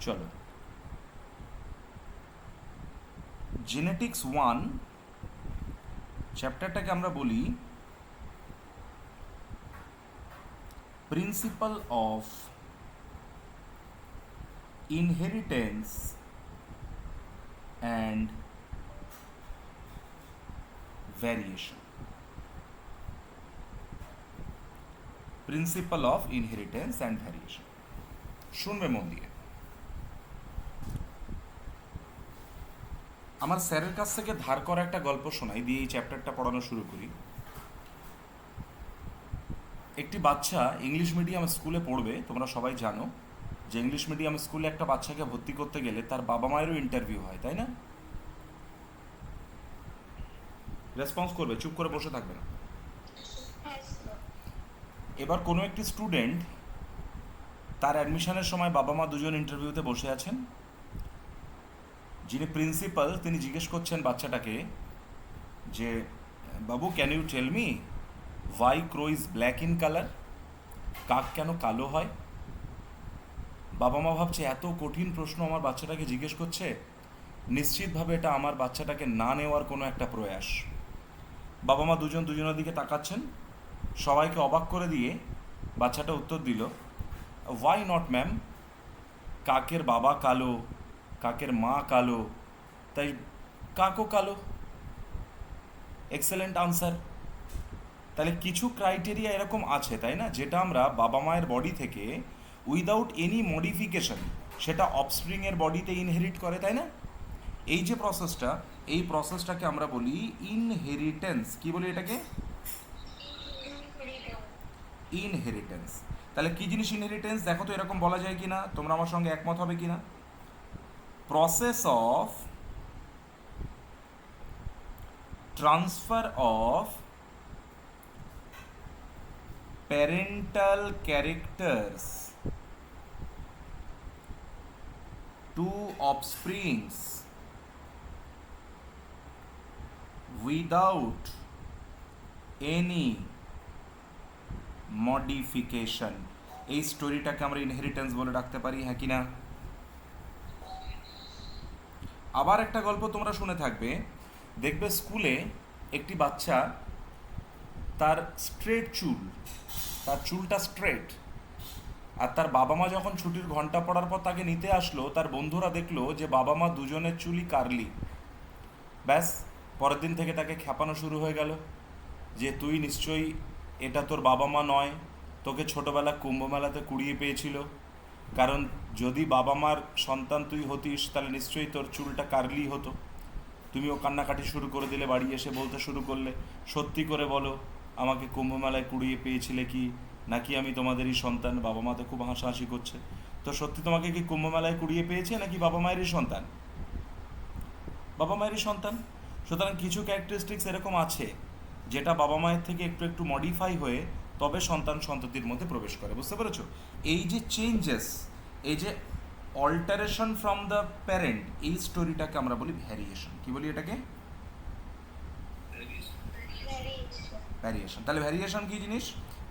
চলো, জেনেটিক্স 1 চ্যাপ্টারটাকে আমরা বলি principal of inheritance and variation. Principal of inheritance and variation, শুনবে মন দিয়ে। আমার স্যারের কাছ থেকে ধার করা একটা গল্প শোনাই দিয়ে এই চ্যাপ্টারটা পড়ানো শুরু করি। একটি বাচ্চা ইংলিশ মিডিয়াম স্কুলে পড়বে। তোমরা সবাই জানো যে ইংলিশ মিডিয়াম স্কুলে একটা বাচ্চাকে ভর্তি করতে গেলে তার বাবা মায়েরও ইন্টারভিউ হয়, তাই না? রেসপন্স করবে, চুপ করে বসে থাকবে না। এবার কোনো একটি স্টুডেন্ট তার অ্যাডমিশনের সময় বাবা মা দুজন ইন্টারভিউতে বসে আছেন। যিনি প্রিন্সিপাল তিনি জিজ্ঞেস করছেন বাচ্চাটাকে যে, বাবু can you tell me why crow is black in colour? কাক কেন কালো হয়? বাবা মা ভাবছে এত কঠিন প্রশ্ন আমার বাচ্চাটাকে জিজ্ঞেস করছে, নিশ্চিতভাবে এটা আমার বাচ্চাটাকে না নেওয়ার কোনো একটা প্রয়াস। বাবা মা দুজন দুজনের দিকে তাকাচ্ছেন, সবাইকে অবাক করে দিয়ে বাচ্চাটা উত্তর দিল, ওয়াই নট ম্যাম, কাকের বাবা কালো, কাকের মা কালো, তাই কাকও কালো। Excellent answer. তাহলে কিছু ক্রাইটেরিয়া এরকম আছে, তাই না, যেটা আমরা বাবা মায়ের বডি থেকে উইদাউট এনি মডিফিকেশন সেটা অফস্প্রিংয়ের বডিতে ইনহেরিট করে, তাই না? এই যে প্রসেসটা, এই প্রসেসটাকে আমরা বলি ইনহেরিটেন্স। কি বলি এটাকে? ইনহেরিটেন্স। তাহলে কি জিনিস ইনহেরিটেন্স? দেখো তো এরকম বলা যায় কিনা, তোমরা আমার সঙ্গে একমত হবে কিনা। Process of transfer of parental characters to offsprings without any modification। এই স্টোরিটাকে আমরা ইনহেরিটেন্স বলে রাখতে পারি, হ্যাঁ কি না? আবার একটা গল্প তোমরা শুনে থাকবে, দেখবে স্কুলে একটি বাচ্চা, তার স্ট্রেট চুল, তার চুলটা স্ট্রেট, আর তার বাবা মা যখন ছুটির ঘন্টা পড়ার পর তাকে নিতে আসলো, তার বন্ধুরা দেখলো যে বাবা মা দুজনের চুলই কার্লি। ব্যাস, পরের দিন থেকে তাকে খ্যাপানো শুরু হয়ে গেল যে তুই নিশ্চয়ই, এটা তোর বাবা মা নয়, তোকে ছোটোবেলা কুম্ভমেলাতে কুড়িয়ে পেয়েছিল, কারণ যদি বাবা মার সন্তান তুই হতিস তাহলে নিশ্চয়ই তোর চুলটা কার্লি হতো। তুমিও কান্নাকাটি শুরু করে দিলে, বাড়ি এসে বলতে শুরু করলে, সত্যি করে বলো আমাকে কুম্ভমেলায় কুড়িয়ে পেয়েছিলে কি, নাকি আমি তোমাদেরই সন্তান? বাবা মা তো খুব হাসাহাসি করছে। তো সত্যি তোমাকে কি কুম্ভমেলায় কুড়িয়ে পেয়েছে নাকি বাবা মায়েরই সন্তান? বাবা মায়েরই সন্তান। সুতরাং কিছু ক্যারেক্টারিস্টিক্স এরকম আছে যেটা বাবা মায়ের থেকে একটু একটু মডিফাই হয়ে তবে সন্তান সন্ততির মধ্যে প্রবেশ করে। বুঝতে পেরেছো? এই যে চেঞ্জেস, এই যে অল্টারেশন ফ্রম দ্য প্যারেন্ট, এই স্টোরিটাকে আমরা বলি ভ্যারিয়েশন। কি বলি এটাকে? ভ্যারিয়েশন। তাহলে ভ্যারিয়েশন কি জিনিস?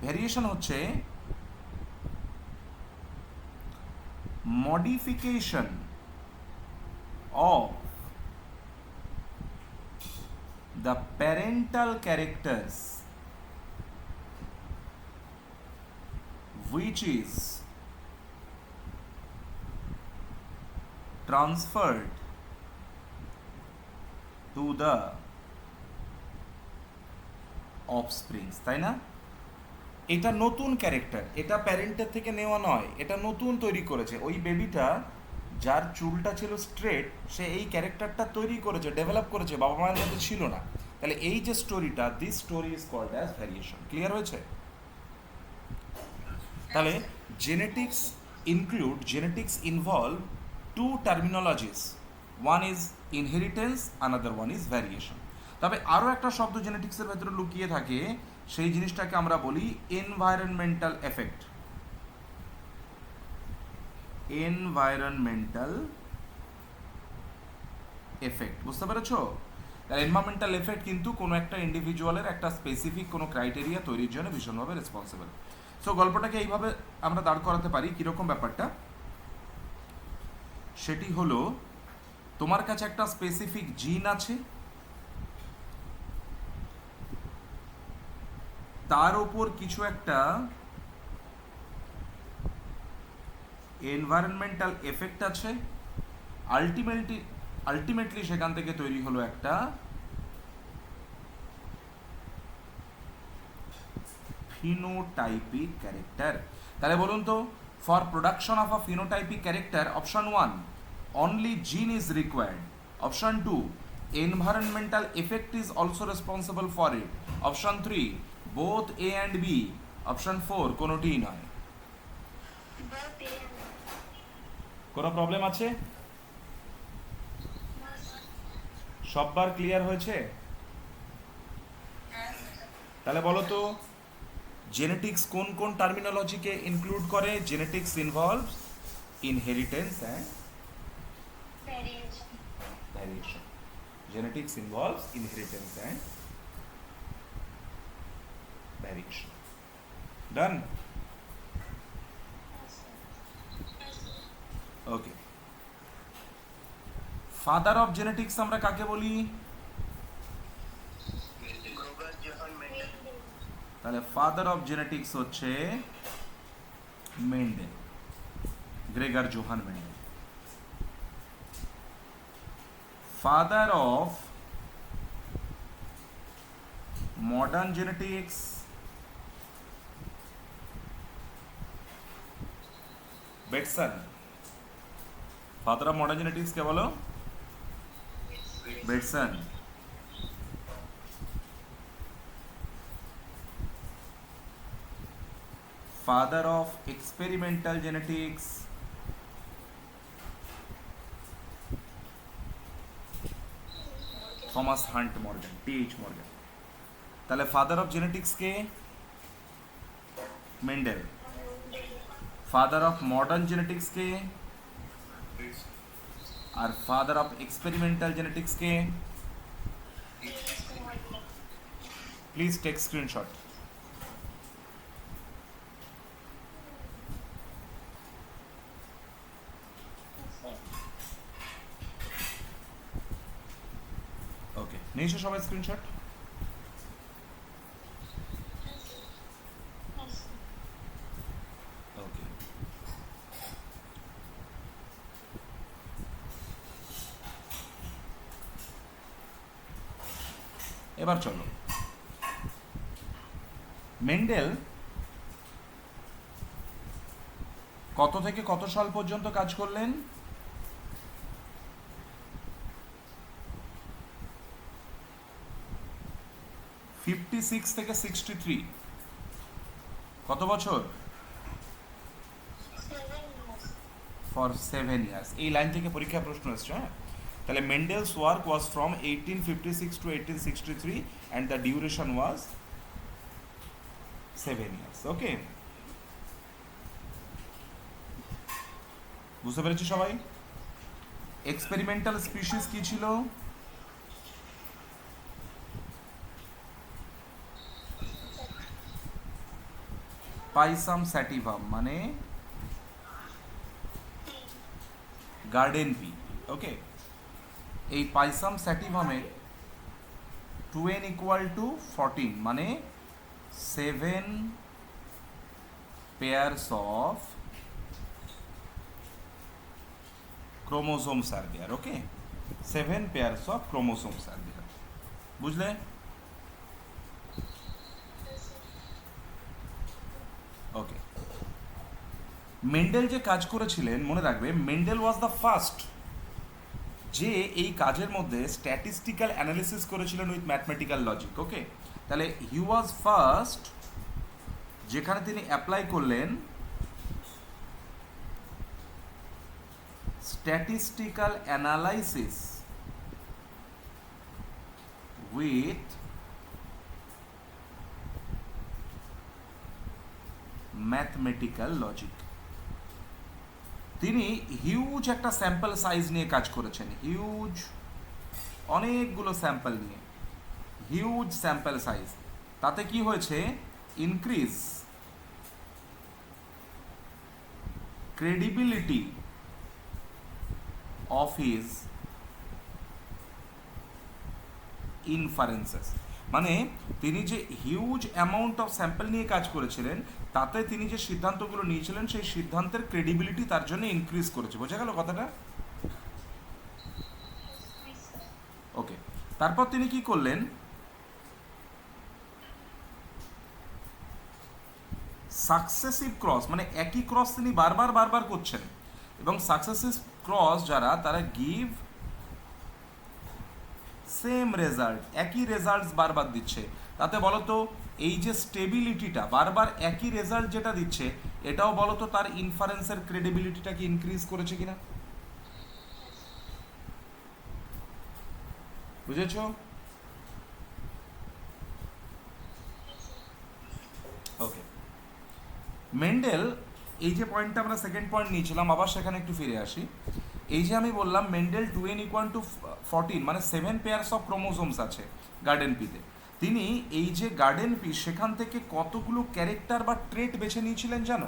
ভ্যারিয়েশন হচ্ছে modification of the parental characters which is transferred to the offsprings, তাই না? এটা নতুন ক্যারেক্টার, এটা প্যারেন্টের থেকে নেওয়া নয়, এটা নতুন তৈরি করেছে। ওই বেবিটা যার চুলটা ছিল স্ট্রেট, সে এই ক্যারেক্টারটা তৈরি করেছে, ডেভেলপ করেছে, বাবা মায়ের মধ্যে ছিল না। তাহলে এই যে স্টোরিটা, this story is called as variation. Clear হয়েছে? তাহলে genetics involve two terminologies, one is inheritance, another one is variation. তবে আরও একটা শব্দ জেনেটিক্সের ভেতরে লুকিয়ে থাকে, সেই জিনিসটাকে আমরা বলি এনভায়রনমেন্টাল এফেক্ট। এনভায়রনমেন্টাল এফেক্ট, বুঝতে পেরেছো? তাহলে এনভায়রনমেন্টাল এফেক্ট কিন্তু কোনো একটা ইন্ডিভিজুয়ালের একটা স্পেসিফিক কোনো ক্রাইটেরিয়া তৈরির জন্য ভীষণভাবে রেসপন্সিবল। সো গল্পটাকে এইভাবে আমরা দাঁড় করাতে পারি, কীরকম ব্যাপারটা। সেটি হলো তোমার কাছে একটা স্পেসিফিক জিন আছে, তার ওপর কিছু একটা এনভায়রনমেন্টাল এফেক্ট আছে, আলটিমেটলি সেখান থেকে তৈরি হলো একটা ফিনোটাইপিক ক্যারেক্টার। তাহলে বলুন তো, for production of a phenotypic character, option 1 only gene is required, option 2 environmental effect is also responsible for it, option 3 both A and B, option 4 কোনোটিই নয়। কোনো প্রবলেম আছে? সববার ক্লিয়ার হয়েছে? তাহলে বলো তো, জেনেটিক্স কোন কোন টার্মিনোলজিকে ইনক্লুড করে? Genetics involves inheritance and variation. Genetics involves inheritance and variation. Done? Okay. Father of genetics আমরা কাকে বলি? তাহলে ফাদার অফ জেনেটিক্স হচ্ছে Mendel, Gregor Johann Mendel. Father of modern genetics, Bateson. Father of modern genetics কে বলো? Bateson. Father of experimental genetics, Thomas Hunt Morgan, T H. Morgan. তাহলে father of genetics কে? Mendel. Father of modern genetics কে? আর father of experimental genetics কে? Please take screenshot. Okay, নিয়েছো সবাই screenshot? ওকে, এবার চলো, মেন্ডেল কত থেকে কত সাল পর্যন্ত কাজ করলেন? 56 থেকে 63। কত বছর? For 7 years. এই লাইন থেকে পরীক্ষা প্রশ্ন এসছে। হ্যাঁ, তাহলে Mendel's work was from 1856 to 1863 and the duration was 7 years. Okay, বুঝতে পেরেছি সবাই? এক্সপেরিমেন্টাল স্পিসিস কি ছিল? পাইসাম স্যাটিভাম, মানে গার্ডেন পি। ওকে, এই পাইসাম স্যাটিভামে 2n = 14, মানে 7 pairs of chromosomes are there. Okay, 7 pairs of chromosomes are there. বুঝলে? ওকে, মেন্ডেল যে কাজ করেছিলেন, মনে রাখবে, মেন্ডেল ওয়াজ দ্য ফার্স্ট যে এই কাজের মধ্যে স্ট্যাটিস্টিক্যাল অ্যানালিসিস করেছিলেন উইথ ম্যাথমেটিক্যাল লজিক। ওকে, তাহলে হি ওয়াজ ফার্স্ট যেখানে তিনি অ্যাপ্লাই করলেন statistical analysis with mathematical logic. তিনি হিউজ একটা স্যাম্পল সাইজ নিয়ে কাজ করেছেন, হিউজ, অনেকগুলো স্যাম্পল নিয়ে, হিউজ স্যাম্পল সাইজ। তাতে কি হয়েছে? Increase credibility of his inferences, মানে তিনি যে হিউজ অ্যামাউন্ট অফ স্যাম্পল নিয়ে কাজ করেছিলেন, তাতে তিনি যে সিদ্ধান্তগুলো নিয়েছিলেন সেই সিদ্ধান্তের ক্রেডিবিলিটি তার জন্য ইনক্রিজ করেছে। বোঝা গেল কথাটা? ওকে, তারপর তিনি কি করলেন, সাকসেসিভ ক্রস, মানে একই ক্রস তিনি বারবার বারবার করছেন, এবং সাকসেসিভ ক্রস যারা, তারা গিভ সেম রেজাল্ট, একই রেজাল্টস বারবার দিচ্ছে। তাতে বলতো এই যে স্টেবিলিটিটা, বারবার একই রেজাল্ট যেটা দিচ্ছে, এটাও বলতো তার ইনফারেন্সের ক্রেডিবিলিটিটাকে ইনক্রিজ করেছে কিনা। বুঝেছো? ওকে, মেন্ডেল, এই যে পয়েন্টটা আমরা সেকেন্ড পয়েন্ট নিয়েছিলাম, আবার সেখানে একটু ফিরে আসি। এই যে আমি বললাম মেন্ডেল 2n=14, মানে 7 পেয়ার্স অফ ক্রোমোজোমস আছে গার্ডেন পিতে। তিনি এই যে গার্ডেন পি, সেখান থেকে কতগুলো ক্যারেক্টার বা ট্রেট বেছে নিয়েছিলেন জানো?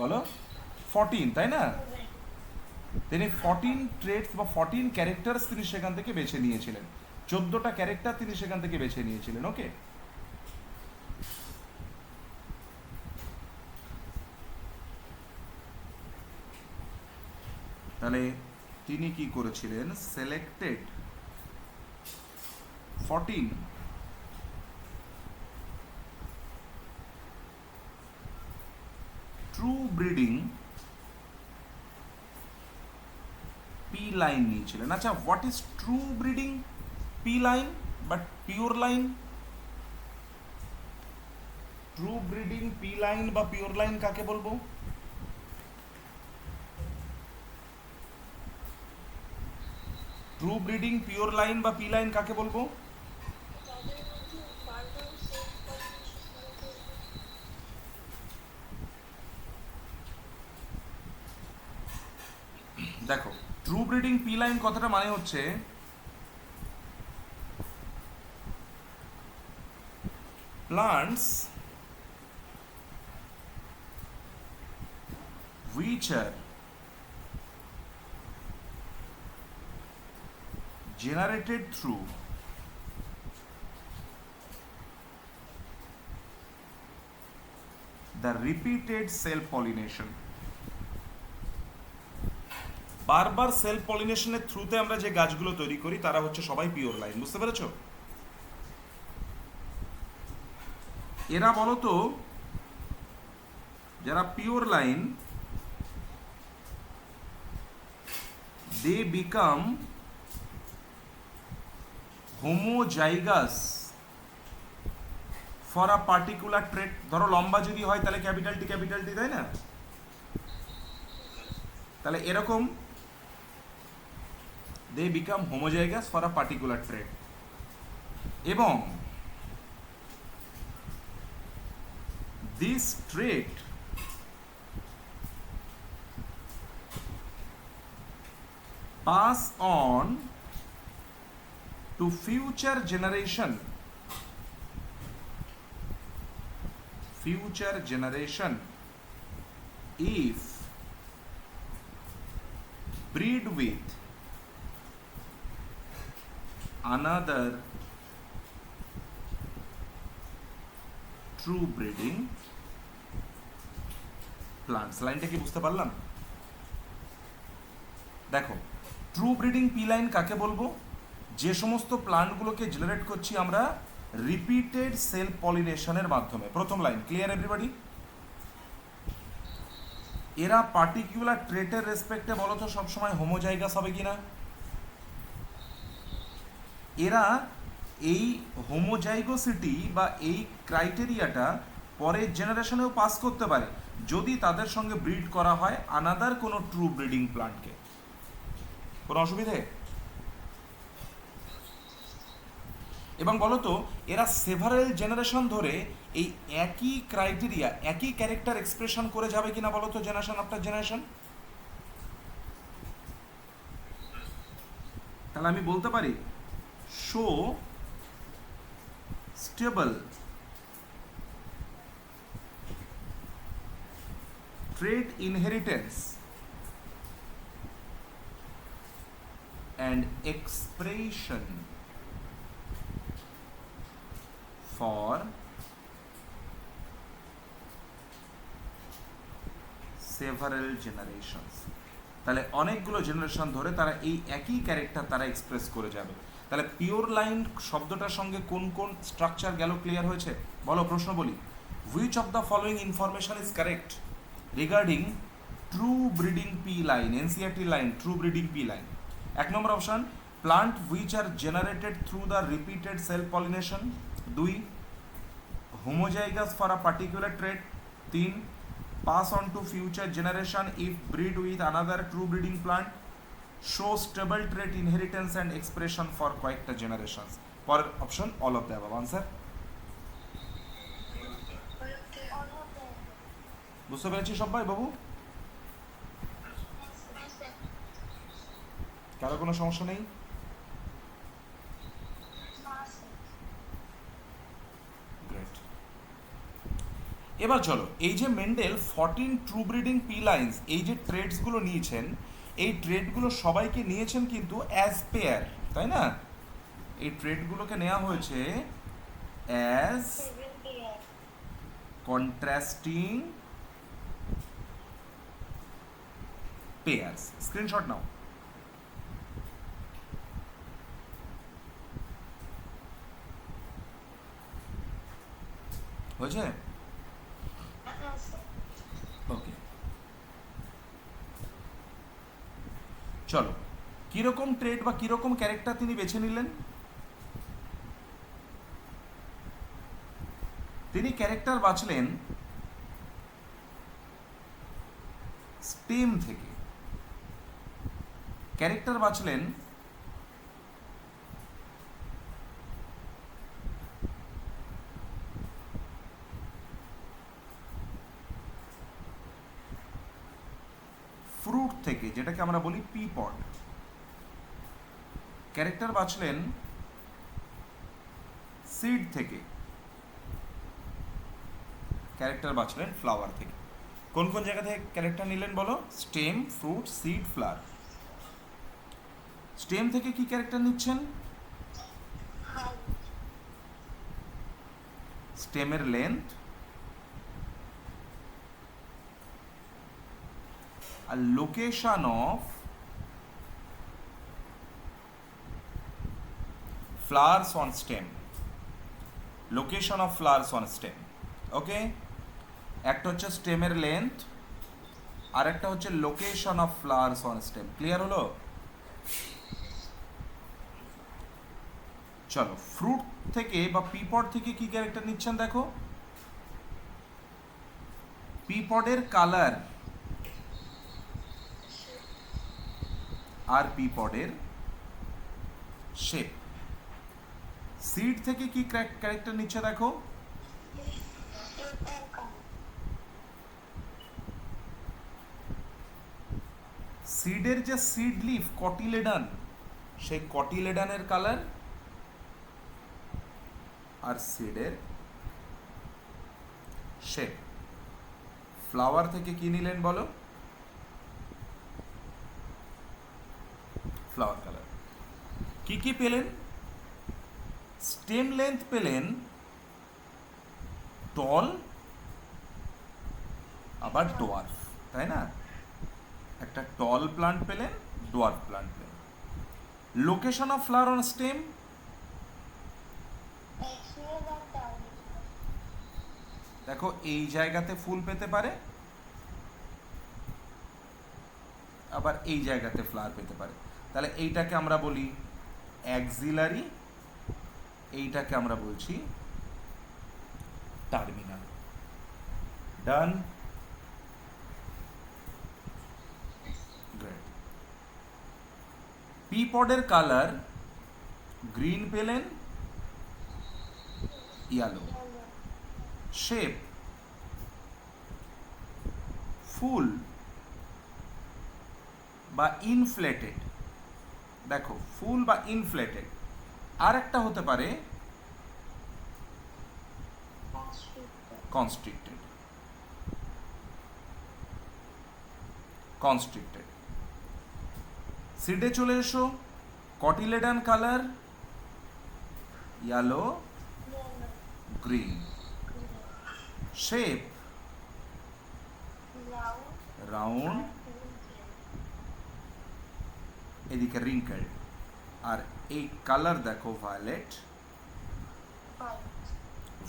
বলো। 14, তাই না? তিনি 14 ট্রেটস বা 14 ক্যারেক্টার্স তিনি সেখান থেকে বেছে নিয়েছিলেন। 14টা ক্যারেক্টার তিনি সেখান থেকে বেছে নিয়েছিলেন। ওকে, তাহলে তিনি কি করেছিলেন, selected 14 true breeding pea line নিয়েছিলেন। আচ্ছা, what is true breeding pea line but pure line? True breeding pea line বা পিওর লাইন কাকে বলবো? ট্রু ব্রিডিং পিওর লাইন বা পি লাইন কাকে বলবো? দেখো, ট্রু ব্রিডিং পি লাইন কথাটা মানে হচ্ছে plants which are generated through the repeated self pollination, বারবার সেলফ পলিনেশনের থ্রুতে আমরা যে গাছগুলো তৈরি করি তারা হচ্ছে সবাই পিওর লাইন। বুঝতে পেরেছো? এরা বলতো যারা pure line, they become homozygous for a particular trait। ধরো লম্বা যদি হয় তাহলে ক্যাপিটাল টি, তাই না? তাহলে এরকম they become homozygous for a particular trait, এবং this trait pass on to future generation if breed with another true breeding plants। লাইনটা কি বুঝতে পারলাম? দেখো, ট্রু ব্রিডিং পি লাইন কাকে বলবো? যে সমস্ত প্লান্টগুলোকে জেনারেট করছি আমরা রিপিটেড সেলফ পলিনেশনের মাধ্যমে। প্রথম লাইন ক্লিয়ার এভরিবডি? এরা পার্টিকুলার ট্রেটের রেসপেক্টে বলো তো সবসময় হোমোজাইগাস হবে কিনা? এরা এই হোমোজাইগোসিটি বা এই ক্রাইটেরিয়াটা পরের জেনারেশনেও পাস করতে পারে যদি তাদের সঙ্গে ব্রিড করা হয় আনাদার কোনো ট্রু ব্রিডিং প্লান্টকে। কোনো অসুবিধে? এবং বলতো এরা সেভারেল জেনারেশন ধরে এই একই ক্রাইটেরিয়া, একই ক্যারেক্টার এক্সপ্রেশন করে যাবে কিনা বলতো জেনারেশন আফটার জেনারেশন? তাহলে আমি বলতে পারি show stable trait inheritance and expression for several generations. তাহলে অনেকগুলো জেনারেশন ধরে তারা এই একই ক্যারেক্টার তারা এক্সপ্রেস করে যাবে। তাহলে পিওর লাইন শব্দটার সঙ্গে কোন কোন স্ট্রাকচার গেল ক্লিয়ার হয়েছে? বলো, প্রশ্ন বলি। Which of the following information is correct regarding true breeding pea line, NCERT line, true breeding pea line? এক নম্বর option, plant which are generated through the repeated self pollination. 2, homozygous for a particular trait. 3, pass on to future generation if breed with another true breeding plant. Show stable trait inheritance and expression for কয়েকটা generations. পরের option all of the above. Answer? বুঝতে পেরেছি সবাই বাবু? কারো কোনো সমস্যা নেই? Great. এবার চলো, এই যে Mendel 14 true breeding P lines, এই যে ট্রেডসগুলো নিয়েছেন, এই ট্রেডগুলো সবাইকে নিয়েছেন কিন্তু অ্যাজ পেয়ার, তাই না? এই ট্রেডগুলোকে নেওয়া হয়েছে অ্যাজ কন্ট্রাস্টিং পেয়ার্স। স্ক্রিনশট নাও। হয়েছে? ওকে, চলো, কিরকম ট্রেড বা কিরকম ক্যারেক্টার তিনি বেছে নিলেন? তিনি ক্যারেক্টার বাছলেন স্টেম থেকে, ক্যারেক্টার বাছলেন ফ্রুট থেকে, যেটাকে আমরা বলি পি পড। ক্যারেক্টার বাছলেন সিড থেকে, ক্যারেক্টার বাছলেন ফ্লাওয়ার থেকে। কোন কোন জায়গা থেকে ক্যারেক্টার নিলেন বলো? Stem, fruit, seed, flower. Stem থেকে কি ক্যারেক্টার নিচ্ছেন? স্টেমের লেন্থ আর location of flowers on stem, location of flowers on stem. ওকে, একটা হচ্ছে স্টেমের লেন্থ আর একটা হচ্ছে location of flowers on stem. Clear হলো? চলো, ফ্রুট থেকে বা পিপড থেকে কি ক্যারেক্টার নিচ্ছেন দেখো। পিপডের কালার আর পিপডের শেপ। সিড থেকে কি ক্যারেক্টার নিচ্ছে দেখো। সিডের যে সিড লিফ কটিলেডান, সেই কটিলেডানের কালার আর সিডের শেপ। ফ্লাওয়ার থেকে কি নিলেন বলো? Flower colour. কি কি পেলেন? স্টেম লেন্থ পেলেন টল আবার ডোয়ার্ফ, তাই না? একটা টল প্লান্ট পেলেন, ডোয়ার্ফ প্লান্ট পেলেন। Location of flower on stem, দেখো এই জায়গাতে ফুল পেতে পারে, আবার এই জায়গাতে ফ্লাওয়ার পেতে পারে। তাহলে এইটাকে আমরা বলি অ্যাক্সিলারি, এইটাকে আমরা বলছি টার্মিনাল। ডান? গ্রেট। পিপডের কালার গ্রিন পেলেন, ইয়েলো। শেপ ফুল বা ইনফ্লেটেড, দেখো ফুল বা ইনফ্লেটেড। আর একটা হতে পারে কনস্ট্রিক্টেড। কনস্ট্রিক্টেড। সিডে চলে এসো, cotyledon colour yellow green, shape round, এদিকে রিঙ্কেল, আর এই কালার দেখো ভায়োলেট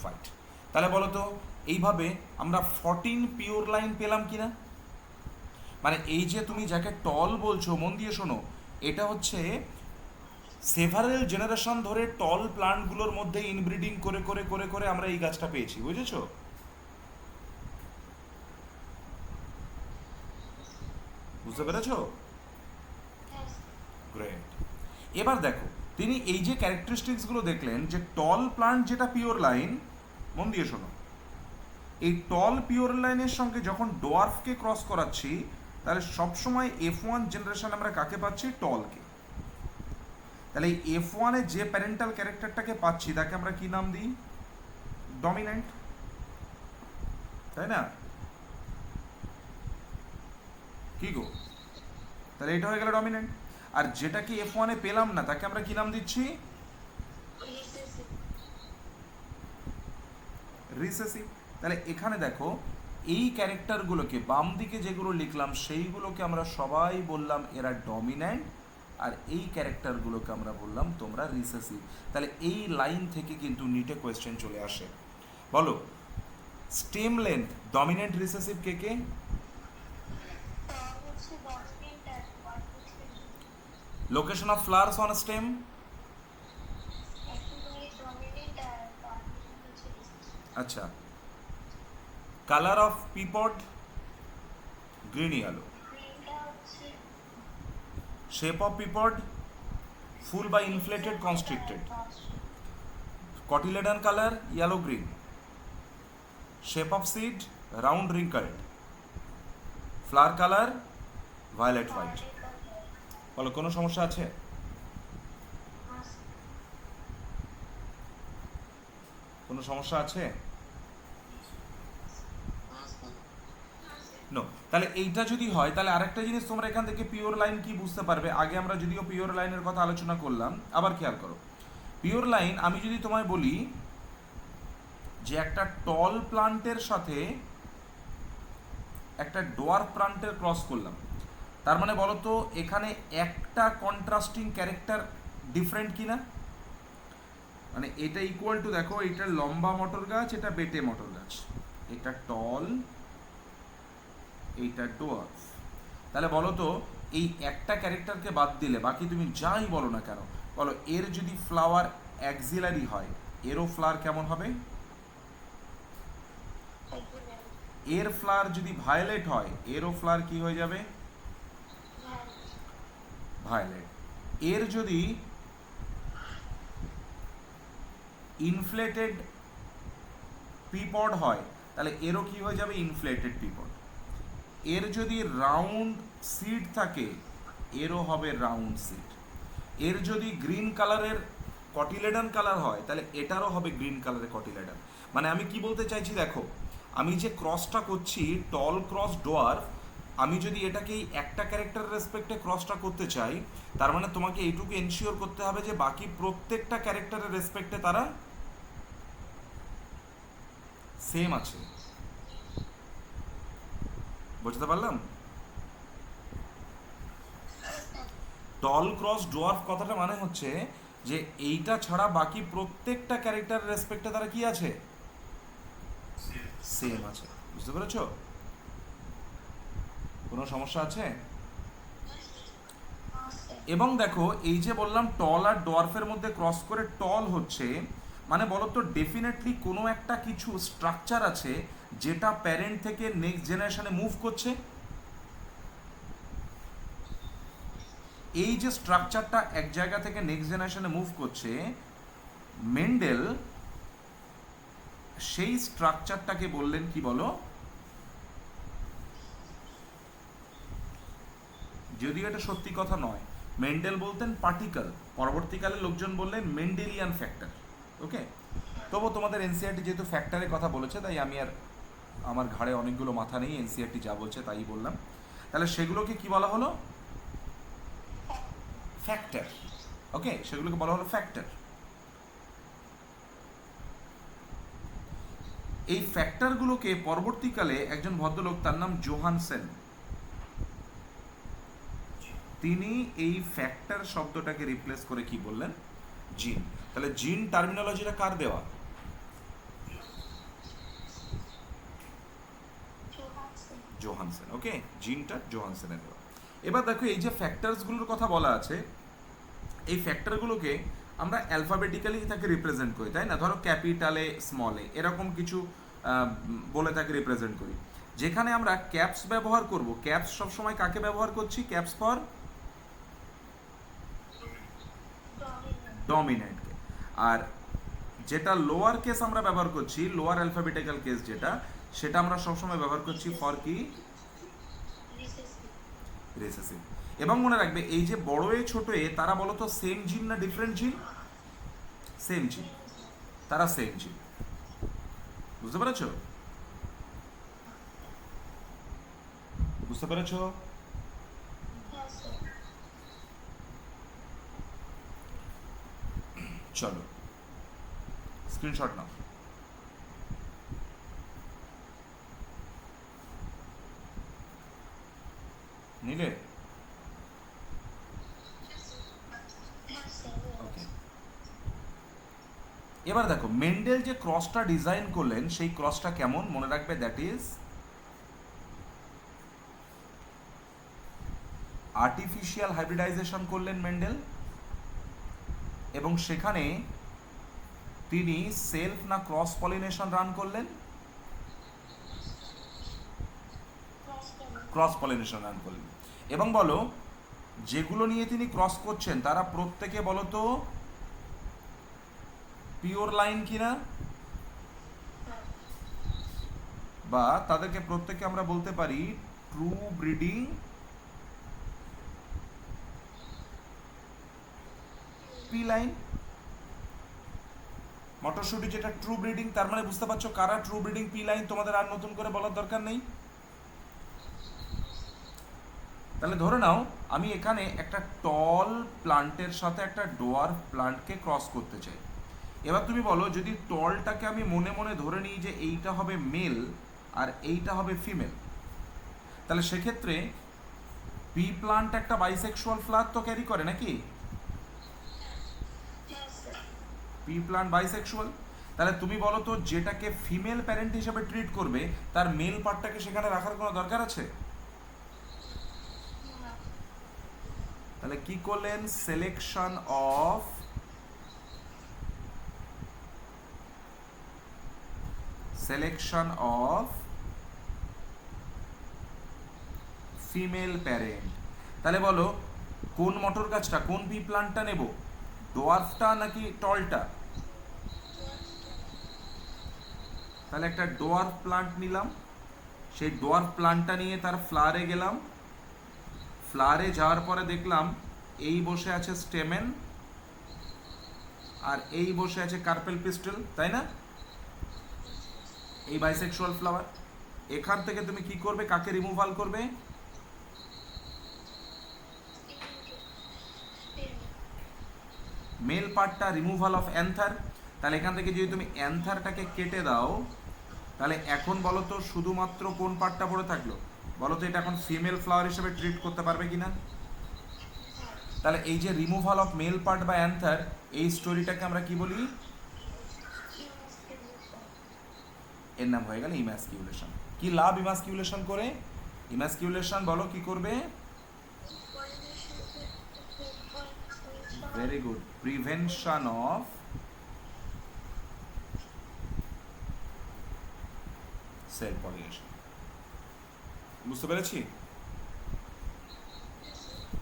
হোয়াইট। তাহলে বলো তো এইভাবে আমরা 14 পিওর লাইন পেলাম কিনা? মানে এই যে তুমি যাকে টল বলছো, মন দিয়ে শোনো, এটা হচ্ছে সেভারেল জেনারেশন ধরে টল প্লান্টগুলোর মধ্যে ইনব্রিডিং করে করে করে করে আমরা এই গাছটা পেয়েছি, বুঝেছো? বুঝতে পেরেছো? গ্রেট। এবার দেখো তিনি এই যে ক্যারেক্টারিস্টিক্সগুলো দেখলেন, যে টল প্লান্ট যেটা পিওর লাইন, মন দিয়ে শোনো, এই টল পিওর লাইনের সঙ্গে যখন ডোয়ার্ফকে ক্রস করাচ্ছি, তাহলে সবসময় F1 জেনারেশন আমরা কাকে পাচ্ছি? টলকে। তাহলে এই F1 এ যে প্যারেন্টাল ক্যারেক্টারটাকে পাচ্ছি তাকে আমরা কি নাম দিই? ডমিন্যান্ট, তাই না? কি গো, তাহলে এটা হয়ে গেল ডমিন্যান্ট। আর যেটাকে F1 এ পেলাম না তাকে আমরা কি নাম দিচ্ছি? রিসেসিভ। তাহলে এখানে দেখো এই ক্যারেক্টারগুলোকে বাম দিকে যেগুলো লিখলাম সেইগুলোকে আমরা সবাই বললাম এরা ডমিন্যান্ট, আর এই ক্যারেক্টারগুলোকে আমরা বললাম তোমরা রিসেসিভ। তাহলে এই লাইন থেকে কিন্তু নিটে কোয়েশ্চেন চলে আসে। বলো স্টেম লেন্থ ডমিন্যান্ট রিসেসিভ কে কে? Location of flowers on stem? আচ্ছা। Colour of pea pod? Green yellow. Shape of pea pod? Full বা inflated constricted. Cotyledon colour yellow green. Shape of seed round wrinkled. Flower colour violet white. বলো কোনো সমস্যা আছে? কোনো সমস্যা আছে? নো। তাহলে এইটা যদি হয় তাহলে আরেকটা জিনিস তোমরা এখান থেকে পিওর লাইন কি বুঝতে পারবে। আগে আমরা যদিও পিওর লাইনের কথা আলোচনা করলাম, আবার খেয়াল করো পিওর লাইন আমি যদি তোমায় বলি যে একটা টল প্লান্টের সাথে একটা ডোয়ার্ফ প্লান্টের ক্রস করলাম, তার মানে বলো তো এখানে একটা কন্ট্রাস্টিং ক্যারেক্টার ডিফারেন্ট কিনা? মানে এটা ইকুয়াল টু, দেখো এটা লম্বা মটর গাছ, এটা বেটে মটর গাছ, এটা টল, এইটা ডোয়ার্ফ। তাহলে বলো তো এই একটা ক্যারেক্টারকে বাদ দিলে বাকি তুমি যাই বলো না কেন, বলো এর যদি ফ্লাওয়ার অ্যাক্সিলারি হয় এরও ফ্লাওয়ার কেমন হবে? এর ফ্লাওয়ার যদি ভায়োলেট হয় এরও ফ্লাওয়ার কি হয়ে যাবে? ভায়োলেট। এর যদি ইনফ্লেটেড পিপড হয় তাহলে এরও কি হয়ে যাবে? ইনফ্লেটেড পিপড। এর যদি রাউন্ড সিড থাকে এরও হবে রাউন্ড সিড। এর যদি গ্রিন কালারের কটিলেডান কালার হয় তাহলে এটারও হবে গ্রিন কালারের কটিলেডান। মানে আমি কি বলতে চাইছি, দেখো আমি যে ক্রসটা করছি টল ক্রস ডোয়ার্ফ, আমি যদি এটাকে একটা ক্যারেক্টার রেসপেক্টে ক্রসটা করতে চাই, তার মানে তোমাকে এইটুকু এনশিওর করতে হবে যে বাকি প্রত্যেকটা ক্যারেক্টারের রেসপেক্টে তারা সেম আছে। বুঝতে পারলাম? টল ক্রস ডোয়ার্ফ কথাটা মানে হচ্ছে যে এইটা ছাড়া বাকি প্রত্যেকটা ক্যারেক্টার রেসপেক্টে তারা কি আছে? সেম আছে। বুঝতে পেরেছো? কোনো সমস্যা আছে? এবং দেখো এই যে বললাম টল আর ডোয়ার্ফের মধ্যে ক্রস করে টল হচ্ছে, মানে বলো তো ডেফিনেটলি কোনো একটা কিছু স্ট্রাকচার আছে যেটা প্যারেন্ট থেকে নেক্সট জেনারেশনে মুভ করছে। এই যে স্ট্রাকচারটা এক জায়গা থেকে নেক্সট জেনারেশনে মুভ করছে, মেন্ডেল সেই স্ট্রাকচারটাকে বললেন কি বলো? যদিও এটা সত্যি কথা নয়, মেন্ডেল বলতেন পার্টিকেল, পরবর্তীকালে লোকজন বললেন মেন্ডেলিয়ান ফ্যাক্টর। ওকে, তবু তোমাদের এনসিআরটি যেহেতু ফ্যাক্টরের কথা বলেছে তাই আমি আর আমার ঘাড়ে অনেকগুলো মাথা নেই, এনসিআরটি যা বলছে তাই বললাম। তাহলে সেগুলোকে কি বলা হলো? ফ্যাক্টর। ওকে, সেগুলোকে বলা হলো ফ্যাক্টর। এই ফ্যাক্টরগুলোকে পরবর্তীকালে একজন ভদ্রলোক, তার নাম জোহানসেন, তিনি এই ফ্যাক্টর শব্দটাকে রিপ্লেস করে কি বললেন? জিন। তাহলে জিন টার্মিনোলজিটা কার দেওয়া? জোহানসেন। ওকে, জিনটা জোহানসেনের দেওয়া। এবার দেখো, এই যে ফ্যাক্টরসগুলোর কথা বলা আছে, এই ফ্যাক্টরগুলোকে আমরা অ্যালফাবেটিক্যালি তাকে রিপ্রেজেন্ট করি, তাই না? ধরো ক্যাপিটালে, স্মলে, এরকম কিছু বলে তাকে রিপ্রেজেন্ট করি। যেখানে আমরা ক্যাপস ব্যবহার করব, ক্যাপস সবসময় কাকে ব্যবহার করছি? Caps for ডমিনেন্টকে। আর যেটা লোয়ার কেস আমরা ব্যবহার করছি, লোয়ার অ্যালফাবেটিক্যাল কেস যেটা, সেটা আমরা সবসময় ব্যবহার করছি ফর কি? রিসেসিভ। এবং মনে রাখবে, এই যে বড় এ ছোট এ, তারা বলতো সেম জিন না ডিফারেন্ট জিন? সেম জিন, তারা সেম জিন। বুঝতে পেরেছো? বুঝতে পেরেছো? চলো স্ক্রিনশট নাও। নিলে? ওকে, এবার দেখো মেন্ডেল যে ক্রসটা ডিজাইন করলেন, সেই ক্রসটা কেমন মনে রাখবে? দ্যাট ইজ আর্টিফিশিয়াল হাইব্রিডাইজেশন করলেন মেন্ডেল, এবং সেখানে তিনি সেলফ না ক্রস পলিনেশন রান করলেন? ক্রস পলিনেশন রান করলেন। এবং বলো, যেগুলো নিয়ে তিনি ক্রস করছেন তারা প্রত্যেকে বলো তো পিওর লাইন কিনা? বা তাদেরকে প্রত্যেককে আমরা বলতে পারি ট্রু ব্রিডিং পি লাইন। মটরশুটি যেটা ট্রু ব্রিডিং, তার মানে বুঝতে পারছো কারা ট্রু ব্রিডিং পি লাইন, তোমাদের আর নতুন করে বলার দরকার নেই। তাহলে ধরে নাও আমি এখানে একটা টল প্লান্টের সাথে একটা ডোয়ার্ফ প্লান্টকে ক্রস করতে চাই। এবার তুমি বলো, যদি টলটাকে আমি মনে মনে ধরে নিই যে এইটা হবে মেল আর এইটা হবে ফিমেল, তাহলে সেক্ষেত্রে পি প্লান্ট একটা বাইসেক্সুয়াল ফ্লাওয়ার তো ক্যারি করে নাকি? P plant bisexual. তাহলে তুমি বলো তো, যেটাকে ফিমেল প্যারেন্ট হিসেবে ট্রিট করবে, তার মেল পার্টটাকে সেখানে রাখার কোনো দরকার আছে? তাহলে কি করলেন? Selection of female parent. তাহলে বলো, কোন মটর গাছটা, কোন পি প্লান্টটা নেব? ডোয়ার্ফটা নাকি টলটা? তাহলে একটা ডোয়ার্ফ প্লান্ট নিলাম, সেই ডোয়ার্ফ প্লান্টটা নিয়ে তার ফ্লাওয়ারে গেলাম। ফ্লাওয়ারে যাওয়ার পরে দেখলাম এই বসে আছে স্টেমেন আর এই বসে আছে কার্পেল পিস্টল, তাই না? এই বাইসেক্সুয়াল ফ্লাওয়ার। এখান থেকে তুমি কি করবে? কাকে রিমুভাল করবে? মেল পার্টটা, রিমুভাল অফ অ্যান্থার। তাহলে এখান থেকে যদি তুমি অ্যান্থারটাকে কেটে দাও, তাহলে এখন বলো তো শুধুমাত্র কোন পার্টটা পড়ে থাকলো? বলো তো এটা এখন ফিমেল ফ্লাওয়ার হিসেবে ট্রিট করতে পারবে কিনা? তাহলে এই যে রিমুভাল অফ মেল পার্ট বা অ্যান্থার, এই স্টোরিটাকে আমরা কি বলি? এর নাম হয়ে গেল ইমাস্কিউলেশন। কি লাভ ইমাস্কিউলেশন করে? ইমাস্কিউলেশন বলো কি করবে? Very good, prevention of self pollination. বুঝতে পেরেছি?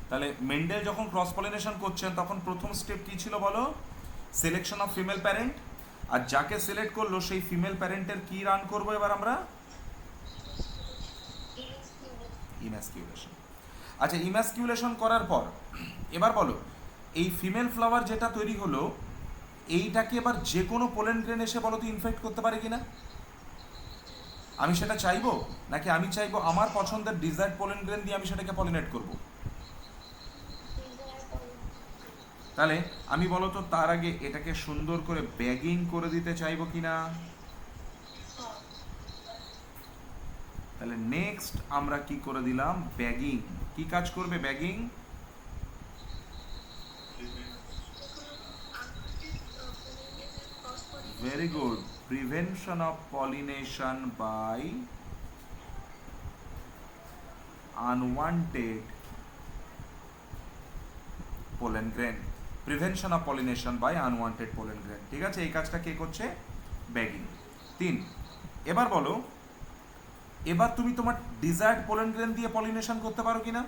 তাহলে মেন্ডেল যখন ক্রস পলিনেশন করছেন, তখন প্রথম স্টেপ কি ছিল বলো? Selection of female parent. আর যাকে সিলেক্ট করলো সেই ফিমেল প্যারেন্টের কি রান করবো এবার আমরা? ইমাস্কিউলেশন। আচ্ছা, ইমাস্কিউলেশন করার পর এবার বলো, এই ফিমেল ফ্লাওয়ার যেটা তৈরি হলো, এইটাকে এবার যে কোনো পোলেন গ্রেন এসে বলো তো ইনফেক্ট করতে পারে কিনা? আমি সেটা চাইবো, নাকি আমি চাইবো আমার পছন্দের ডিজায়ার্ড পোলেন গ্রেন দিয়ে আমি সেটাকে পলিনেট করব? তাহলে আমি বলো তো তার আগে এটাকে সুন্দর করে ব্যাগিং করে দিতে চাইবো কিনা? তাহলে নেক্সট আমরা কি করে দিলাম? ব্যাগিং। কি কাজ করবে bagging? Very good, prevention of pollination by unwanted pollen grain. Prevention of pollination by unwanted pollen grain, ঠিক আছে? এই কাজটা কে করছে? ব্যাগিং। 3। এবার বলো, এবার তুমি তোমার ডিজায়ার্ড পোলেন গ্রেন দিয়ে পলিনেশন করতে পারো কিনা?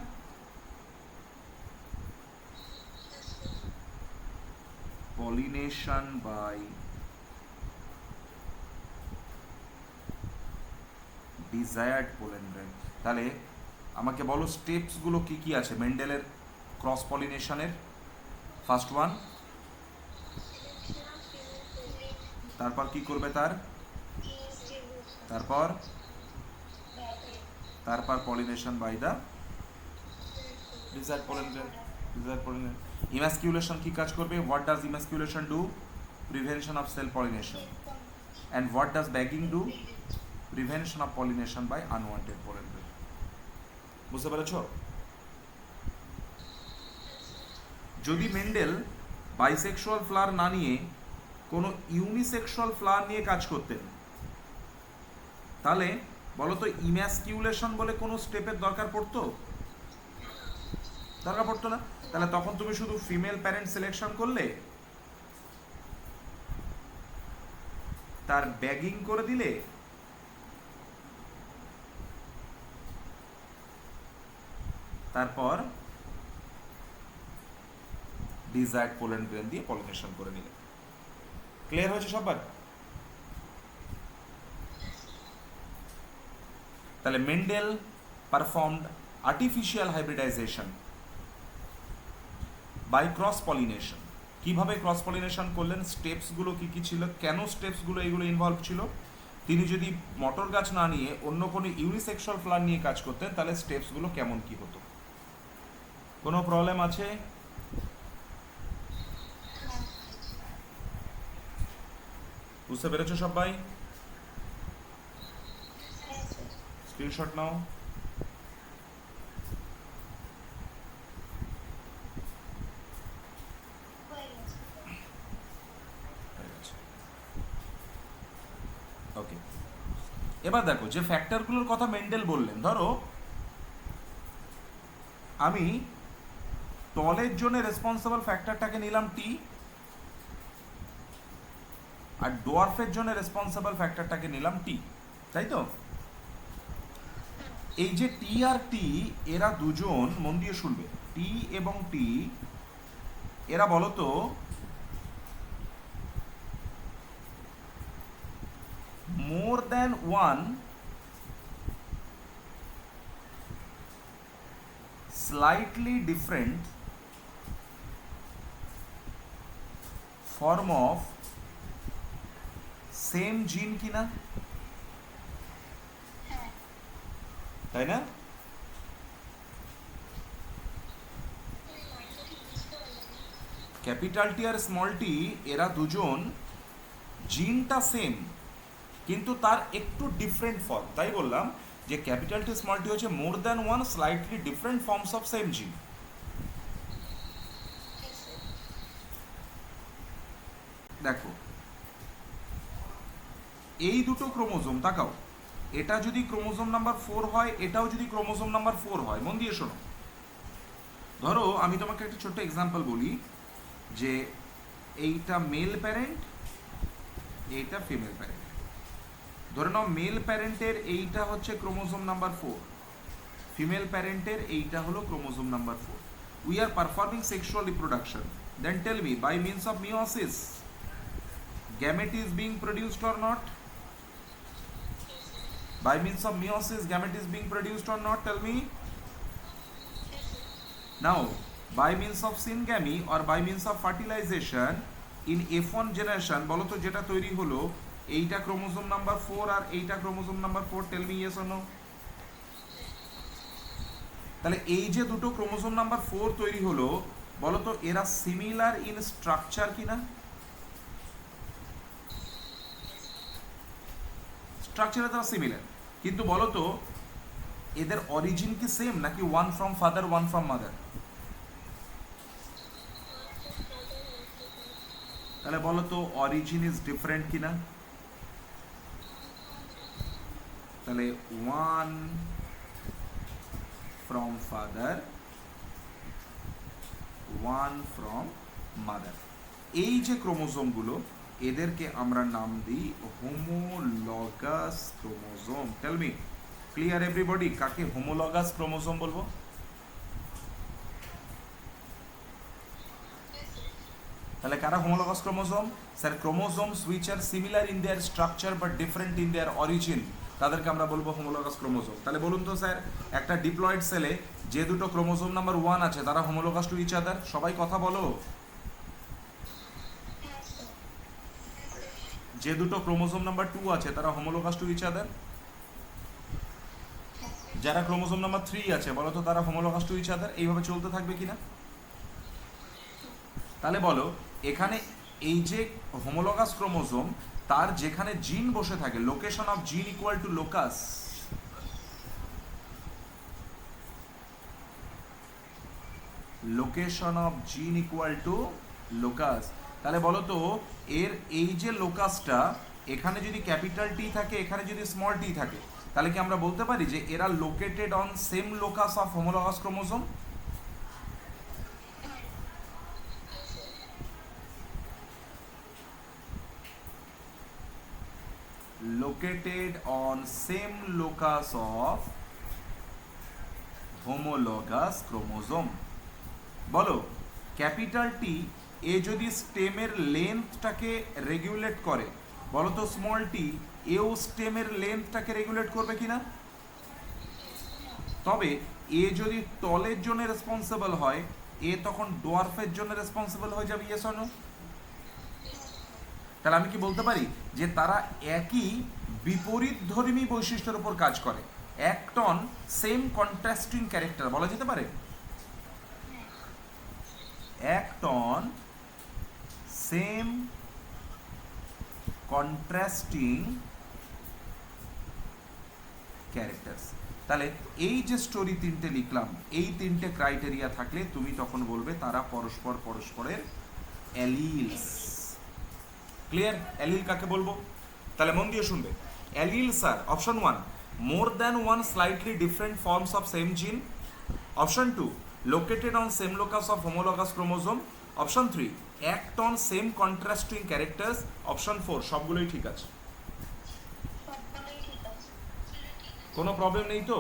Pollination by desired pollen grain. তাহলে আমাকে বলো স্টেপসগুলো কি কি আছে মেন্ডেলের ক্রস পলিনেশনের? ফার্স্ট ওয়ান, তারপর কি করবে তার? তারপর তারপর pollination by the desired pollen grain. Desired pollen grain. Emasculation কি কাজ করবে? What does emasculation do? Prevention of self pollination. And what does bagging do? Prevention of pollination by unwanted pollen grain. বুঝতে পেরেছ? যদি মেন্ডেল বাইসেক্সুয়াল ফ্লাওয়ার না নিয়ে কোনো unisexual flower নিয়ে কাজ করতেন, তাহলে বলো তো ইমাস্কিউলেশন বলে কোনো স্টেপের দরকার পড়তো? দরকার পড়তো না। তাহলে তখন তুমি শুধু ফিমেল প্যারেন্ট সিলেকশন করলে, তার ব্যাগিং করে দিলে, তারপর ডিজায়ার্ড পোলেন গ্রেন দিয়ে পলিনেশন করে নিলে। ক্লিয়ার হয়েছে সবার? তাহলে Mendel performed artificial hybridisation by cross pollination. কিভাবে ক্রস পলিনেশন করলেন? স্টেপসগুলো কি কি ছিল, কেন স্টেপসগুলো এগুলো ইনভলভ ছিল? তিনি যদি মটর গাছ না নিয়ে অন্য কোনো ইউনিসেক্সুয়াল ফ্লাওয়ার নিয়ে কাজ করতেন, তাহলে স্টেপসগুলো কেমন কি হতো? কোনো প্রবলেম আছে? বুঝতে পেরেছো সবাই? স্ক্রিনশট নাও। ওকে, এবার দেখো যে ফ্যাক্টরগুলোর কথা মেন্ডেল বললেন, ধরো আমি টলের জন্য রেসপন্সিবল ফ্যাক্টরটাকে নিলাম টি, আর ডোয়ার্ফের জন্য রেসপন্সিবল ফ্যাক্টরটাকে নিলাম টি, তাই তো? এই যে টি আর টি, এরা দুজন, মন দিয়ে শুনবে, টি এবং টি এরা বলো তো মোর than one slightly different form of same gene কিনা? তাই না? ক্যাপিটাল টি আর স্মল টি এরা দুজন জিনটা সেম, কিন্তু তার একটু ডিফারেন্ট ফর্ম। তাই বললাম যে ক্যাপিটাল টি স্মল টি হচ্ছে মোর than one slightly different forms of same জিন। দেখো এই দুটো ক্রোমোজোম, তাকাও, এটা যদি ক্রোমোজোম নাম্বার 4 হয়, এটাও যদি ক্রোমোজোম নাম্বার 4 হয়, মন দিয়ে শোনো। ধরো আমি তোমাকে একটা ছোট্ট এক্সাম্পল বলি, যে এইটা মেল প্যারেন্ট, এইটা ফিমেল প্যারেন্ট। ধরে নাও মেল প্যারেন্টের এইটা হচ্ছে ক্রোমোজোম নাম্বার 4, ফিমেল প্যারেন্টের এইটা হলো chromosome number 4। We are performing sexual reproduction, then tell me by means of meiosis gamete is being produced or not? By means of meiosis gamete is being produced or not? Tell me. Now by means of syngamy or by means of fertilization in F1 generation, বলো তো যেটা তৈরি হলো এইটা chromosome number 4 আর এইটা chromosome number 4, tell me yes or no. তাহলে এই যে দুটো ক্রোমোজোম নাম্বার 4 তৈরি হলো, বলো তো এরা সিমিলার ইন স্ট্রাকচার কিনা? স্ট্রাকচারে তারা সিমিলার, কিন্তু বলো তো এদের অরিজিন কি সেম নাকি one from father one from mother? তাহলে বলো তো অরিজিন ইজ ডিফারেন্ট কিনা? তাহলে one from father, one from mother, এই যে ক্রোমোজোমগুলো এদেরকে আমরা নাম দিই homologous chromosome. Tell me, clear everybody, কাকে হোমোলগাস ক্রোমোজোম বলবো? তাহলে কারা homologous chromosome? Sir chromosomes which are similar in their structure but different in their origin, তাদেরকে আমরা বলবো হোমোলগাস ক্রোমোজোম। তাহলে বলুন তো স্যার, একটা ডিপ্লয়েড সেলে যে দুটো ক্রোমোজোম নাম্বার 1 আছে তারা হোমোলগাস টু ইচ আদার? সবাই কথা বলো। যে দুটো ক্রোমোজোম নাম্বার 2 আছে তারা হোমোলগাস টু ইচ আদার? যারা ক্রোমোজোম নাম্বার 3 আছে বলো তো তারা হোমোলগাস টু ইচ আদার? এইভাবে চলতে থাকবে কিনা? তাহলে বলো এখানে এই যে হোমোলগাস ক্রোমোজোম, তার যেখানে জিন বসে থাকে, লোকেশন অফ জিন equal to locus, location of জিন ইকুয়াল টু লোকাস। তাহলে বলো তো এর এই যে লোকাসটা, এখানে যদি ক্যাপিটাল টি থাকে, এখানে যদি স্মল টি থাকে, তাহলে কি আমরা বলতে পারি যে এরা located on same locus of homologous chromosome? located on same locus of homologous chromosome। বলো ক্যাপিটাল টি এ যদি স্টেমের লেন্থটাকে রেগুলেট করে, বলো তো স্মল টি এও স্টেমের লেন্থটাকে রেগুলেট করবে কিনা? তবে এ যদি তলের জন্য রেসপন্সিবল হয়, এ তখন ডোয়ার্ফের জন্য রেসপন্সিবল হয়ে যাবে, ইয়েস অর নো? তাহলে আমি কি বলতে পারি যে তারা একই বিপরীত ধর্মী বৈশিষ্ট্যের উপর কাজ করে, act on same contrasting character, বলা যেতে পারে? Act on same contrasting characters. তাহলে এই যে স্টোরি তিনটে লিখলাম, এই তিনটে ক্রাইটেরিয়া থাকলে তুমি তখন বলবে তারা পরস্পর পরস্পরের অ্যালিলস। ক্লিয়ার? অ্যালিল কাকে বলবো? তাহলে মন দিয়ে শুনবে। Allele sir, option 1 more than one slightly different forms of same gene, option 2 located on same locus of homologous chromosome, option 3 act on same contrasting characters, option 4 সবগুলোই ঠিক আছে। কোনো প্রবলেম নেই তো?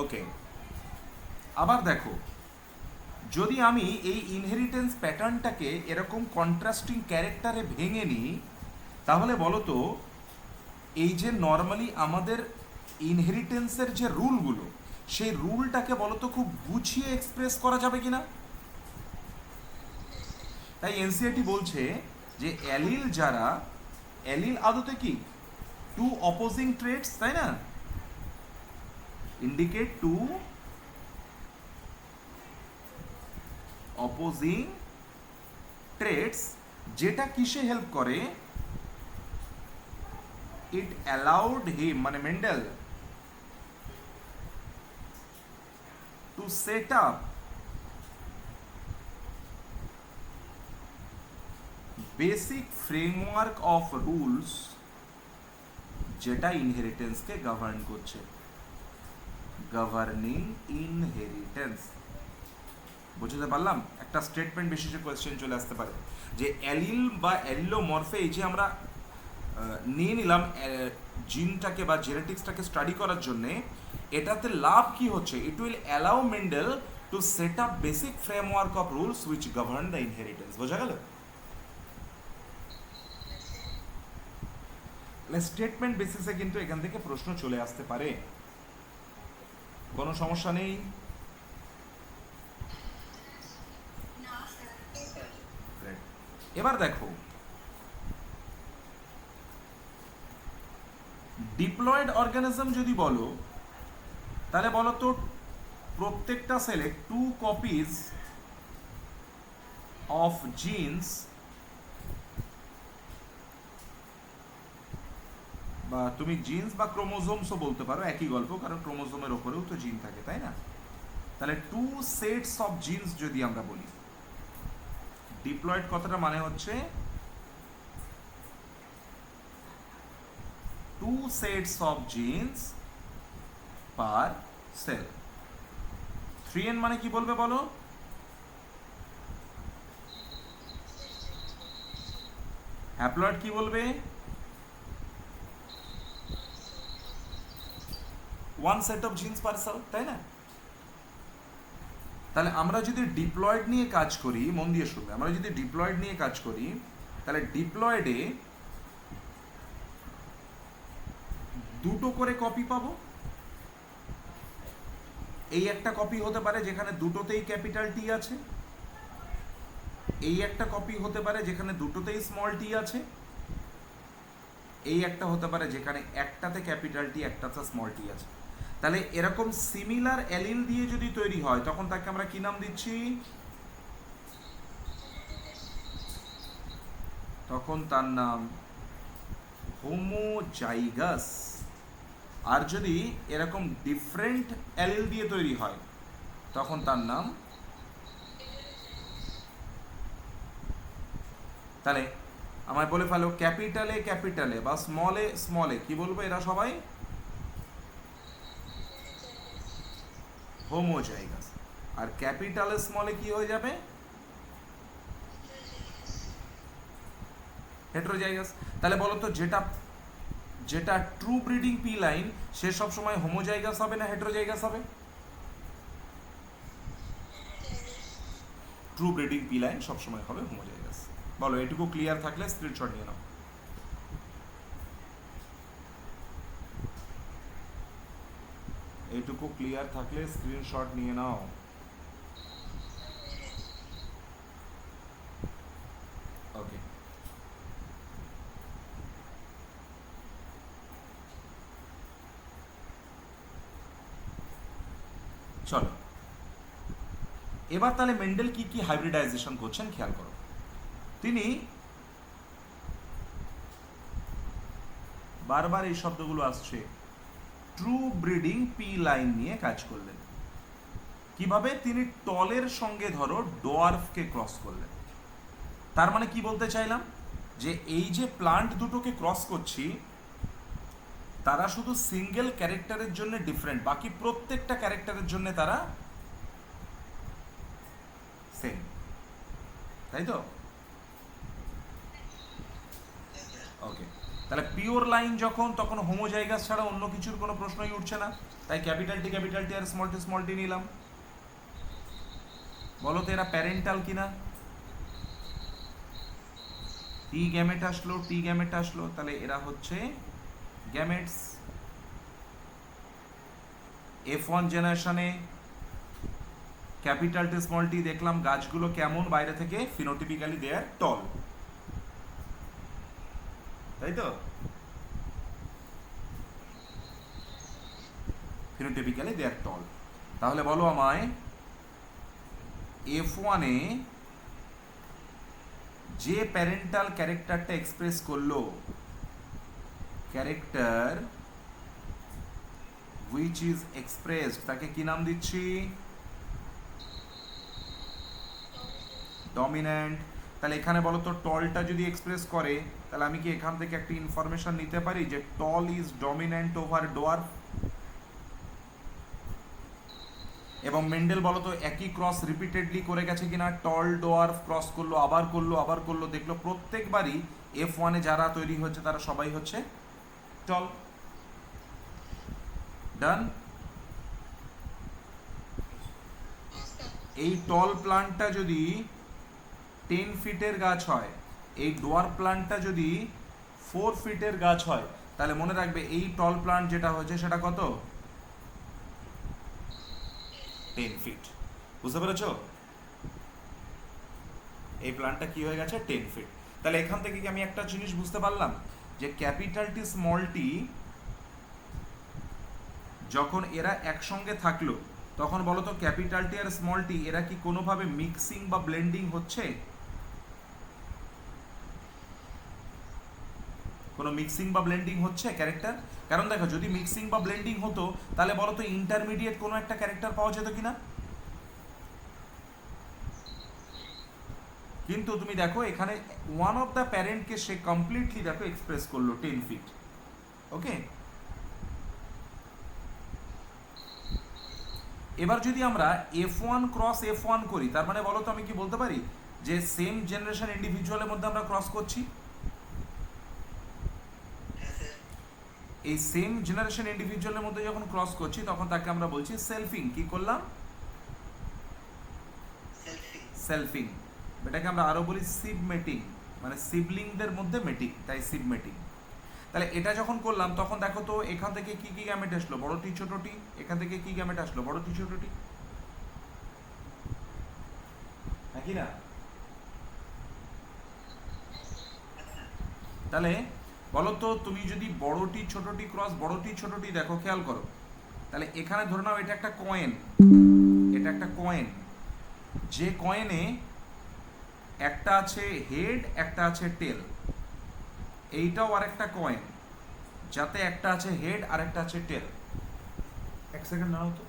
ওকে, আবার দেখো, যদি আমি এই ইনহেরিটেন্স প্যাটার্নটাকে এরকম কন্ট্রাস্টিং ক্যারেক্টারে ভেঙে নিই, তাহলে বলো তো এই যে নর্মালি আমাদের ইনহেরিটেন্সের যে রুলগুলো, সেই রুলটাকে বলো তো খুব গুছিয়ে এক্সপ্রেস করা যাবে কিনা? তাই এনসিআরটি বলছে যে অ্যালিল যারা, অ্যালিল আদতে কি টু অপোজিং ট্রেটস, তাই না? ইন্ডিকেট টু অপোজিং ট্রেটস, যেটা কিসে হেল্প করে? ইট অ্যালাউড হিম, মানে Mendel, to set up basic framework of rules, যেটা ইনহেরিটেন্সকে গভর্ন করছে, গভর্নিং ইনহেরিটেন্স। বুঝতে পারলাম? একটা স্টেটমেন্ট বিশেষ কোয়েশ্চেন চলে আসতে পারে যে অ্যালিল বা অ্যালিলোমরফে, এই যে আমরা নিয়ে নিলাম জিনটাকে বা জেনেটিক্সটাকে স্টাডি করার জন্যে, এটাতে লাভ কি হচ্ছে? It will allow Mendel to set up basic framework of rules which govern the inheritance. বোঝা গেল? স্টেটমেন্ট বেসিসে কিন্তু এখান থেকে প্রশ্ন চলে আসতে পারে, কোনো সমস্যা নেই। এবার দেখো, ডিপ্লয়েড অর্গানিজম যদি বলো, তাহলে বলো তো প্রত্যেকটা সেলে 2 কপিজ অফ জিনস, বা তুমি জিনস বা ক্রোমোজোমসও বলতে পারো, একই গল্প, কারণ ক্রোমোজোমের ওপরেও তো জিন থাকে, তাই না? তাহলে 2 সেটস অফ জিনস যদি আমরা বলি, ডিপ্লয়েড কথাটা মানে হচ্ছে 2 sets of genes per cell. 3n মানে কি বলবে বলো? হ্যাপ্লয়েড কি বলবে? 1 set of genes per cell, তাই না? তাহলে আমরা যদি ডিপ্লয়েড নিয়ে কাজ করি, মন দিয়ে শুনবে, আমরা যদি ডিপ্লয়েড নিয়ে কাজ করি, তাহলে ডিপ্লয়েডে 2টো করে কপি পাবো। এই একটা কপি হতে পারে যেখানে দুটোতেই ক্যাপিটাল টি আছে, এই একটা কপি হতে পারে যেখানে দুটোতেই স্মল টি আছে, এই একটা হতে পারে যেখানে একটাতে ক্যাপিটাল টি একটাতে স্মল টি আছে। তাহলে এরকম সিমিলার অ্যালিল দিয়ে যদি তৈরি হয়, তখন তাকে আমরা কি নাম দিচ্ছি? তখন তার নাম হোমোজাইগাস। আর যদি এরকম ডিফারেন্ট অ্যালিল দিয়ে তৈরি হয়, তখন তার নাম, তাহলে আমায় বলে ফেলো, ক্যাপিটালে ক্যাপিটালে বা স্মলে স্মলে কি বলবো এরা সবাই? হোমোজাইগাস। আর ক্যাপিটালে স্মলে কি হয়ে যাবে? হেটেরোজাইগাস। তাহলে বলো তো, যেটা যেটা ট্রু ব্রিডিং পি লাইন, সে সব সময় হোমোজাইগাস হবে না হেটেরোজাইগাস হবে? ট্রু ব্রিডিং পি লাইন সবসময় হবে হোমোজাইগাস। বলো, এটুকু ক্লিয়ার থাকলে স্ক্রিনশট নিয়ে নাও। এটুকু ক্লিয়ার থাকলে স্ক্রিনশট নিয়ে নাও। ওকে, চলো এবার তাহলে মেন্ডেল কি কি হাইব্রিডাইজেশন করছেন খেয়াল করো। তিনি বারবার এই শব্দগুলো আসছে, ট্রু ব্রিডিং পি লাইন নিয়ে কাজ করলেন। কিভাবে? তিনি টলের সঙ্গে ধরো ডোয়ার্ফকে ক্রস করলেন। তার মানে কি বলতে চাইলাম, যে এই যে প্লান্ট দুটোকে ক্রস করছি, তারা শুধু সিঙ্গেল ক্যারেক্টারের জন্য ডিফারেন্ট, বাকি প্রত্যেকটা ক্যারেক্টারের জন্য তারা সেম, তাই তো? ওকে, তাহলে পিওর লাইন যখন, তখন হোমোজাইগাস ছাড়া অন্য কিছুর কোনো প্রশ্নই উঠছে না, তাই ক্যাপিটাল টি আর স্মল টি নিলাম। বলো তো এরা প্যারেন্টাল কিনা? টি গ্যামেট আসলো, তাহলে এরা হচ্ছে গ্যামেটস। F1 জেনারেশনে ক্যাপিটাল টি স্মল টি দেখলাম, গাছগুলো কেমন বাইরে থেকে, ফিনোটিপিক্যালি দে আর টল, তাই তো? ফিনোটিপিক্যালি দে আর টল। তাহলে বলো আমায়, F1-এ যে প্যারেন্টাল ক্যারেক্টারটা এক্সপ্রেস করলো, ক্যারেক্টার হুইচ ইজ এক্সপ্রেসড, তাকে কি নাম দিচ্ছি? ডমিন্যান্ট। তাহলে এখানে বলো তো, টলটা যদি এক্সপ্রেস করে, তাহলে আমি কি এখান থেকে একটা ইনফরমেশন নিতে পারি যে টল ইজ ডমিন্যান্ট ওভার ডোয়ার্ফ? এবং মেন্ডেল বলো তো একই ক্রস রিপিটেডলি করে গেছে কিনা? টল ডোয়ার্ফ ক্রস করলো, আবার করলো, আবার করলো, দেখলো প্রত্যেকবারই F1-এ যারা তৈরি হচ্ছে তারা সবাই হচ্ছে টল। ডান। এই টল প্লান্টটা যদি 10 ফিটের গাছ হয়, এই ডোয়ার প্লান্টটা যদি 4 ফিটের গাছ হয়, তাহলে মনে রাখবে এই টল প্লান্ট যেটা হচ্ছে সেটা কত? 10 ফিট। বুঝতে পেরেছ? এই প্ল্যানটা কি হয়ে গেছে 10 ফিট। তাহলে এখান থেকে কি আমি একটা জিনিস বুঝতে পারলাম যে ক্যাপিটাল টি স্মল টি যখন এরা একসঙ্গে থাকলো তখন বলো তো ক্যাপিটাল টি আর স্মল টি এরা কি কোনোভাবে মিক্সিং বা ব্লেন্ডিং হচ্ছে? কোনো মিক্সিং বা ব্লেন্ডিং হচ্ছে ক্যারেক্টার? কারণ দেখো যদি মিক্সিং বা ব্লেন্ডিং হতো তাহলে বলো তো ইন্টারমিডিয়েট কোনো একটা ক্যারেক্টার পাওয়া যেত কিনা? কিন্তু তুমি দেখো এখানে ওয়ান অফ দ্য প্যারেন্টকে সে কমপ্লিটলি দেখো এক্সপ্রেস করলো 10 ফিট। ওকে, এবার যদি আমরা F1 ক্রস F1 করি তার মানে বলো তো আমি কি বলতে পারি যে সেম জেনারেশন ইন্ডিভিজুয়ালের মধ্যে আমরা ক্রস করছি। এই সেম জেনারেশন ইন্ডিভিজুয়ালের মধ্যে যখন ক্রস করছি তখন তাকে আমরা বলছি সেলফিং। কি করলাম? সেলফিং। এটাকে আমরা আরো বলি সিব মেটিং, মানে সিবলিংদের মধ্যে মেটিং, তাই সিব মেটিং। তাহলে এটা যখন করলাম তখন দেখো তো এখান থেকে কি কি গ্যামেট আসলো, বড় টি ছোট টি। এখান থেকে কি গ্যামেট আসলো, বড় টি ছোট টি, নাকি না? তাহলে বলো তো তুমি যদি বড় টি ছোট টি ক্রস বড় টি ছোট টি দেখো, খেয়াল করো, তাহলে এখানে ধরে নাও এটা একটা কয়েন, এটা একটা কয়েন, যে কয়েনে একটা আছে হেড একটা আছে টেল। এইটাও আরেকটা কয়েন যাতে একটা আছে হেড আর একটা আছে টেল। এক সেকেন্ড নাও তো।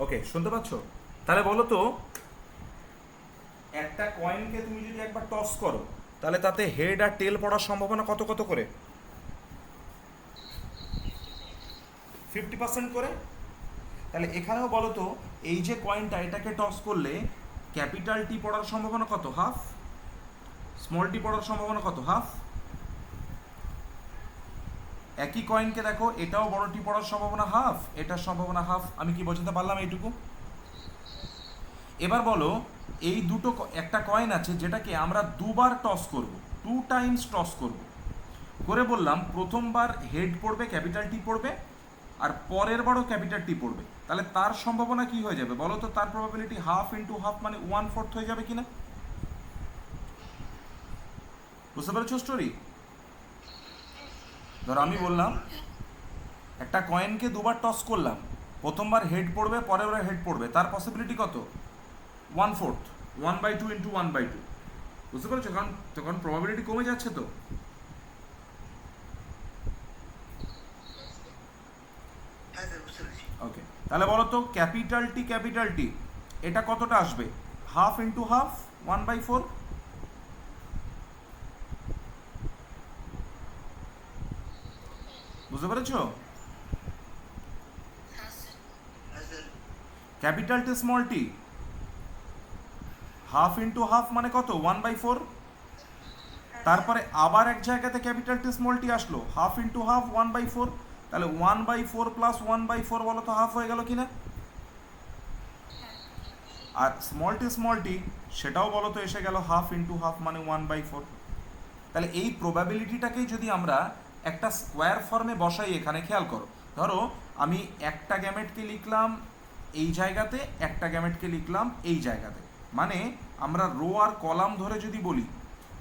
ওকে, শুনতে পাচ্ছ? তাহলে বলো তো একটা কয়েনকে তুমি যদি একবার টস করো তাহলে তাতে হেড আর টেল পড়ার সম্ভাবনা কত কত করে? 50% করে। তাহলে এখানেও বলো তো এই যে কয়েনটা এটাকে টস করলে ক্যাপিটাল টি পড়ার সম্ভাবনা কত? হাফ। স্মল টি পড়ার সম্ভাবনা কত? হাফ। একই কয়েনকে দেখো এটাও বড় টি পড়ার সম্ভাবনা হাফ, এটার সম্ভাবনা হাফ। আমি কি বোঝাতে পারলাম এইটুকু? এবার বলো এই দুটো একটা কয়েন আছে যেটাকে আমরা দুবার টস করব, 2 টাইমস টস করব করে বললাম প্রথমবার হেড পড়বে ক্যাপিটাল টি পড়বে আর পরের বারও ক্যাপিটাল টি পড়বে। তাহলে তার সম্ভাবনা কি হয়ে যাবে বলো তো? তার প্রবাবিলিটি হাফ ইন্টু হাফ মানে 1/4 হয়ে যাবে কিনা? বুঝতে পেরেছো স্টোরি? ধরো আমি বললাম একটা কয়েনকে দুবার টস করলাম, প্রথমবার হেড পড়বে পরের বার হেড পড়বে, তার পসিবিলিটি কত? 1/4, 1/2 ইন্টু 1/2। বুঝতে পেরেছো? কারণ তখন প্রবাবিলিটি কমে যাচ্ছে তো। ওকে, তাহলে বলো তো ক্যাপিটাল টি এটা কতটা আসবে? Half into half, 1/4। বুঝতে পেরেছো? ক্যাপিটাল টি স্মল টি হাফ ইন্টু হাফ মানে কত? 1/4। তারপরে আবার এক জায়গাতে ক্যাপিটাল টি স্মল টি আসলো, হাফ ইন্টু হাফ 1/4। তাহলে 1/4 প্লাস 1/4 বলো তো হাফ হয়ে গেল কিনা? আর স্মল টি সেটাও বলো তো এসে গেল হাফ ইন্টু হাফ মানে 1/4। তাহলে এই প্রবাবিলিটিটাকেই যদি আমরা একটা স্কোয়ার ফর্মে বসাই, এখানে খেয়াল করো, ধরো আমি একটা গ্যামেটকে লিখলাম এই জায়গাতে, একটা গ্যামেটকে লিখলাম এই জায়গাতে, মানে আমরা রো আর কলাম ধরে যদি বলি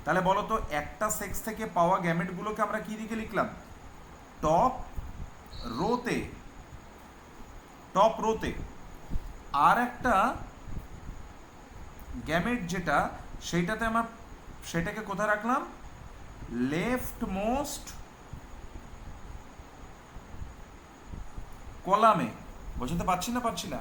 তাহলে বলো তো একটা সেক্স থেকে পাওয়া গ্যামেটগুলোকে আমরা কি দিকে লিখলাম? Top রোতে, top রোতে। আর একটা গ্যামেট যেটা সেইটাতে আমরা সেটাকে কোথায় রাখলাম? লেফট মোস্ট কলামে। বোঝাতে পারছি না?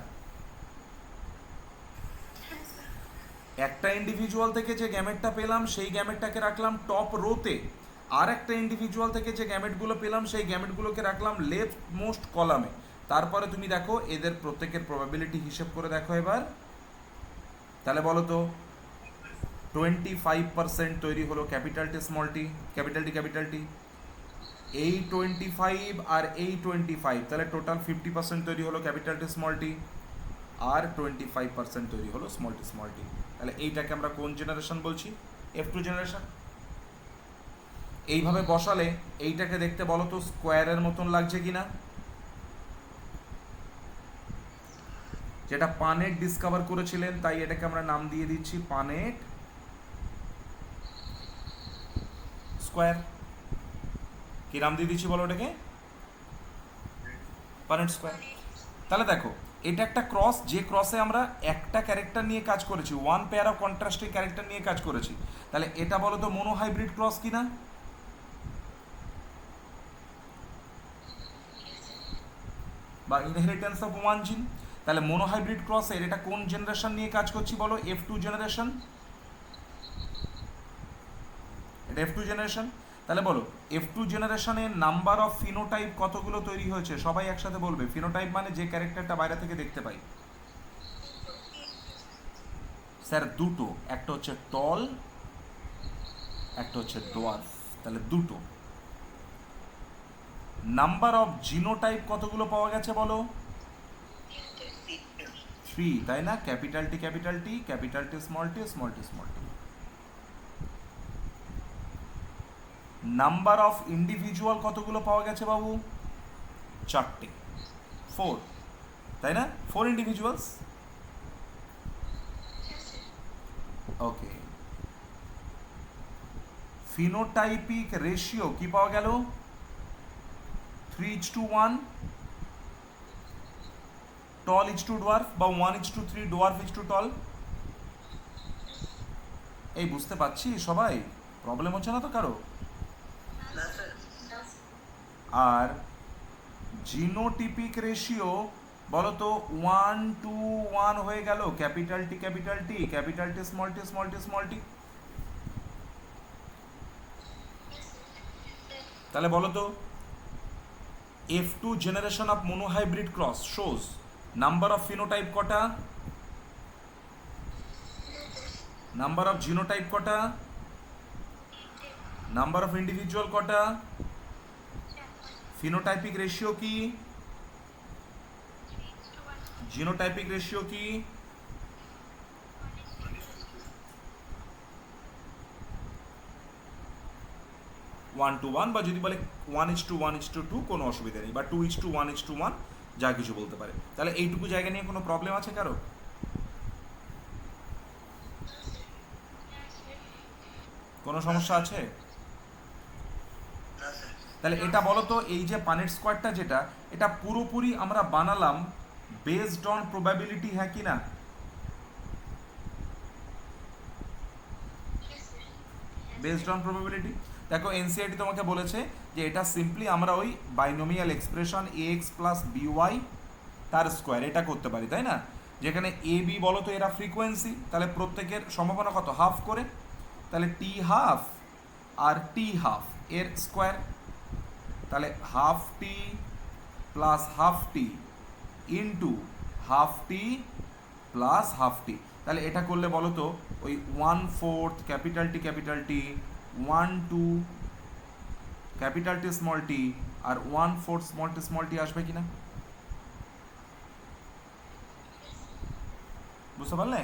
একটা ইন্ডিভিজুয়াল থেকে যে গ্যামেটটা পেলাম সেই গ্যামেটটাকে রাখলাম টপ রোতে, আর একটা ইন্ডিভিজুয়াল থেকে যে গ্যামেটগুলো পেলাম সেই গ্যামেটগুলোকে রাখলাম লেফট মোস্ট কলামে। তারপরে তুমি দেখো এদের প্রত্যেকের প্রবাবিলিটি হিসেব করে দেখো এবার। তাহলে বলো তো 25% তৈরি হলো ক্যাপিটাল টি স্মল টি, ক্যাপিটাল টি। এই 25 আর এই 25, তাহলে টোটাল 50% তৈরি হলো ক্যাপিটাল টি স্মল টি, আর 25% তৈরি হলো স্মল টি। তাহলে এইটাকে আমরা কোন জেনারেশন বলছি? F2 generation. এইভাবে বসালে এইটাকে দেখতে বলো তো স্কোয়ারের মতন লাগছে কিনা? যেটা পানেট ডিসকভার করেছিলেন, তাই এটাকে আমরা নাম দিয়ে দিচ্ছি পানেট স্কোয়ার। কি নাম দিয়ে দিচ্ছি বলো এটাকে? Punnett square. তাহলে দেখো, এটা একটা ক্রস, যে ক্রসে আমরা একটা ক্যারেক্টার নিয়ে কাজ করেছি, one pair of contrasting character নিয়ে কাজ করেছি। তাহলে এটা বলো তো মোনোহাইব্রিড ক্রস কিনা? বা ইনহেরিটেন্স অফ ওয়ান জিন। তাহলে মোনোহাইব্রিড ক্রসের এটা কোন জেনারেশন নিয়ে কাজ করছি বলো? F2 generation. এটা F2 জেনারেশন। তাহলে বলো F2 জেনারেশনের নাম্বার অফ ফিনোটাইপ কতগুলো তৈরি হয়েছে? সবাই একসাথে বলবে। ফিনোটাইপ মানে যে ক্যারেক্টারটা বাইরে থেকে দেখতে পাই। স্যার দুটো, একটা হচ্ছে টল, একটা হচ্ছে ডোয়ার্ফ। তাহলে দুটো। নাম্বার অফ জিনোটাইপ কতগুলো পাওয়া গেছে বলো? 3, তাই না? Capital T, capital T small T, small T. Number of individual কতগুলো পাওয়া গেছে বাবু? 4টে, 4, তাই না? 4 ইন্ডিভিজুয়ালস। ওকে। ফিনোটাইপিক রেশিও কি পাওয়া গেল? 3:1, টল ইজ টু ডোয়ার্ফ, বা 1:3, ডোয়ার্ফ ইজ টু টল। এই বুঝতে পারছি সবাই? প্রবলেম হচ্ছে না তো কারো? আর জিনোটিপিক রেশিও বলো তো 1:1 হয়ে গেল capital T, capital T small T. তাহলে বলো তো F2 generation of monohybrid cross shows number of phenotype কটা, নাম্বার অফ জিনোটাইপ কটা, নাম্বার অফ ইন্ডিভিজুয়াল কটা, ফিনোটাইপিক রেশিও কি, জিনোটাইপিক রেশিও কি? 1:1, বা যদি বলে 1:1:2 কোনো অসুবিধা নেই, বা 2:1:1, যা কিছু বলতে পারে। তাহলে এইটুকু জায়গা নিয়ে কোনো প্রবলেম আছে কারো? কোনো সমস্যা আছে? তাহলে এটা বলো তো, এই যে পানেট স্কোয়ারটা যেটা, এটা পুরোপুরি আমরা বানালাম বেসড অন প্রবাবিলিটি, হ্যাঁ কি না? Based on probability. দেখো এনসিআরটি তোমাকে বলেছে যে এটা সিম্পলি আমরা ওই binomial expression ax plus by তার স্কোয়ার এটা করতে পারি, তাই না? যেখানে এ বি বলো তো এরা ফ্রিকোয়েন্সি, তাহলে প্রত্যেকের সম্ভাবনা কত? হাফ করে। তাহলে টি হাফ আর টি হাফ এর স্কোয়ার, তাহলে half T plus half T into half T plus half T. তাহলে এটা করলে বলো তো ওই 1/4 capital T 1/2 capital T small T আর 1/4 স্মল টি আসবে কিনা? বুঝতে পারলে?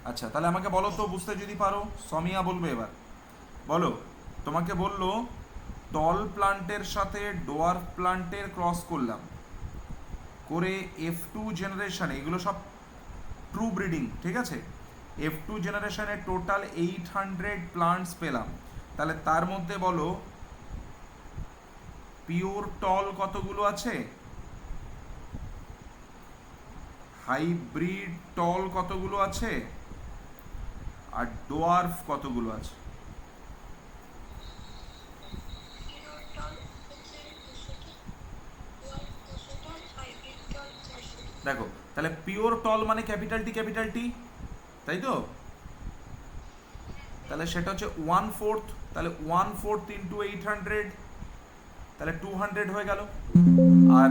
আচ্ছা, তাহলে আমাকে বলো তো, বুঝতে যদি পারো সমিয়া বলবে এবার। বলো, তোমাকে বললো টল প্লান্টের সাথে ডোয়ার্ফ প্লান্টের ক্রস করলাম করে F2 জেনারেশনে, এগুলো সব ট্রু ব্রিডিং, ঠিক আছে? F2 জেনারেশনে টোটাল 800 প্লান্টস পেলাম। তাহলে তার মধ্যে বলো পিওর টল কতগুলো আছে, হাইব্রিড টল কতগুলো আছে, আর ডোয়ার্ফ কতগুলো আছে? দেখো, তাহলে পিওর টল মানে ক্যাপিটাল টি, তাই তো? তাহলে সেটা হচ্ছে 1/4, তাহলে 1/4 ইন্টু 800, তাহলে 200 হয়ে গেল। আর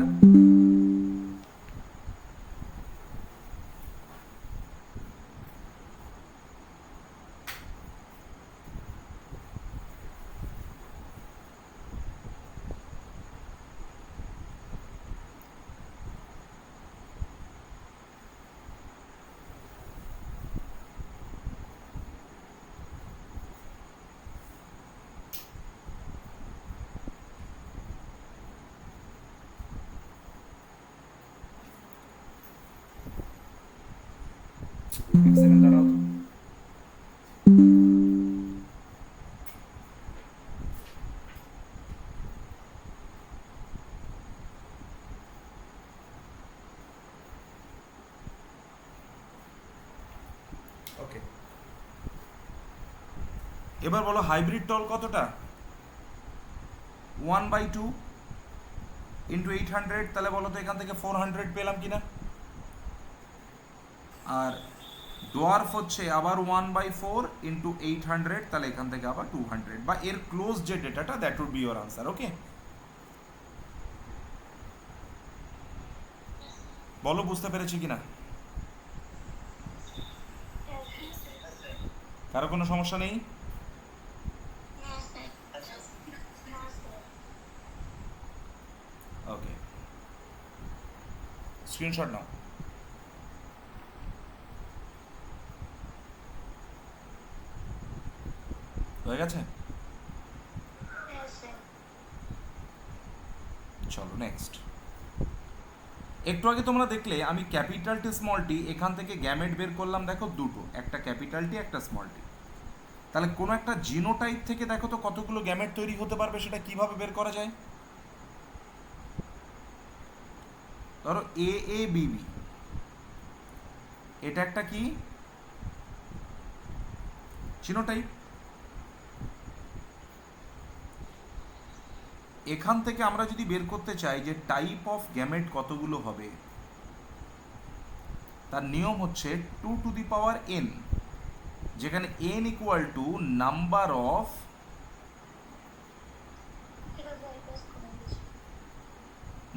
এক সেকেন্ড দাঁড়াও তো। ওকে, এবার বলো হাইব্রিড টল কতটা? 1/2 ইন্টু 800, তাহলে বলো তো এখান থেকে 400 পেলাম কিনা? আর ডোয়ার্ফ হচ্ছে আবার 1/4 ইন্টু 800, তাহলে এখান থেকে আবার 200, বা এর ক্লোজ যে ডেটাটা, that would be your answer. Okay, বলো বুঝতে পেরেছি কিনা? কারো কোনো সমস্যা নেই? ওকে, স্ক্রিনশট নাও। হয়ে গেছে? চলো নেক্সট। একটু আগে তোমরা দেখলে আমি ক্যাপিটাল টি স্মল টি এখান থেকে গ্যামেট বের করলাম, দেখো দুটো, একটা ক্যাপিটাল টি একটা স্মল টি। তাহলে কোনো একটা জিনোটাইপ থেকে দেখো তো কতগুলো গ্যামেট তৈরি হতে পারবে, সেটা কিভাবে বের করা যায়? ধরো এ এ বি বি, এটা একটা কি জিনোটাইপ। এখান থেকে আমরা যদি বের করতে চাই যে টাইপ অফ গ্যামেট কতগুলো হবে, তার নিয়ম হচ্ছে 2n, যেখানে n equal to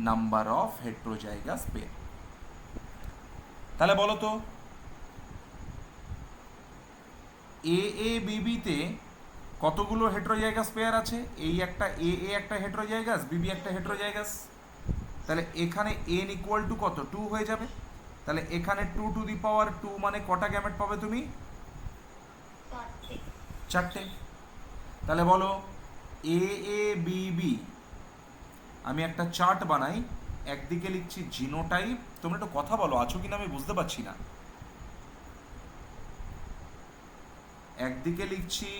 number of heterozygous pair. তাহলে বলো তো AABB-তে কতগুলো হেট্রোজাইগাস পেয়ার আছে? এই একটা AA একটা হেট্রোজাইগাস, BB একটা হেট্রোজাইগাস। তাহলে এখানে n ইকুয়াল টু কত? 2 হয়ে যাবে। তাহলে এখানে 2 মানে কটা গ্যামেট পাবে তুমি? 4টে। তাহলে বলো AABB, আমি একটা চার্ট বানাই, একদিকে লিখছি জিনোটাইপ, তোমরা একটু কথা বলো, আছো কিনা আমি বুঝতে পারছি না। একদিকে লিখছি,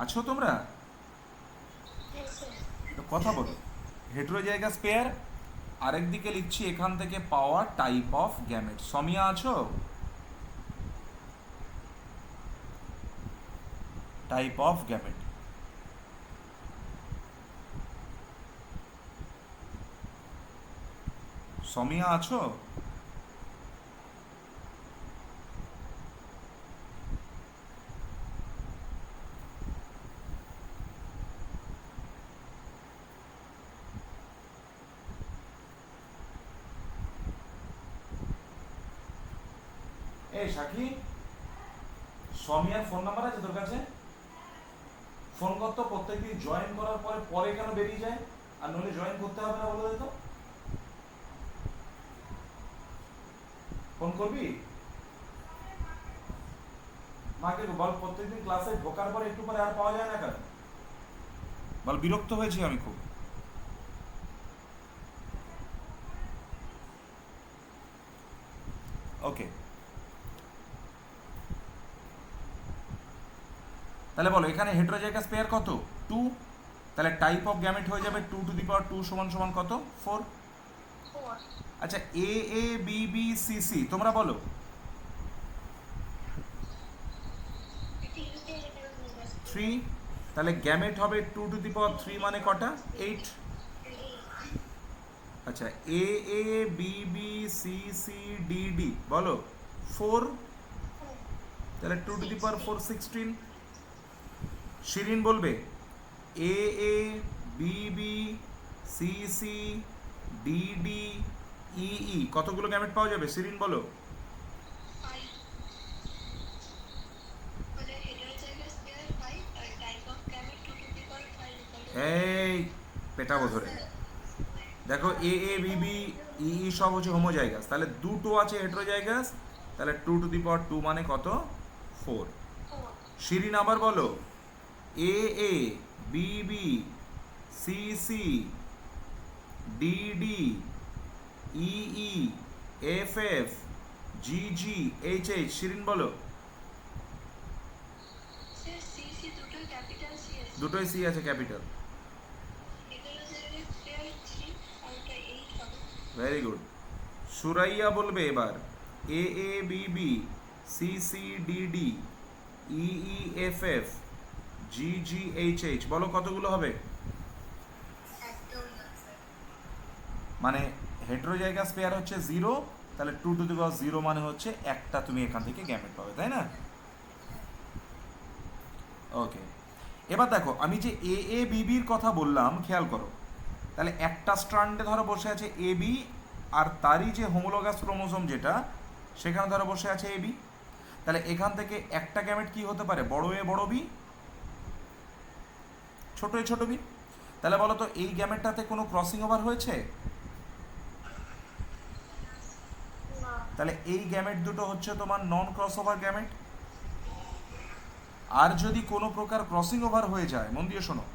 আছো তোমরা? একটু কথা বলো। হেট্রোজাইগাস পেয়ার, আরেকদিকে লিখছি এখান থেকে পাওয়া টাইপ অফ গ্যামেট। সমিয়া আছো? Type of gamete. সমিয়া আছো? এই সাক্ষী, সমিয়ার ফোন নাম্বার আছে তোর কাছে? ফোন করতো, প্রত্যেকদিন জয়েন করার পরে পরে কেন বেরিয়ে যায়, আর নইলে জয়েন করতে হবে না, বলে দিত। ফোন করবি মাকে বল, প্রত্যেকদিন ক্লাসে ঢোকার পরে একটু পরে আর পাওয়া যায় না কেন? বল বিরক্ত হয়েছি আমি খুব। ওকে, তাহলে বলো এখানে হেট্রোজাইগাস পেয়ার কত? 2। তাহলে টাইপ অফ গ্যামেট হয়ে যাবে 2 সমান সমান কত? 4। আচ্ছা, AABBCC তোমরা বলো। থ্রি। তাহলে গ্যামেট হবে 2 মানে কটা? 8। আচ্ছা, AABBCCDD বলো। 4। তাহলে 2 16। শিরিন বলবে AABBCCDDEE কতগুলো গ্যামেট পাওয়া যাবে? শিরিন বলো। এই পেটাবো ধরে। দেখো AABBEE সব হচ্ছে হোমোজাইগাস, তাহলে দুটো আছে হেট্রোজাইগাস, তাহলে 2 মানে কত? 4। শিরিন আবার বলো AABBCCDDEEFF জি জি এইচ এইচ, শিরিন বলো। স্যার সি সি দুটোই ক্যাপিটাল সি আছে। দুটোই সি আছে ক্যাপিটাল। এগুলো স্যার স্পেয়ার 3 আর এটা 8 হবে। Very good. সুরাইয়া বলবে এবার। A A B B, C C D D, E E F F, G G H H, বলো কতগুলো হবে? একদম না স্যার। মানে হেটেরোজাইগাস পেয়ার হচ্ছে 0, তাহলে 2 to the power 0 মানে হচ্ছে একটা তুমি এখান থেকে গ্যামেট পাবে, তাই না? ওকে, এবার দেখো আমি যে এ এ বিবির কথা বললাম খেয়াল করো। তাহলে একটা স্ট্র্যান্ডে ধরো বসে আছে এ বি, আর তারই যে হোমোলোগাস ক্রোমোসোম যেটা, সেখানে ধরো বসে আছে এ বি। তাহলে এখান থেকে একটা গ্যামেট কি হতে পারে? বড় এ বড় বি, ছোট এ ছোট বি। তাহলে বলো তো এই গ্যামেটটাতে কোনো ক্রসিং ওভার হয়েছে? না। তাহলে এই গ্যামেট দুটো হচ্ছে তোমার নন ক্রস ওভার গ্যামেট। আর যদি কোনো প্রকার ক্রসিং ওভার হয়ে যায়, মন দিয়ে শোনো,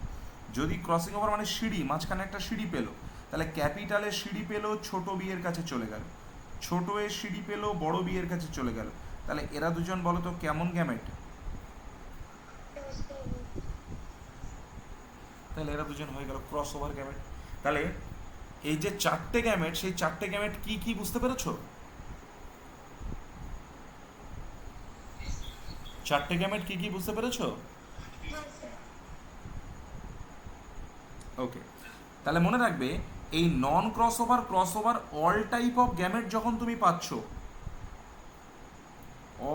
যদি ক্রসিং ওভার মানে সিঁড়ি, মাঝখানে একটা সিঁড়ি পেলো, তাহলে ক্যাপিটালের সিঁড়ি পেলো ছোট বি এর কাছে চলে গেল, ছোট এর সিঁড়ি পেলো বড় বি এর কাছে চলে গেল, তাহলে এরা দুজন বলো তো কেমন গ্যামেট? তাহলে এরা দুজন হয়ে গেল ক্রস ওভার গ্যামেট। তাহলে এই যে চারটে গ্যামেট, সেই চারটে গ্যামেট কি কি বুঝতে পেরেছো? চারটে গ্যামেট কি কি বুঝতে পেরেছো? হ্যাঁ স্যার। ওকে, তাহলে মনে রাখবে এই non crossover all type of gamete যখন তুমি পাচ্ছ,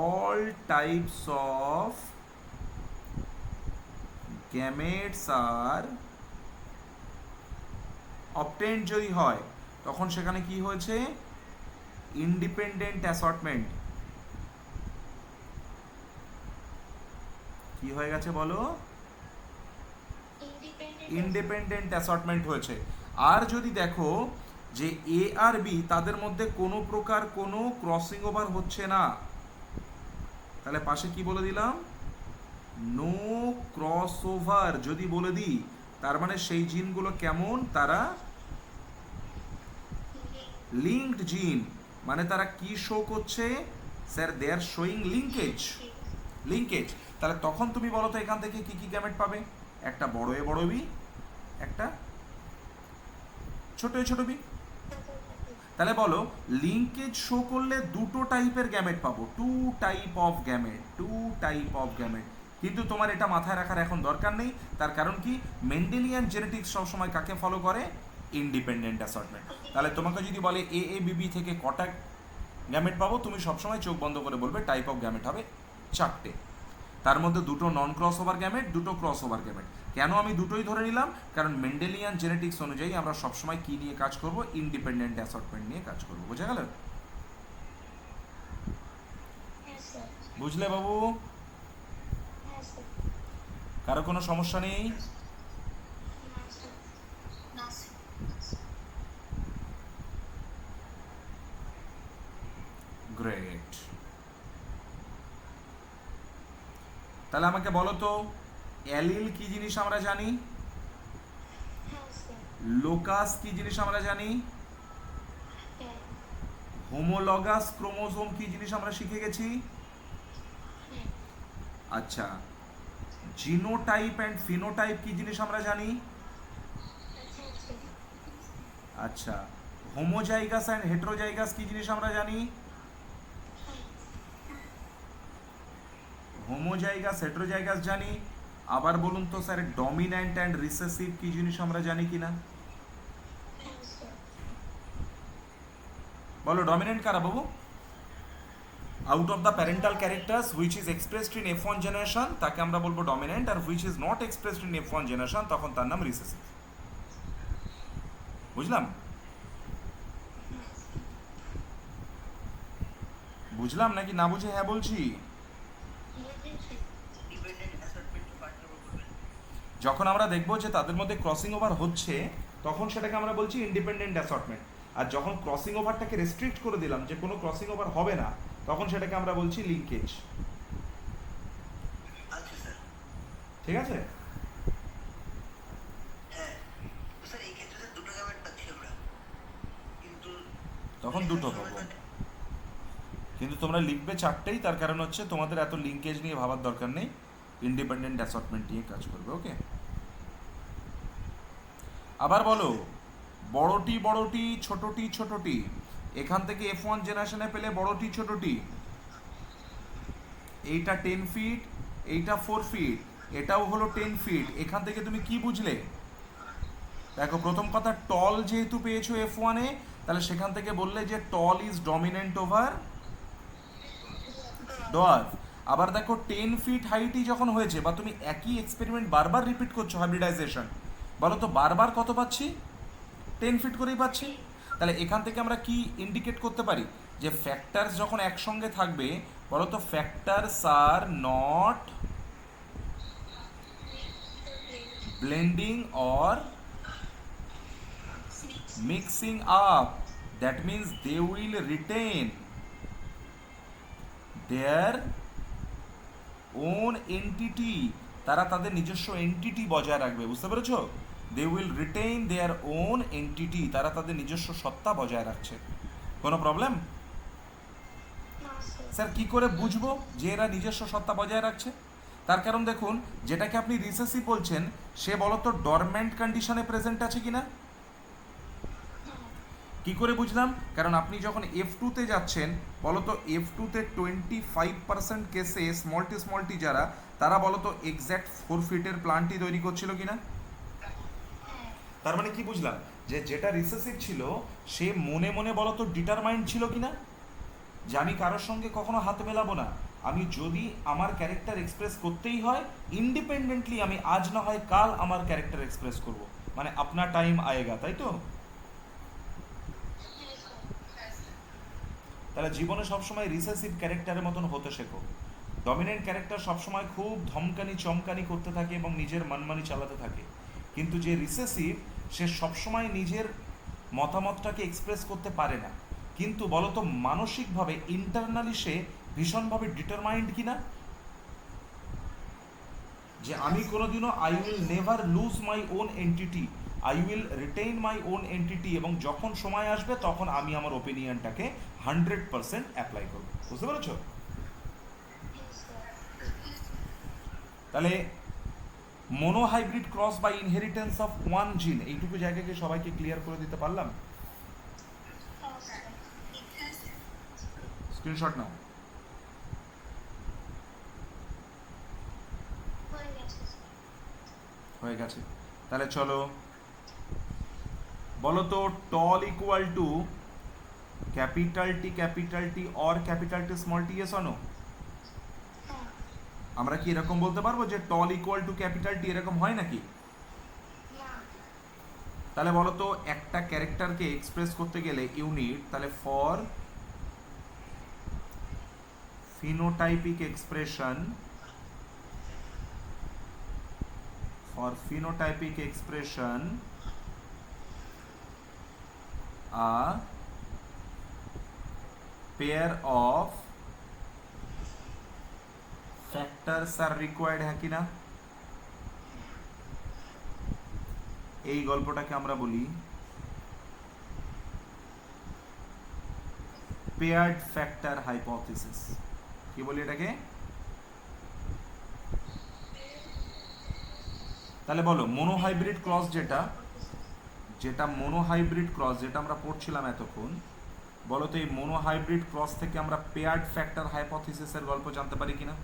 all types of gametes are obtained যদি হয়, তখন সেখানে কি হয়েছে? Independent assortment. কি হয়ে গেছে বলো? ইন্ডিপেন্ডেন্ট অ্যাসর্টমেন্ট হয়েছে। আর যদি দেখো যে এ আর বি তাদের মধ্যে কোনো প্রকার কোনো ক্রসিং ওভার হচ্ছে না, তাহলে পাশে কি বলে দিলাম? নো ক্রস ওভার যদি বলে দিই, তার মানে সেই জিনগুলো কেমন? তারা লিঙ্কড জিন। মানে তারা কি শো করছে? Sir they are showing linkage. Linkage. তাহলে তখন তুমি বলো তো এখান থেকে কি কি গ্যামেট পাবে? একটা বড় এ বড় বি, একটা ছোট এ ছোট বি। তাহলে বলো লিঙ্কেজ শো করলে দুটো টাইপের গ্যামেট পাবো, two type of gamete, two type of gamete. কিন্তু তোমার এটা মাথায় রাখার এখন দরকার নেই, তার কারণ কি? মেন্ডেলিয়ান জেনেটিক্স সবসময় কাকে ফলো করে? Independent assortment. তাহলে তোমাকে যদি বলে এ এ বিবি থেকে কটা গ্যামেট পাবো, তুমি সবসময় চোখ বন্ধ করে বলবে টাইপ অফ গ্যামেট হবে চারটে। তার মধ্যে দুটো নন ক্রস ওভার গ্যামেট, দুটো ক্রস ওভার গ্যামেট। কেন আমি দুটোই ধরে নিলাম? কারণ মেন্ডেলিয়ান জেনেটিক্স অনুযায়ী আমরা সবসময় কি নিয়ে কাজ করব? ইন্ডিপেন্ডেন্ট অ্যাসর্টমেন্ট নিয়ে কাজ করব। বোঝা গেল? হ্যাঁ স্যার। বুঝলে বাবু? হ্যাঁ স্যার। কারো কোনো সমস্যা নেই? না স্যার। না স্যার। গ্রেট। তাহলে আমাকে বলো তো অ্যালিল কি জিনিস আমরা জানি, হ্যাঁ স্যার। লোকাস কি জিনিস আমরা জানি, হ্যাঁ। হোমোলগাস ক্রোমোজোম কি জিনিস আমরা শিখে গেছি। হ্যাঁ। আচ্ছা, জিনোটাইপ অ্যান্ড ফিনোটাইপ কি জিনিস আমরা জানি। হ্যাঁ স্যার। আচ্ছা, হোমোজাইগাস অ্যান্ড হেটেরোজাইগাস কি জিনিস আমরা জানি। হোমোজাইগাস হেটেরোজাইগাস জানি। আবার বলুন তো স্যার ডমিন্যান্ট অ্যান্ড রিসেসিভ কি জিনিস আমরা জানি কিনা। হ্যাঁ স্যার। বলো ডমিন্যান্ট কারা বাবু? Out of the parental characters which is expressed in F1 generation তাকে আমরা বলবো ডমিন্যান্ট, আর which is not expressed in F1 generation তখন তার নাম রিসেসিভ। বুঝলাম? বুঝলাম নাকি না বুঝে হ্যাঁ বলছি? বুঝেছি। যখন আমরা দেখবো যে তাদের মধ্যে ক্রসিং ওভার হচ্ছে, তখন সেটাকে আমরা বলছি ইন্ডিপেন্ডেন্ট অ্যাসর্টমেন্ট। আর যখন ক্রসিং ওভারটাকে রেস্ট্রিক্ট করে দিলাম যে কোনো ক্রসিং ওভার হবে না, তখন সেটাকে আমরা বলছি লিঙ্কেজ। আচ্ছা স্যার। ঠিক আছে? হ্যাঁ তো স্যার এই ক্ষেত্রে স্যার দুটো গ্যামেট পাচ্ছি আমরা, কিন্তু তখন দুটো পাবো, কিন্তু তোমরা লিখবে চারটেই, তার কারণ হচ্ছে তোমাদের এত লিঙ্কেজ নিয়ে ভাবার দরকার নেই, ইন্ডিপেন্ডেন্ট অ্যাসর্টমেন্ট নিয়ে কাজ করবে। ওকে, আবার বলো, বড়টি বড়টি ছোটটি ছোটটি, এখান থেকে F1 জেনারেশনে পেলে বড়টি ছোটটি, এইটা 10 ফিট, এইটা 4 ফিট, এটাও হলো 10 ফিট। এখান থেকে তুমি কি বুঝলে? দেখো, প্রথম কথা, টল যেহেতু পেয়েছো F1 এ, তাহলে সেখান থেকে বললে যে টল ইজ ডমিনেন্ট ওভার ডোয়ার্ফ। আবার দেখো 10 ফিট হাইটই যখন হয়েছে, বা তুমি একই এক্সপেরিমেন্ট বারবার রিপিট করছো হাইব্রিডাইজেশন, বলো তো বারবার কত পাচ্ছি? 10 ফিট করেই পাচ্ছি। তাহলে এখান থেকে আমরা কি ইন্ডিকেট করতে পারি? যে ফ্যাক্টরস যখন একসঙ্গে থাকবে, বলো তো factors R not blending or mixing up. That means they will retain their own entity. তারা তাদের নিজস্ব এন্টিটি বজায় রাখবে, বুঝতে পেরেছো? They will retain their own entity. তারা তাদের নিজস্ব সত্তা বজায় রাখছে। কোনো প্রবলেম? না স্যার। স্যার কি করে বুঝবো যে এরা নিজস্ব সত্তা বজায় রাখছে? তার কারণ দেখুন, যেটাকে আপনি রিসেসিভ বলছেন, সে বলতো ডরমেন্ট কন্ডিশনে প্রেজেন্ট আছে কিনা। কি করে বুঝলাম? কারণ আপনি যখন F2 তে যাচ্ছেন, বলতো F2 তে 25% কেসে স্মল টি যারা, তারা বলতো এক্স্যাক্ট 4 ফিটের প্ল্যানটি তৈরি করছিল কিনা। তার মানে কি বুঝলাম? যে যেটা রিসেসিভ ছিল সে মনে মনে বলতো ডিটারমাইন্ড ছিল কিনা, যে আমি কারোর সঙ্গে কখনো হাত মেলাবো না, আমি যদি আমার ক্যারেক্টার এক্সপ্রেস করতেই হয় ইন্ডিপেন্ডেন্টলি, আমি আজ না হয় কাল আমার ক্যারেক্টার এক্সপ্রেস করব, মানে আপনার টাইম আয়েগা, তাই তো? তাহলে জীবনে সবসময় রিসেসিভ ক্যারেক্টারের মতন হতে শেখো। ডমিনেন্ট ক্যারেক্টার সবসময় খুব ধমকানি চমকানি করতে থাকে এবং নিজের মনমানি চালাতে থাকে, কিন্তু যে রিসেসিভ সে সবসময় নিজের মতামতটাকে এক্সপ্রেস করতে পারে না, কিন্তু বলতো মানসিকভাবে ইন্টারনালি সে ভীষণভাবে ডিটারমাইন্ড কিনা, যে আমি কোনোদিনও I will never loose my own entity, I will retain my own entity, এবং যখন সময় আসবে তখন আমি আমার ওপিনিয়নটাকে 100% অ্যাপ্লাই করব। বুঝতে পেরেছো? তাহলে monohybrid cross by inheritance of one gene, এইটুকু জায়গাকে সবাইকে ক্লিয়ার করে দিতে পারলাম? স্ক্রিনশট নাও। হয়ে গেছে। তাহলে চলো, বলো তো tall equal to capital T or capital T small T, yes or no? আমরা কি এরকম বলতে পারবো যে tall equal to capital T, এরকম হয় নাকি? তাহলে বলো তো একটা ক্যারেক্টারকে এক্সপ্রেস করতে গেলে ইউনিট, তাহলে for phenotypic expression, a pair of factors are required, হ্যাঁ কি না? এই গল্পটাকে আমরা বলি পেয়ার্ড ফ্যাক্টর হাইপোথিসিস। কি বলি এটাকে? তাহলে বলো মোনোহাইব্রিড ক্রস, যেটা মোনোহাইব্রিড ক্রস যেটা আমরা পড়ছিলাম এতক্ষণ, বলো তো এই মোনোহাইব্রিড ক্রস থেকে আমরা পেয়ার্ড ফ্যাক্টর হাইপোথিসিসের গল্প জানতে পারি কিনা?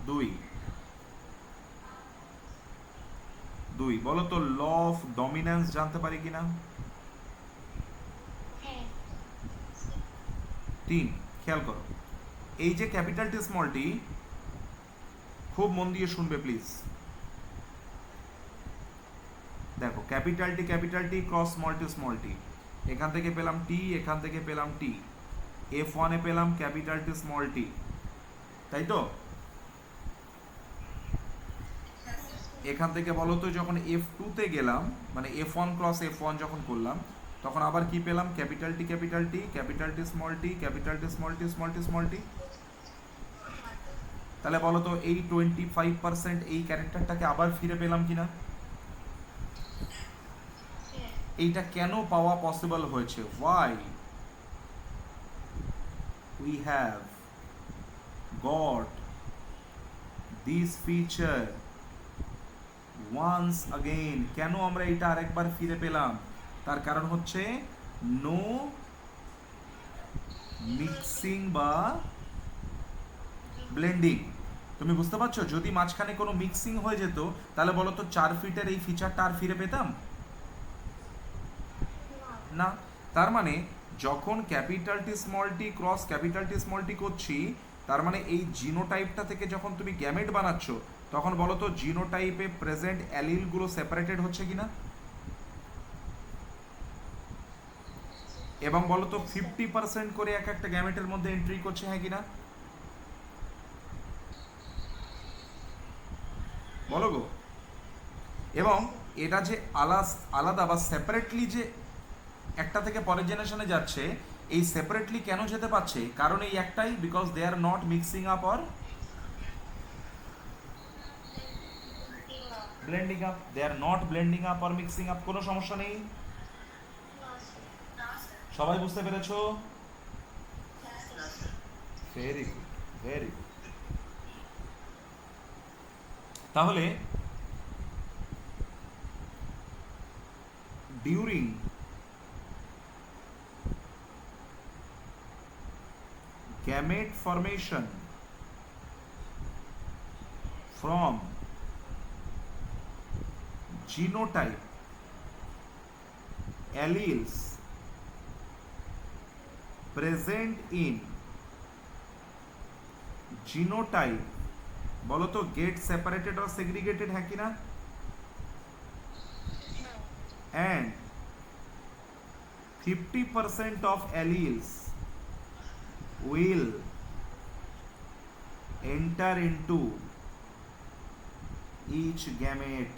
দুই, বলো তো ল অফ ডমিনেন্স জানতে পারি কিনা? 3, খেয়াল করো, এই যে ক্যাপিটাল টি স্মল টি, খুব মন দিয়ে শুনবে প্লিজ। দেখো capital T cross small tea, এখান থেকে পেলাম টি, এখান থেকে পেলাম টি, F1 এ পেলাম ক্যাপিটাল টি স্মল টি, তাই তো? এখান থেকে বলো তো যখন F2 তে গেলাম, মানে F1 ক্রস F1 যখন করলাম, তখন আবার কি পেলাম? Capital T small T. তাহলে বলো তো এই 25% এই ক্যারেক্টারটাকে আবার ফিরে পেলাম কিনা? এইটা কেন পাওয়া পসিবল হয়েছে? Y? we have got this feature once again. কেন আমরা এটা আরেকবার ফিরে পেলাম? তার কারণ হচ্ছে নো মিক্সিং বা ব্লেন্ডিং। তুমি বুঝতে পারছো? যদি মাঝখানে কোনো মিক্সিং হয়ে যেত তাহলে বলো তো 4 ফিটের এই ফিচারটা আর ফিরে পেতাম না। তার মানে যখন capital T small T cross capital T small T করছি, তার মানে এই জিনোটাইপটা থেকে যখন তুমি গ্যামেট বানাচ্ছ তখন বলো তো জিনোটাইপে প্রেজেন্ট অ্যালিলগুলো সেপারেটেড হচ্ছে কিনা, এবং বলো তো 50% করে এক একটা গ্যামেটের মধ্যে এন্ট্রি করছে, হ্যাঁ কিনা বলো গো। এবং এটা যে আলাদা বা সেপারেটলি যে একটা থেকে পরের জেনারেশনে যাচ্ছে, এই সেপারেটলি কেন যেতে পারছে? কারণ এই একটাই, because they are not mixing up or blending up. They are not blending up or mixing up. কোনো সমস্যা নেই? সবাই বুঝতে পেরেছো? Very good, very good. তাহলে during gamete formation from genotype alleles present in genotype, বলো তো get separated or segregated, হ্যাঁ কি না? and 50% of alleles will enter into each gamete।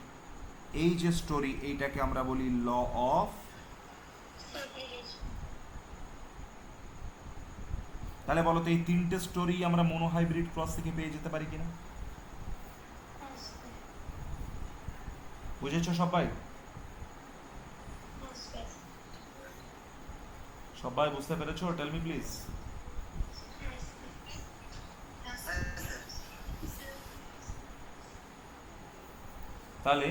এই যে স্টোরি, এইটাকে আমরা বলি ল অফ। তাহলে বলো তো এই তিনটে স্টোরি আমরা মোনোহাইব্রিড ক্রস থেকে পেয়ে যেতে পারি কিনা? বুঝেছো সবাই? সবাই বুঝতে পেরেছো? Tell me please. তাহলে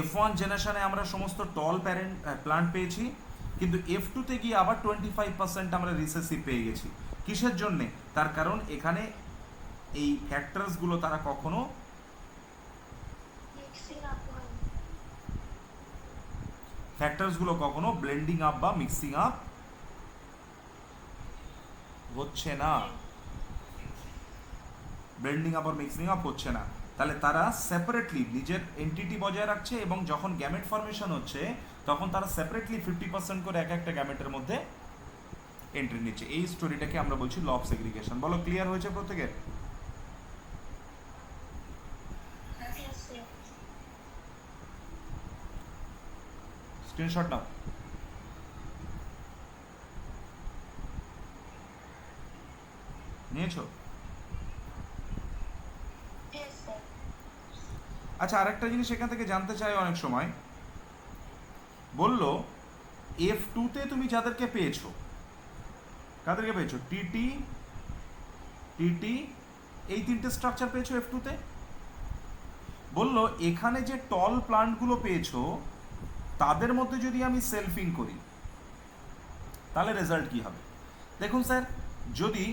F1 জেনারেশনে আমরা সমস্ত টল প্লান্ট পেয়েছি, কিন্তু F2 তে গিয়ে আবার 25% আমরা রিসেসিভ পেয়ে গেছি। কিসের জন্যে? তার কারণ এখানে এই ফ্যাক্টরসগুলো তারা কখনো ব্লেন্ডিং আপ বা মিক্সিং আপ হচ্ছে না, ব্লেন্ডিং আপ আর মিক্সিং আপ হচ্ছে না। তাহলে তারা সেপারেটলি নিজের এন্টিটি বজায় রাখছে, এবং যখন গ্যামেট ফর্মেশন হচ্ছে তখন তারা সেপারেটলি 50% করে এক একটা গ্যামেটের মধ্যে এন্ট্রি নিচ্ছে। এই স্টোরিটাকে আমরা বলছি ল অফ সেগ্রিগেশন। বলো ক্লিয়ার হয়েছে প্রত্যেকের? স্ক্রিনশট নাও। নিয়েছো? আচ্ছা, আরেকটা জিনিস এখান থেকে জানতে চাই অনেক সময়, বললো F2 তে তুমি যাদেরকে পেয়েছো, কাদেরকে পেয়েছো? টিটি টিটি এই তিনটে স্ট্রাকচার পেয়েছো F2 তে। বললো এখানে যে টল প্লান্টগুলো পেয়েছো তাদের মধ্যে যদি আমি সেলফিং করি তাহলে রেজাল্ট কি হবে? দেখুন স্যার, যদি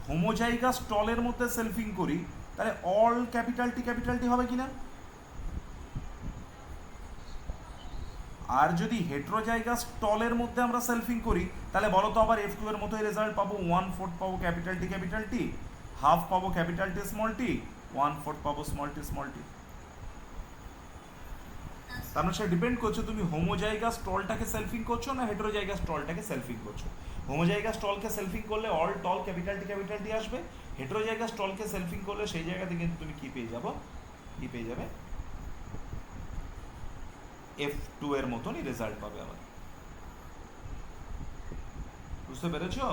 হোমোজাইগাস টলের মধ্যে সেলফিং করি তাহলে অল ক্যাপিটাল টি হবে কিনা? আর যদি হেট্রোজাইগাস টলের মধ্যে আমরা সেলফিং করি তাহলে বলো তো আবার F2 এর মতোই রেজাল্ট পাবো। 1/4 পাবো ক্যাপিটাল টি, হাফ পাবো ক্যাপিটাল টি স্মল টি, 1/4 পাবো স্মল টি। তার মানে সেটা ডিপেন্ড করছে তুমি হোমোজাইগাস টলটাকে সেলফিং করছো না হেট্রোজাইগাস টলটাকে সেলফিং করছো। হোমোজাইগাস টলকে সেলফিং করলে অল টল ক্যাপিটাল টি আসবে। হেট্রোজাইগাস টলকে সেলফিং করলে সেই জায়গাতে কিন্তু তুমি কি পেয়ে যাবে? F2 এর মতনই রেজাল্ট পাবে আবার। বুঝতে পেরেছো?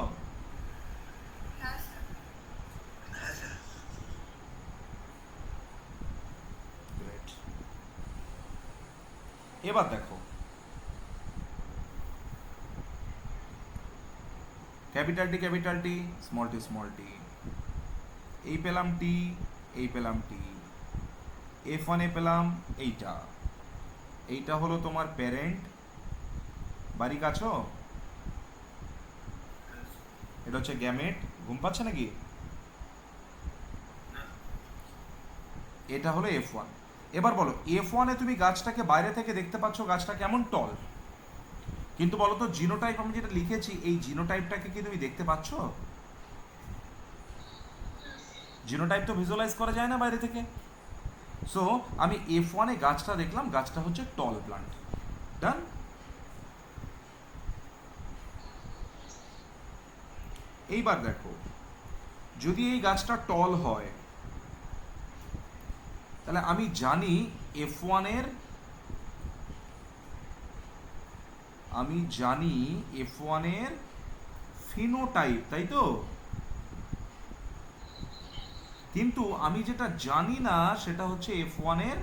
গ্রেট। এবার দেখো ক্যাপিটাল টি স্মল টি, এই পেলাম টি, এই পেলাম টি, F1 এ পেলাম এইটা হলো তোমার প্যারেন্ট। বাড়ি কাছো? এটা হচ্ছে গ্যামেট। ঘুম পাচ্ছে নাকি? এটা হলো F1। এবার বলো F1 এ তুমি গাছটাকে বাইরে থেকে দেখতে পাচ্ছ গাছটা কেমন টল, কিন্তু বলো তো জিনোটাইপ আমি যেটা লিখেছি এই জিনোটাইপটাকে কি তুমি দেখতে পাচ্ছ? জিনোটাইপ তো ভিজুয়ালাইজ করা যায় না বাইরে থেকে। সো আমি F1 এ গাছটা দেখলাম, গাছটা হচ্ছে টল প্লান্ট। ডান। এইবার দেখো যদি এই গাছটা টল হয় তাহলে আমি জানি F1 এর ফিনোটাইপ, তাই তো? কিন্তু আমি যেটা জানি না সেটা হচ্ছে F1 এর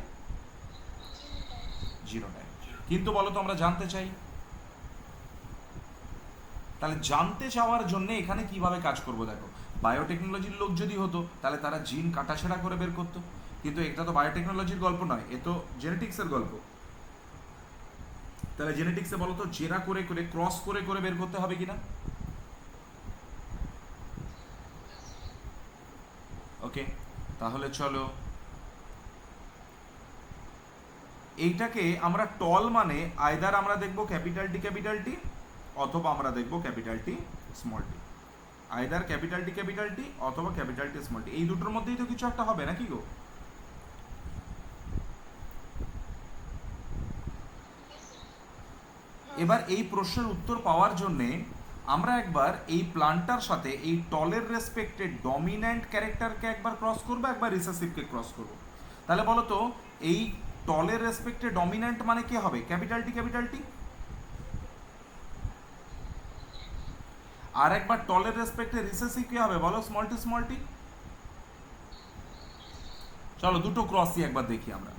জিনোটাইপ। কিন্তু বলো তো আমরা জানতে চাই, তাহলে জানতে চাওয়ার জন্য এখানে কিভাবে কাজ করব দেখো। বায়োটেকনোলজির লোক যদি হতো তাহলে তারা জিন কাটাছেড়া করে বের করতো, কিন্তু এটা তো বায়োটেকনোলজির গল্প নয়, এ তো জেনেটিক্সের গল্প। তাহলে জেনেটিক্সে বলো তো জেরা করে করে ক্রস করে করে বের করতে হবে কিনা? ওকে, তাহলে চলো এইটাকে আমরা টল মানে আইদার আমরা দেখবো ক্যাপিটাল টি অথবা আমরা দেখবো ক্যাপিটাল টি স্মল টি। আইদার ক্যাপিটাল টি অথবা ক্যাপিটাল টি স্মল টি, এই দুটোর মধ্যেই তো কিছু একটা হবে নাকি গো? এবার এই প্রশ্নের উত্তর পাওয়ার জন্যে আমরা একবার এই প্লান্টার সাথে এই টলের রেসপেক্টে ডমিন্যান্ট ক্যারেক্টারকে একবার ক্রস করবো, একবার রিসেসিভকে ক্রস করবো। তাহলে বলো তো এই টলের রেসপেক্টে ডমিন্যান্ট মানে কি হবে? Capital T. আর একবার টলের রেসপেক্টে রিসেসিভ কি হবে বলো? Small tea. চলো দুটো ক্রসই একবার দেখি আমরা।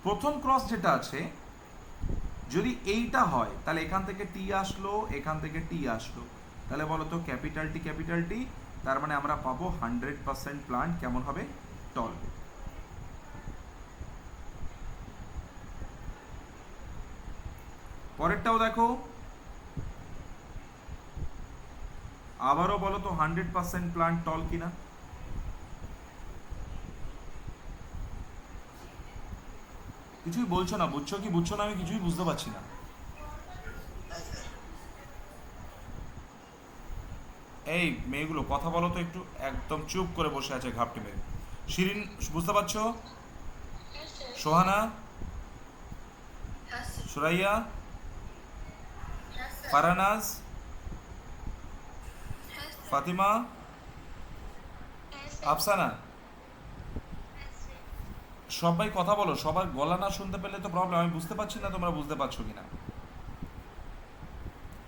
প্রথম ক্রস যেটা আছে, যদি এইটা হয় তাহলে এখান থেকে টি আসলো, এখান থেকে টি আসলো, তাহলে বলো তো ক্যাপিটাল টি, তার মানে আমরা পাবো 100% প্লান্ট কেমন হবে? টল। পরেরটাও দেখো, আবারও বলো তো 100% প্লান্ট টল কিনা? কিছুই বলছো না, বুঝছো কি বুঝছো না আমি কিছুই বুঝতে পারছি না। এই মেয়েগুলো কথা বলো তো একটু, একদম চুপ করে বসে আছে ঘাপটি মেরে। শিরিন বুঝতে পারছো? সোহানা, সুরাইয়া, ফারানাজ, ফাতিমা, আফসানা, সবাই কথা বলো। সবার গলা না শুনতে পেলে তো প্রবলেম, আমি বুঝতে পারছি না তোমরা বুঝতে পারছো কিনা।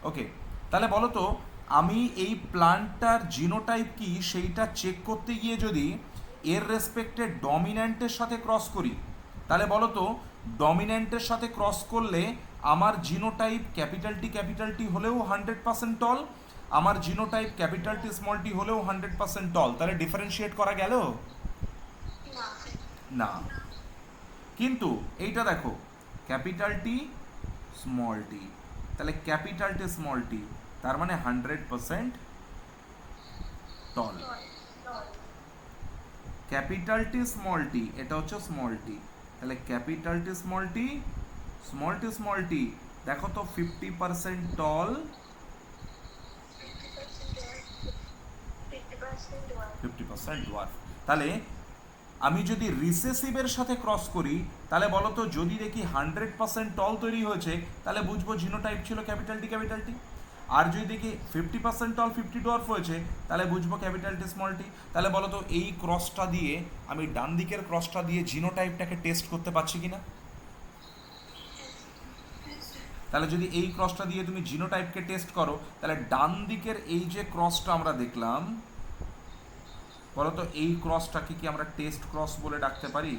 ওকে, তাহলে বলো তো আমি এই প্লান্টটার জিনোটাইপ কি সেইটা চেক করতে গিয়ে যদি এর রেসপেক্টে ডমিন্যান্টের সাথে ক্রস করি, তাহলে বলো তো ডমিন্যান্টের সাথে ক্রস করলে আমার জিনোটাইপ ক্যাপিটাল টি হলেও 100% টল, আমার জিনোটাইপ ক্যাপিটাল টি স্মল টি হলেও 100% টল। তাহলে ডিফারেন্সিয়েট করা গেল না। কিন্তু এইটা দেখো ক্যাপিটাল টি স্মল টি, তাহলে ক্যাপিটাল টি স্মল টি তার মানে 100% টল। ক্যাপিটাল টি স্মল টি এটা হচ্ছে স্মল টি, তাহলে ক্যাপিটাল টি স্মল টি দেখো তো 50% টল, 50% ডোয়ার্ফ। তাহলে আমি যদি রিসেসিভের সাথে ক্রস করি তাহলে বলো তো যদি দেখি 100% টল তৈরি হয়েছে তাহলে বুঝবো জিনোটাইপ ছিল ক্যাপিটাল টি। আর যদি দেখি 50% টল 50 ডোয়ার্ফ হয়েছে তাহলে বুঝবো ক্যাপিটাল টি স্মল টি। তাহলে বলো তো এই ক্রসটা দিয়ে আমি ডান দিকের ক্রসটা দিয়ে জিনোটাইপটাকে টেস্ট করতে পারছি কিনা? তাহলে যদি এই ক্রসটা দিয়ে তুমি জিনোটাইপকে টেস্ট করো তাহলে ডান দিকের এই যে ক্রসটা আমরা দেখলাম, বলো তো এই ক্রসটাকে কি আমরা টেস্ট ক্রস বলে ডাকতে পারি?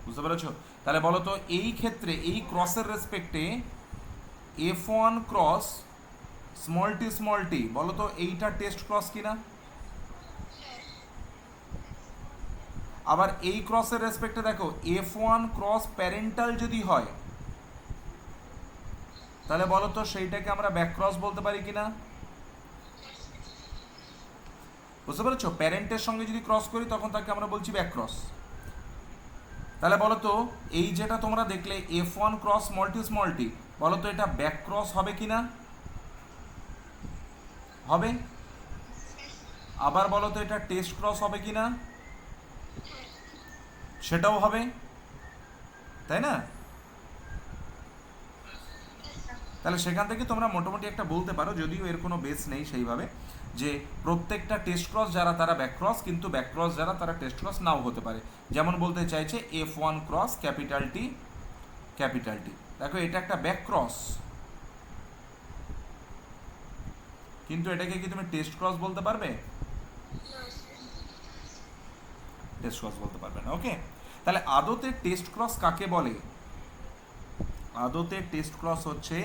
বুঝতে পেরেছো? তাহলে বলো তো এই ক্ষেত্রে এই ক্রসের রেসপেক্টে F1 ক্রস স্মল টি বলো তো এইটা টেস্ট ক্রস কিনা? আবার এই ক্রসের রেসপেক্টে দেখো F1 ক্রস প্যারেন্টাল যদি হয় তাহলে বলো তো সেইটাকে আমরা ব্যাক ক্রস বলতে পারি কিনা? বুঝতে পেরেছো? প্যারেন্টের সঙ্গে যদি ক্রস করি তখন তাকে আমরা বলছি ব্যাক ক্রস। তাহলে বলো তো এই যেটা তোমরা দেখলে F1 ক্রস স্মল টি বলো তো এটা ব্যাক ক্রস হবে কিনা? হবে। আবার বলো তো এটা টেস্ট ক্রস হবে কিনা? সেটাও হবে, তাই না? তাহলে সেখান থেকে তোমরা মোটামুটি একটা বলতে পারো, যদিও এর কোনো বেস নেই সেইভাবে, যে প্রত্যেকটা টেস্ট ক্রস যারা তারা ব্যাক ক্রস, কিন্তু ব্যাক ক্রস যারা তারা টেস্ট ক্রস নাও হতে পারে। যেমন বলতে চাইছে F1 ক্রস ক্যাপিটাল টি। দেখো এটা একটা ব্যাক ক্রস, কিন্তু এটাকে কি তুমি টেস্ট ক্রস বলতে পারবে? টেস্ট ক্রস বলতে পারবে না। ওকে, তাহলে আদতে টেস্ট ক্রস কাকে বলে? আদতে টেস্ট ক্রস হচ্ছে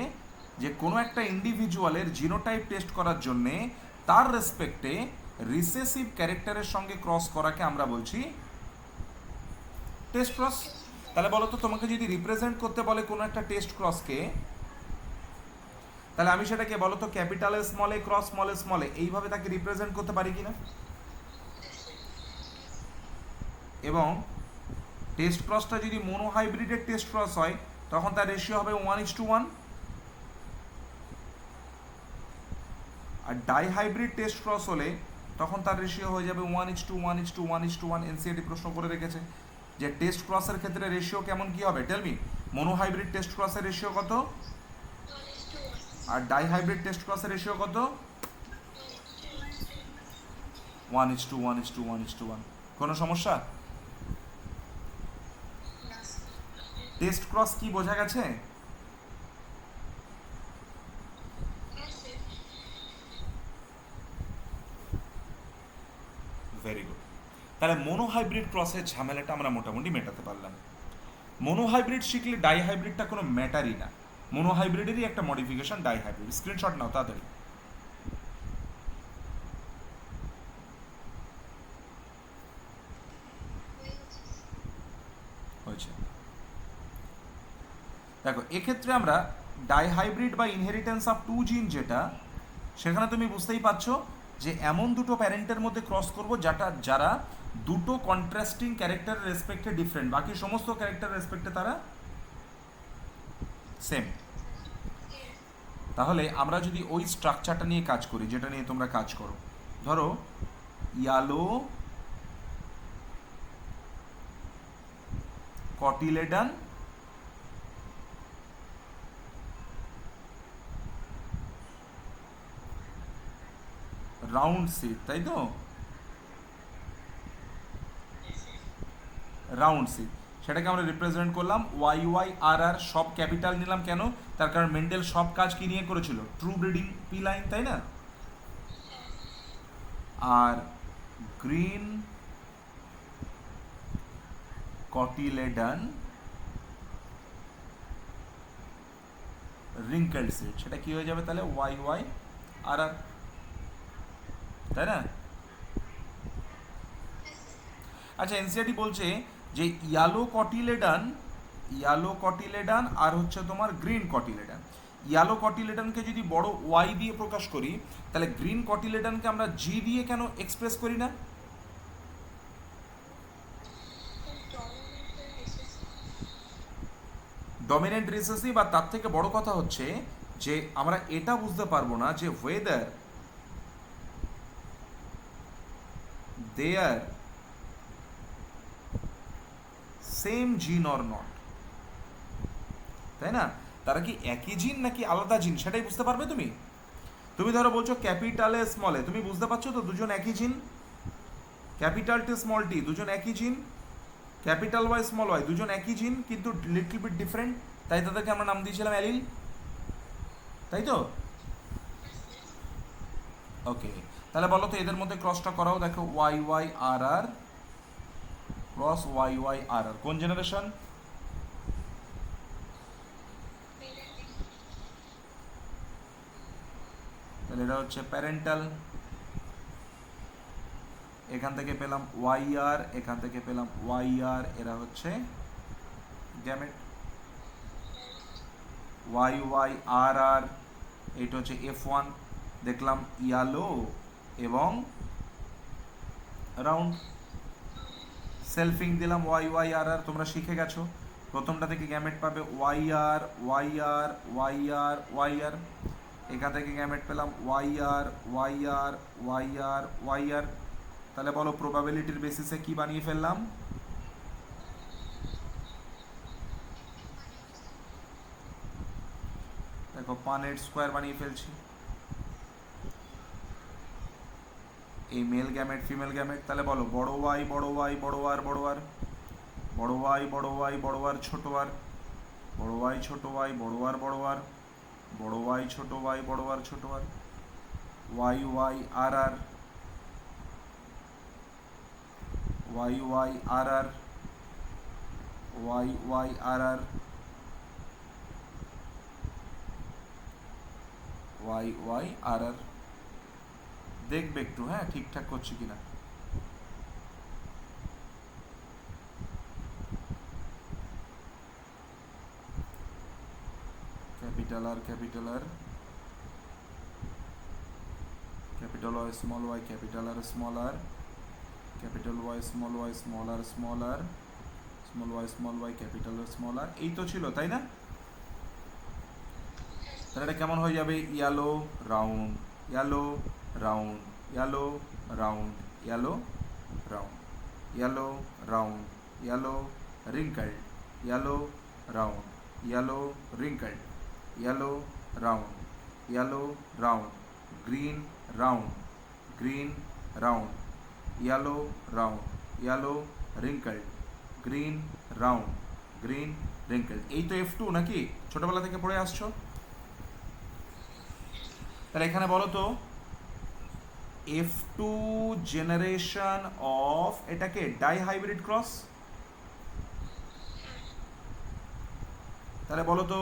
যে কোনো একটা ইন্ডিভিজুয়ালের জিনোটাইপ টেস্ট করার জন্যে তার রেসপেক্টে রিসেসিভ ক্যারেক্টারের সঙ্গে ক্রস করাকে আমরা বলছি টেস্ট ক্রস। তাহলে বলো তো তোমাকে যদি রিপ্রেজেন্ট করতে বলে কোনো একটা টেস্ট ক্রসকে, তাহলে আমি সেটাকে বলো তো ক্যাপিটাল স্মল এ ক্রস স্মল এ এইভাবে তাকে রিপ্রেজেন্ট করতে পারি কিনা? এবং টেস্ট ক্রসটা যদি মোনোহাইব্রিডের টেস্ট ক্রস হয় তখন তার রেশিও হবে 1:1। আর ডাইহাইব্রিড টেস্ট ক্রস হলে তখন তার রেশিও হয়ে যাবে 1:1:1:1:1। এনসিআরটি প্রশ্ন করে রেখেছে যে টেস্ট ক্রসের ক্ষেত্রে রেশিও কেমন কি হবে, টেল মি। মোনোহাইব্রিড টেস্ট ক্রসের রেশিও কত? আর ডাইহাইব্রিড টেস্ট ক্রসের রেশিও কত? 1:1:1:1। কোনো সমস্যা? টেস্ট ক্রস কি বোঝা গেছে? Very good. তাহলে মোনোহাইব্রিড ক্রসের ঝামেলাটা আমরা মোটামুটি মেটাতে পারলাম। মোনোহাইব্রিড শিখলে ডাইহাইব্রিডটা কোনো ম্যাটারই না, মোনোহাইব্রিডেরই একটা মডিফিকেশন ডাইহাইব্রিড। স্ক্রিনশট নাও তাড়াতাড়ি। হয়েছে। দেখো এক্ষেত্রে আমরা ডাইহাইব্রিড বা ইনহেরিটেন্স অফ টু জিন যেটা, সেখানে তুমি বুঝতেই পারছো যে এমন দুটো প্যারেন্টের মধ্যে ক্রস করব যারা দুটো কন্ট্রাস্টিং ক্যারেক্টারের রেসপেক্টে ডিফারেন্ট, বাকি সমস্ত ক্যারেক্টার রেসপেক্টে তারা সেম। তাহলে আমরা যদি ওই স্ট্রাকচারটা নিয়ে কাজ করি যেটা নিয়ে তোমরা কাজ করো, ধরো ইয়ালো কটিলেডান রাউন্ড সিড, তাই তো? রাউন্ড সিড, সেটাকে আমরা রিপ্রেজেন্ট করলাম YYRR, সব ক্যাপিটাল নিলাম কেন? তার কারণ মেন্ডেল সব কাজ কি নিয়ে করেছিল? ট্রু ব্রিডিং পি লাইন, তাই না? আর গ্রিন কটিলেডান রিঙ্কেলড সিড, সেটা কি হয়ে যাবে তাহলে? YYRR, তাই না? আচ্ছা, এনসিআরটি বলছে যে ইয়ালো কটিলেডান আর হচ্ছে তোমার গ্রিন কটিলেডান। ইয়ালো কটিলেডানকে যদি বড় ওয়াই দিয়ে প্রকাশ করি, তাহলে গ্রিন কটিলেডানকে আমরা জি দিয়ে কেন এক্সপ্রেস করি না? Dominant recessive. আর তার থেকে বড় কথা হচ্ছে যে আমরা এটা বুঝতে পারবো না যে ওয়েদার দেয়ার সেম জিন অর নট, তাই না? তারা কি একই জিন নাকি আলাদা জিন সেটাই বুঝতে পারবে তুমি। তুমি ধরো বলছো ক্যাপিটালে স্মলে, তুমি বুঝতে পারছো তো দুজন একই জিন। ক্যাপিটাল টি স্মল টি দুজন একই জিন, ক্যাপিটাল ওয়াই স্মল ওয়াই দুজন একই জিন, কিন্তু লিটল বিট ডিফারেন্ট, তাই তাদেরকে আমরা নাম দিয়েছিলাম অ্যালিল, তাই তো? ওকে, তাহলে বলো তো এদের মধ্যে ক্রসটা করাও। দেখো YYRR ক্রস YYRR কোন জেনারেশন? তাহলে এটা হচ্ছে প্যারেন্টাল। এখান থেকে পেলাম ওয়াইআর, এখান থেকে পেলাম ওয়াইআর, এরা হচ্ছে গ্যামেট। ওয়াই ওয়াই আর আর, এইটা হচ্ছে F1, দেখলাম ইয়ালো এবং রাউন্ড। সেলফিং দিলাম ওয়াই ওয়াই আর আর, তোমরা শিখে গেছো। প্রথমটা থেকে গ্যামেট পাবে ওয়াইআর ওয়াইআর ওয়াইআর ওয়াইআর, এখান থেকে গ্যামেট পেলাম ওয়াইআর ওয়াইআর ওয়াইআর ওয়াইআর। তাহলে বলো প্রবাবিলিটির বেসিসে কি বানিয়ে ফেললাম? দেখো পানেট স্কোয়ার বানিয়ে ফেলছি। এই মেল গ্যামেট ফিমেল গ্যামেট। তাহলে বলো বড় ওয়াই বড় ওয়াই বড় আর বড় আর, বড় ওয়াই বড় ওয়াই বড় আর ছোট আর, বড় ওয়াই ছোট ওয়াই বড় আর বড় আর, বড় ওয়াই ছোট ওয়াই বড় আর ছোট R, Y Y R R, Y Y R R, Y Y R R, Y Y R R. দেখবে একটু, হ্যাঁ ঠিকঠাক করছি কিনা। Capital R capital R, capital Y small Y capital R small R, capital Y small Y small R small R, small Y capital R small R. এই তো ছিল, তাই না? তাহলে এটা কেমন হয়ে যাবে? Yellow round, yellow round, yellow round, yellow round, yellow round, yellow wrinkled, yellow round, yellow wrinkled, yellow round, yellow round, green round, green round, yellow round, yellow wrinkled, green round, green wrinkled. এই তো F2 নাকি? ছোটবেলা থেকে পড়ে আসছো। তাহলে এখানে বলো তো F2 জেনারেশন অফ, এটাকে ডাইহাইব্রিড ক্রস। তাহলে বলো তো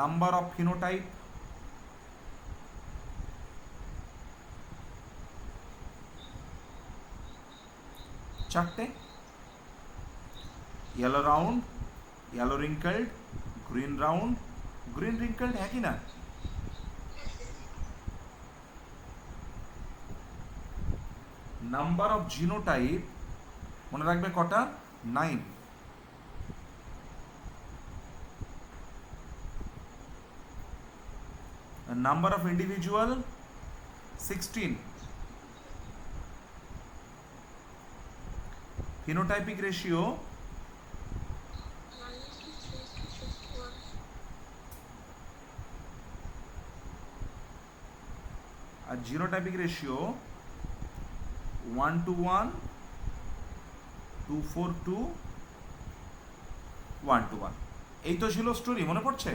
নাম্বার অফ ফিনোটাইপ, চারটে। Yellow round, yellow wrinkled, green round, green wrinkled, হ্যাঁ কি না? নাম্বার অফ জিনোটাইপ মনে রাখবে কটা? 9। Number of individual 16। Phenotypic ratio আর জিনোটাইপিক রেশিও 1:1, 2:4:2, 1:1। এই তো ছিল স্টোরি, মনে পড়ছে?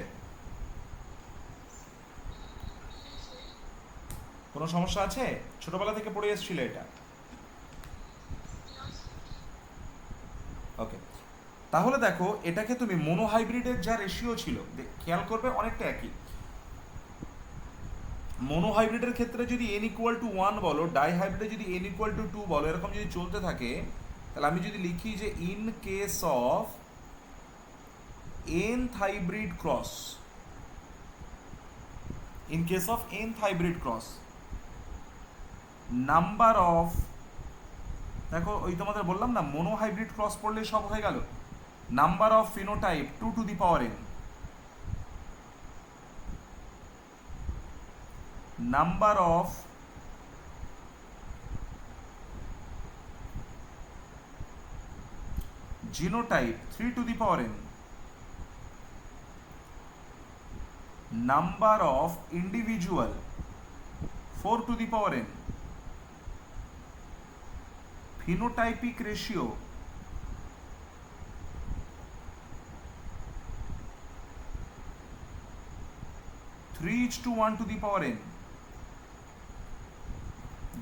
কোনো সমস্যা আছে? ছোটবেলা থেকে পড়ে এসেছিলে এটা? ওকে, তাহলে দেখো এটাকে তুমি মোনোহাইব্রিডের যা রেশিও ছিল খেয়াল করবে অনেকটা একই। মোনোহাইব্রিডের ক্ষেত্রে যদি n=1 বলো, ডাইহাইব্রিডে যদি n=2 বলো, এরকম যদি চলতে থাকে, তাহলে আমি যদি লিখি যে in case of nth hybrid cross, in case of nth hybrid cross, number of, দেখো ওই তোমাদের বললাম না মোনোহাইব্রিড ক্রস পড়লে সব হয়ে গেল। Number of phenotype 2⁴n, number of genotype 3⁴n, number of individual 4⁴n, phenotypic ratio 3:1⁴n,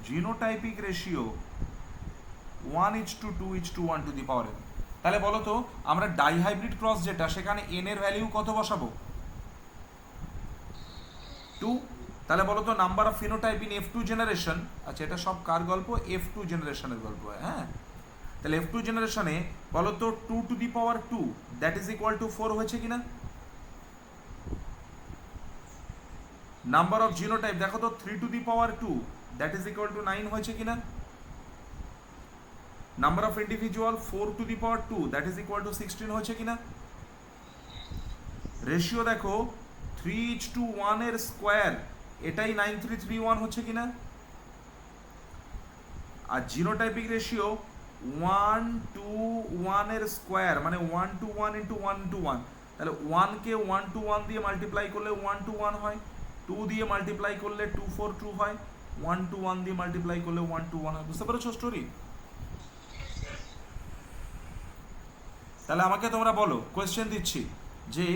genotypic ratio 1:2:1⁴n। তাহলে বলো তো আমরা ডাইহাইব্রিড ক্রস যেটা, সেখানে n এর ভ্যালিউ কত বসাবো? 2। তাহলে বলো তো number of phenotype in F2 generation, আচ্ছা এটা সব কার গল্প? F2 জেনারেশনের গল্প, হ্যাঁ। তাহলে F2 জেনারেশনে বলো তো 2 দ্যাট ইজ ইকুয়াল টু 4 হয়েছে কিনা? নাম্বার অফ জিনোটাইপ দেখো তো 3 দ্যাট ইজ ইকুয়াল টু 9 হয়েছে কিনা? Number of individual 4 that is equal to 16 হয়েছে কিনা? রেশিও দেখো 3:1 এর স্কোয়ার, এটাই 9331 হচ্ছে কিনা? আর জিনোটাইপিক রেশিও 1:1 এর স্কোয়ার মানে 1:1 ইন্টু 1:1, তাহলে 1কে 1:1 দিয়ে মাল্টিপ্লাই করলে 1:1 হয়, 2 দিয়ে মাল্টিপ্লাই করলে 242 হয়, 1:1 দিয়ে মাল্টিপ্লাই করলে 1:1 হয়। বুঝতে পেরেছো স্টোরি? তাহলে আমাকে তোমরা বলো, কোয়েশ্চেন দিচ্ছি যে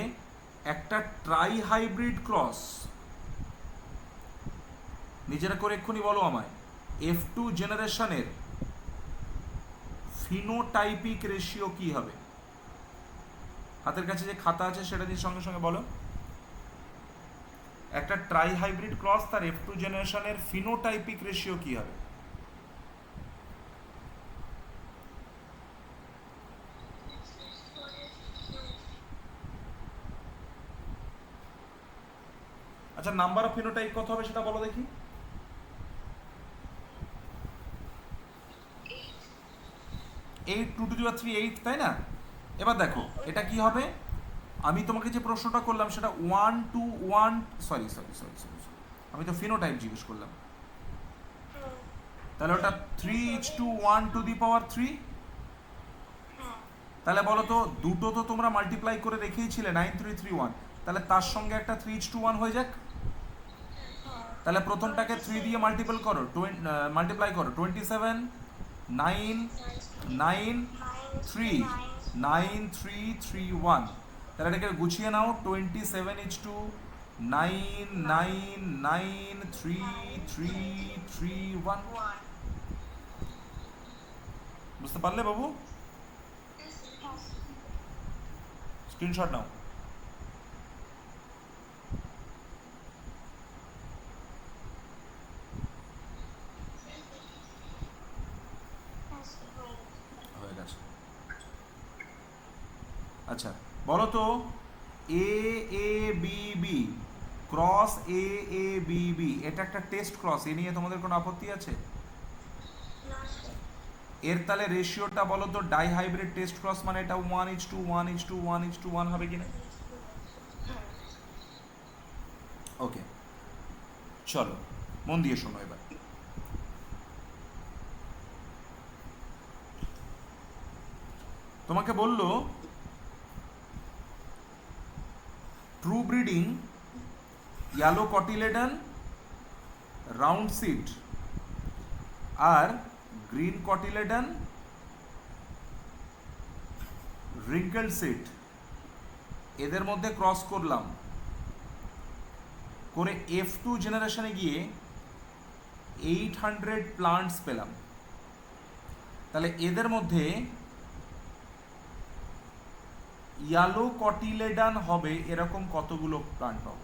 একটা ট্রাই হাইব্রিড ক্রস, নিজেরা করে এক্ষুনি বলো আমায়, F2 জেনারেশনের ফিনোটাইপিক রেশিও কি হবে? হাতের কাছে যে খাতা আছে সেটা দিয়ে সঙ্গে সঙ্গে বলো। একটা ট্রাই হাইব্রিড ক্রস তার F2 জেনারেশনের ফিনোটাইপিক রেশিও কি হবে? আচ্ছা নাম্বার অফ ফিনোটাইপ কত হবে সেটা বলো দেখি। 8 2 টু দি পাওয়ার 3 8, তাই না? এবার দেখো এটা কি হবে, আমি তোমাকে যে প্রশ্নটা করলাম সেটা 1 to 1, সরি, আমি তো ফিনোটাইপ জিজ্ঞেস করলাম, তাহলে ওটা 3:1 টু দি পাওয়ার 3। তাহলে বলো তো দুটো তো তোমরা মাল্টিপ্লাই করে রেখেইছিলে 9331, তাহলে তার সঙ্গে একটা 3:1 হয়ে যাক। তাহলে প্রথমটাকে 3 দিয়ে মাল্টিপ্লাই করো, 27 9 9 3 9331, তাহলে এটাকে গুছিয়ে নাও, 27:9 9 9 3 3 3 1। বুঝতে পারলে বাবু? স্ক্রিনশট নাও। হয়ে গেছে। আচ্ছা বলো তো AABB ক্রস AABB এটা একটা টেস্ট ক্রস, এ নিয়ে তোমাদের কোনো আপত্তি আছে? এর তাহলে রেশিওটা বলো তো ডাই হাইব্রিড টেস্ট ক্রস মানে এটা 1:1:1:1:1 হবে কিনা? ওকে চলো মন দিয়ে শোনো এবার। তোমাকে বললো true breeding yellow cotyledon round seed আর গ্রিন কটিলেডন রিঙ্কেল সিড, এদের মধ্যে ক্রস করলাম করে F2 জেনারেশনে গিয়ে 800 প্লান্টস পেলাম। তাহলে এদের মধ্যে ইয়েলো কটিলেডন হবে এরকম কতগুলো প্লান্ট পাবো?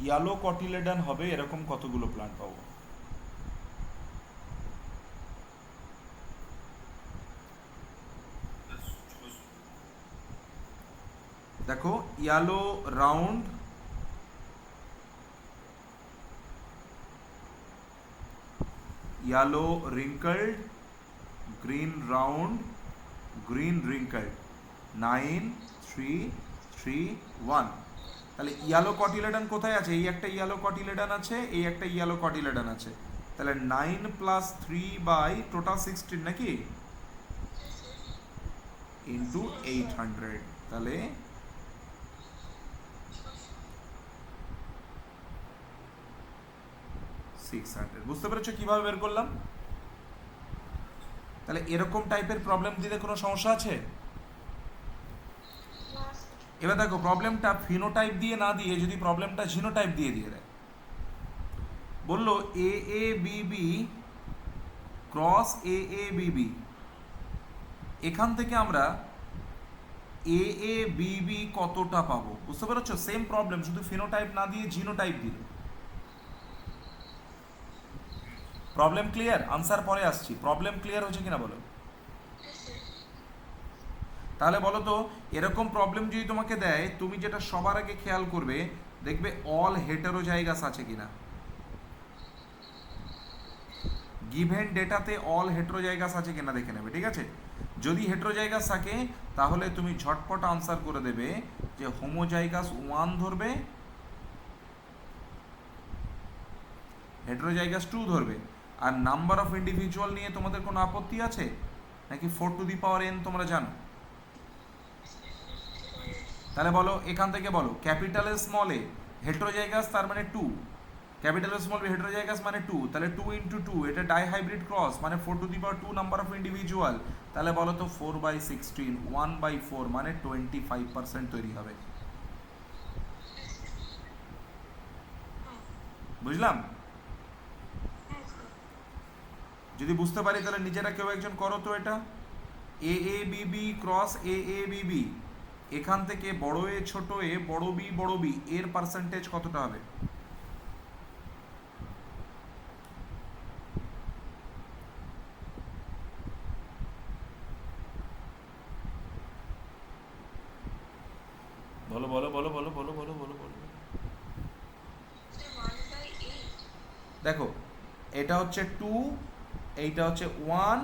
ইয়েলো কটিলেডন হবে এরকম কতগুলো প্লান্ট পাবো? দেখো yellow round, yellow wrinkled, green round, green wrinkled, 9 3 3 1। তাহলে ইয়েলো কটিলেডন কোথায় আছে? এই একটা ইয়েলো কটিলেডন আছে, এই একটা ইয়েলো কটিলেডন আছে, তাহলে 9 + 3 বাই টোটাল 16 নাকি ইন্টু 800, তাহলে 600। বুঝতে পেরেছো কিভাবে বের করলাম? তাহলে এরকম টাইপের প্রবলেম দিলে কোনো সমস্যা আছে? এবার দেখো প্রবলেমটা ফিনোটাইপ দিয়ে না দিয়ে যদি প্রবলেমটা জিনোটাইপ দিয়ে দেয়, বললো AABB ক্রস AABB, এখান থেকে আমরা এ এ বি বি কতটা পাবো? বুঝতে পেরেছো? সেম প্রবলেম, শুধু ফিনোটাইপ না দিয়ে জিনোটাইপ দিল। Problem clear? আনসার পরে আসছি। প্রবলেম ক্লিয়ার হচ্ছে কিনা বলো। তাহলে বলো তো, এরকম প্রবলেম যদি তোমাকে দেয়, তুমি যেটা সবার আগে খেয়াল করবে, দেখবে অল হেটেরোজাইগাস আছে কিনা। গিভেন ডেটাতে অল হেটেরোজাইগাস আছে কিনা দেখে নেবে, ঠিক আছে? যদি হেটেরোজাইগাস থাকে তাহলে তুমি ঝটপট আনসার করে দেবে যে হোমোজাইগাস 1 ধরবে, হেটেরোজাইগাস 2 ধরবে। আর নাম্বার অফ ইন্ডিভিজুয়াল নিয়ে তোমাদের কোনো আপত্তি আছে নাকি 4n তোমরা জানো? তাহলে বলো, এখান থেকে বলো ক্যাপিটাল স্মল এ হেটেরোজাইগাস তার মানে 2, ক্যাপিটাল স্মল বি হেটেরোজাইগাস মানে 2, তাহলে 2 ইন্টু 2 এটা ডাইহাইব্রিড ক্রস মানে 4 নাম্বার অফ ইন্ডিভিজুয়াল। তাহলে বলো তো 4/16 1/4 মানে 25% তৈরি হবে। বুঝলাম? যদি বুঝতে পারি তাহলে নিজেরা কেউ একজন করো তো এটা। এ A B B cross A A B B, এখান থেকে বড় এ ছোট এ বড় বি এর পার্সেন্টেজ কতটা হবে? বলো বলো বলো বলো বলো বলো বলো বলো। দেখো, এটা হচ্ছে 2, এইটা হচ্ছে 1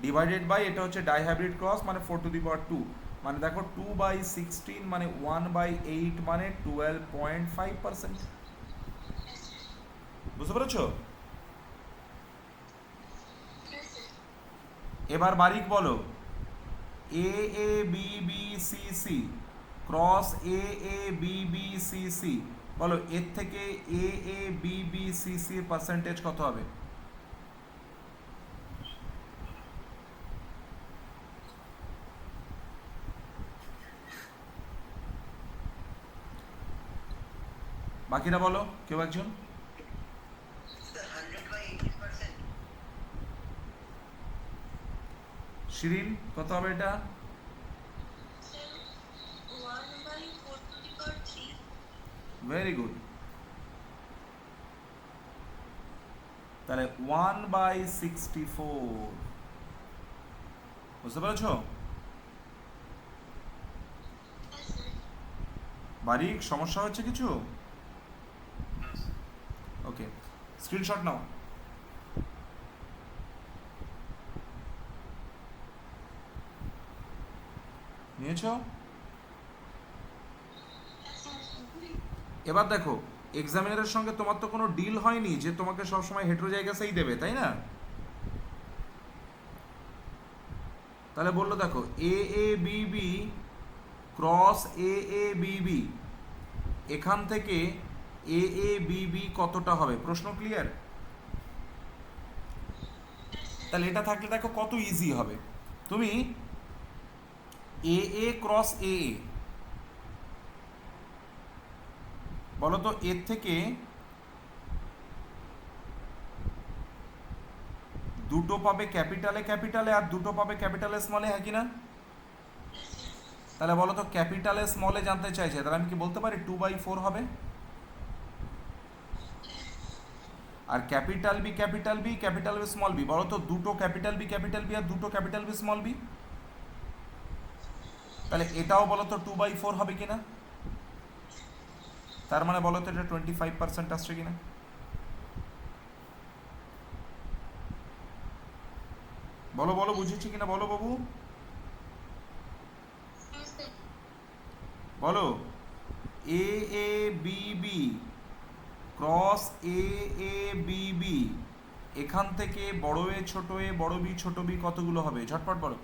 ডিভাইডেড বাই এটা হচ্ছে ডাইহাইব্রিড ক্রস মানে 4 মানে দেখো 2/16 মানে 1/8 মানে 12.5%। বুঝতে পেরেছো? এবার বারিক বলো, A A B B C C cross A A B B C C, বলো এর থেকে A A B B C C এর পার্সেন্টেজ কত হবে? বাকিরা বলো কেউ একজন। স্যার 100/80%। শিরিন কত হবে এটা? Very good. তাহলে 1/64। বুঝতে পেরেছ? বারিক সমস্যা হচ্ছে কিছু? ওকে, স্ক্রিনশট নাও। নিয়েছো? এবার দেখো, এক্সামিনারের সঙ্গে তোমার তো কোনো ডিল হয়নি যে তোমাকে সবসময় হেটেরোজাইগাসই দেবে, তাই না? তাহলে বললো দেখো এ A B B cross A A B B, এখান থেকে এ এ বি বি কতটা হবে? প্রশ্ন ক্লিয়ার? তাহলে এটা থাকলে দেখো কত ইজি হবে। তুমি এ এ ক্রস এ এ, বলো তো এর থেকে দুটো পাবে ক্যাপিটালে ক্যাপিটালে আর দুটো পাবে ক্যাপিটালে স্মলে, হ্যাঁ কি না? তাহলে বলো তো ক্যাপিটালে স্মলে জানতে চাইছে, তাহলে আমি কি বলতে পারি 2/4 হবে? আর capital B capital B small B, বলো তো দুটো ক্যাপিটাল বি আর দুটো ক্যাপিটাল বি স্মল বি, তাহলে এটাও বলো তো 2/4 হবে কিনা? তার মানে বলো তো এটা 25% আসছে কিনা? বলো বলো, বুঝেছি কিনা বলো বাবু, বলো। A A B B cross A A B B, এখান থেকে বড় এ ছোট বি কতগুলো হবে? ঝটপট বলো।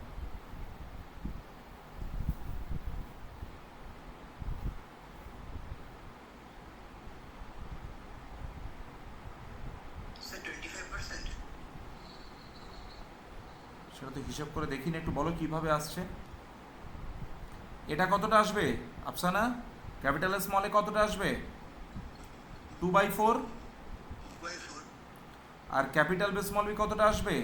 স্যার 25%। সেটা তো হিসাব করে দেখিনি, একটু বলো কিভাবে আসছে। এটা কতটা আসবে আফসানা? ক্যাপিটাল স্মলে কতটা আসবে? 2/4। 2/4। আর ক্যাপিটাল বি স্মল বি কতটা আসবে?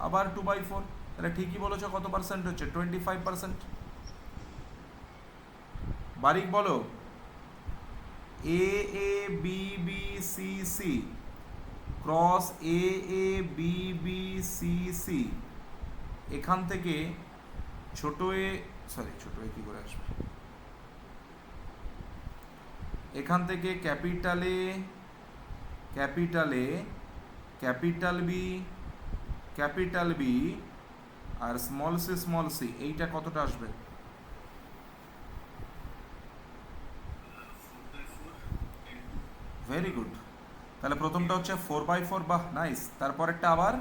আবার 2/4। তাহলে ঠিকই বলেছো, কত পার্সেন্ট হচ্ছে? 25%। বারিক বলো, A A B B C C cross A A B B C C, এখান থেকে ছোট এ, সরি ছোট এ কি করে আসবে, এখান থেকে ক্যাপিটালে ক্যাপিটালে ক্যাপিটাল বি আর স্মল সি, এইটা কতটা আসবে? 4/4 ভেরি গুড। তাহলে প্রথমটা হচ্ছে 4/4, বাহ নাইস। তারপরেরটা আবার,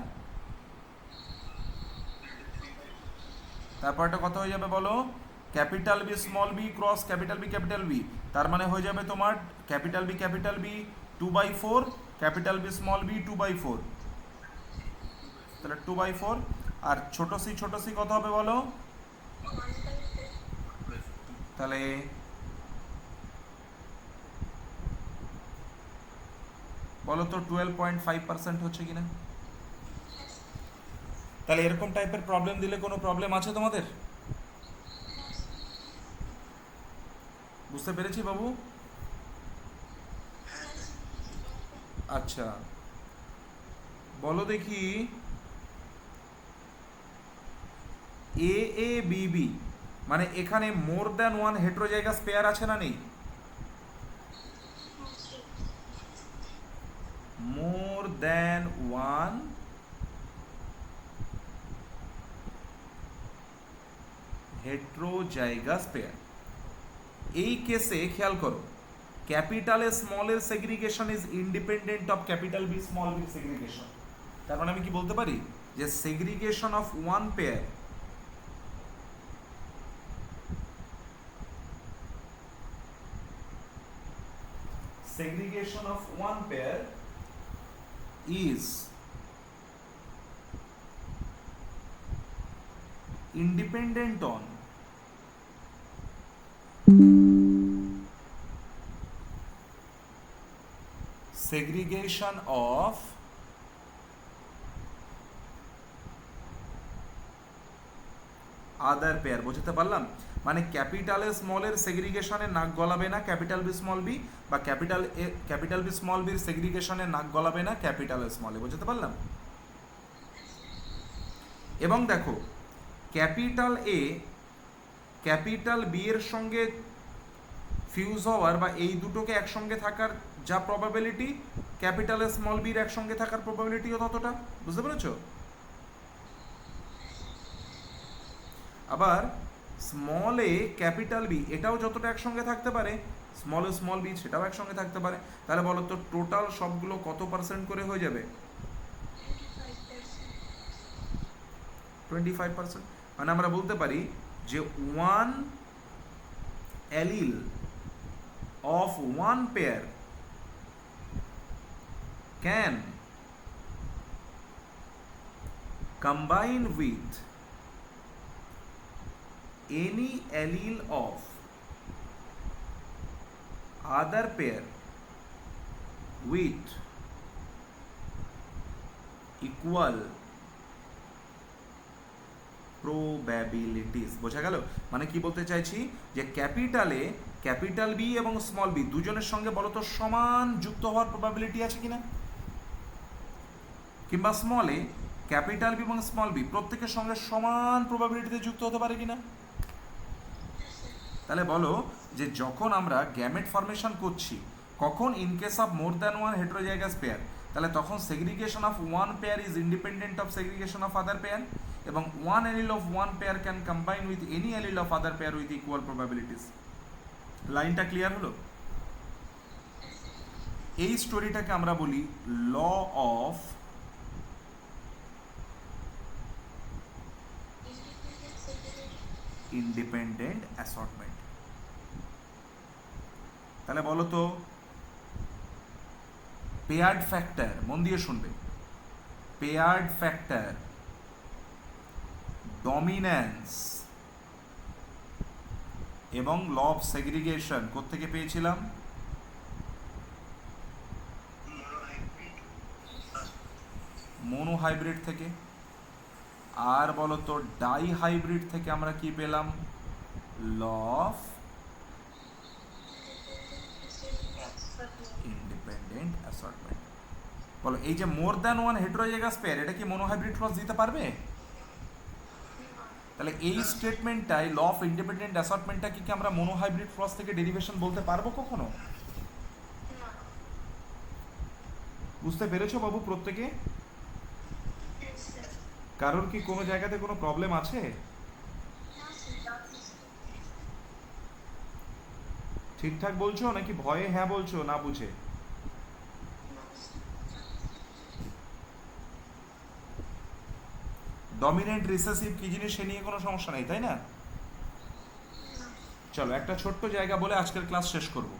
তারপরটা কত হয়ে যাবে বলো? Capital B small B cross capital B, তার মানে হয়ে যাবে তোমার capital B 2/4, capital B small B 2/4, তাহলে 2/4। আর ছোট সি কত হবে বলো? 1/4। তাহলে বলো তো 12.5% হচ্ছে কিনা? তাহলে এরকম টাইপের প্রবলেম দিলে কোনো প্রবলেম আছে তোমাদের? বুঝতে পেরেছি বাবু? আচ্ছা, বলো দেখি, এ এ বি বি মানে এখানে more than one heterozygous pair আছে না নেই? More than one heterozygous pair. এই কেসে খেয়াল করো, ক্যাপিটাল এ স্মল এর segregation is independent of capital B small B segregation. তার মানে আমি কি বলতে পারি যে segregation of one pair is independent on segregation of other pair. বুঝতে পারলাম? মানে ক্যাপিটাল এ স্মলের সেগ্রিগেশনে নাক গলাবে না ক্যাপিটাল বি স্মল বি, বা ক্যাপিটাল বি স্মল বির সেগ্রিগেশনে নাক গলাবে না ক্যাপিটাল এ স্মল এ। বুঝতে পারলাম? এবং দেখো, ক্যাপিটাল এ ক্যাপিটাল বি এর সঙ্গে ফিউজ হওয়ার বা এই দুটোকে একসঙ্গে থাকার যা প্রবাবিলিটি, ক্যাপিটাল এ স্মল বির একসঙ্গে থাকার প্রবাবিলিটিও ততটা। বুঝতে পেরেছো? আবার স্মল এ ক্যাপিটাল বি এটাও যতটা একসঙ্গে থাকতে পারে, স্মল বি সেটাও একসঙ্গে থাকতে পারে। তাহলে বলো তো টোটাল সবগুলো কত পার্সেন্ট করে হয়ে যাবে? 25%। মানে আমরা বলতে পারি যে one allele of one pair can combine with any allele of other pair with equal probabilities। বোঝা গেল? মানে কি বলতে চাইছি, যে ক্যাপিটাল বি এবং স্মল বি দুজনের সঙ্গে বলো তো সমান যুক্ত হওয়ার প্রবাবিলিটি আছে কিনা, কিংবা স্মল এ ক্যাপিটাল বি এবং স্মল বি প্রত্যেকের সঙ্গে সমান প্রবাবিলিটিতে যুক্ত হতে পারে কিনা। তাহলে বলো যে যখন আমরা গ্যামেট ফর্মেশন করছি, কখন in case of more than one heterozygous pair, তাহলে তখন segregation of one pair is independent of segregation of other pair, এবং one allele of one pair can combine with any allele of other pair with equal probabilities. লাইনটা clear হলো? এই স্টোরিটাকে আমরা বলি ল of independent assortment. তাহলে বলো তো paired factor, মন দিয়ে শুনবে, পেয়ার্ড ফ্যাক্টর, ডমিন্যান্স এবং ল অফ সেগ্রিগেশন কোত্থেকে পেয়েছিলাম? মোনোহাইব্রিড থেকে। আর বলো তো ডাই হাইব্রিড থেকে আমরা কি পেলাম? Law of independent assortment. বলো এই যে more than one heterozygous pair, এটা কি মনোহাইব্রিড ক্রস দিতে পারবে? তাহলে এই স্টেটমেন্টটাই ল অফ ইন্ডিপেন্ডেন্ট অ্যাসর্টমেন্টটা কি আমরা মনোহাইব্রিড ক্রস থেকে ডেরিভেশন বলতে পারবো কখনো? বুঝতে পেরেছো বাবু প্রত্যেকে? কারোর কি কোনো জায়গাতে কোনো প্রবলেম আছে? ঠিকঠাক বলছো নাকি ভয়ে হ্যাঁ বলছো না বুঝে? ডমিনেন্ট রিসেসিভ কি জিনিস সে নিয়ে কোনো সমস্যা নেই, তাই না? চলো একটা ছোট্ট জায়গা বলে আজকের ক্লাস শেষ করব।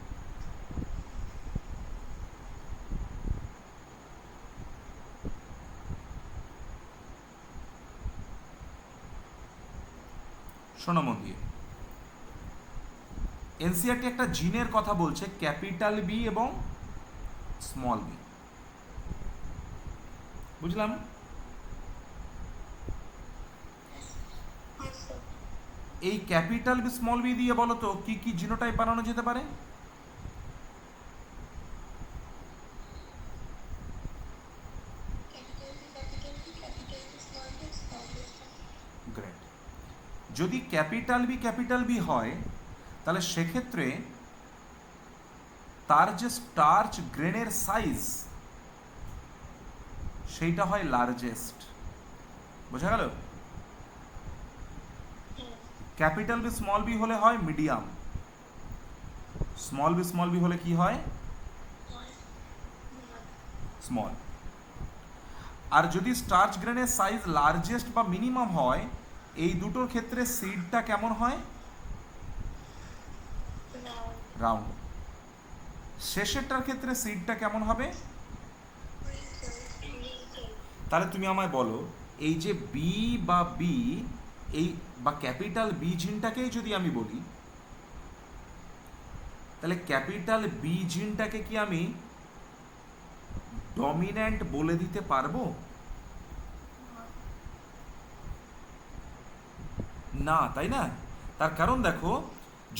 শোনো মন দিয়ে, এনসিআরটি একটা জিনের কথা বলছে, ক্যাপিটাল বি এবং স্মল বি। বুঝলাম? এই ক্যাপিটাল বি স্মল বি দিয়ে বলো তো কি কি জিনোটাইপ বানানো যেতে পারে? গ্রেট। যদি ক্যাপিটাল বি হয় তাহলে সেক্ষেত্রে তার যে স্টার্চ গ্রেনের সাইজ সেইটা হয় লার্জেস্ট। বোঝা গেল? ক্যাপিটাল বি স্মল বি হলে হয় মিডিয়াম, স্মল বি হলে কি হয়? স্মল। আর যদি স্টার্চ গ্রেনের সাইজ লার্জেস্ট বা মিনিমাম হয়, এই দুটোর ক্ষেত্রে সিডটা কেমন হয়? রাউন্ড। শেষেরটার ক্ষেত্রে সিডটা কেমন হবে? তাহলে তুমি আমায় বলো এই যে বি বা বি এই বা ক্যাপিটাল বি জিনটাকেই যদি আমি বলি, তাহলে ক্যাপিটাল বি জিনটাকে কি আমি ডমিন্যান্ট বলে দিতে পারবো? না, তাই না? তার কারণ দেখো,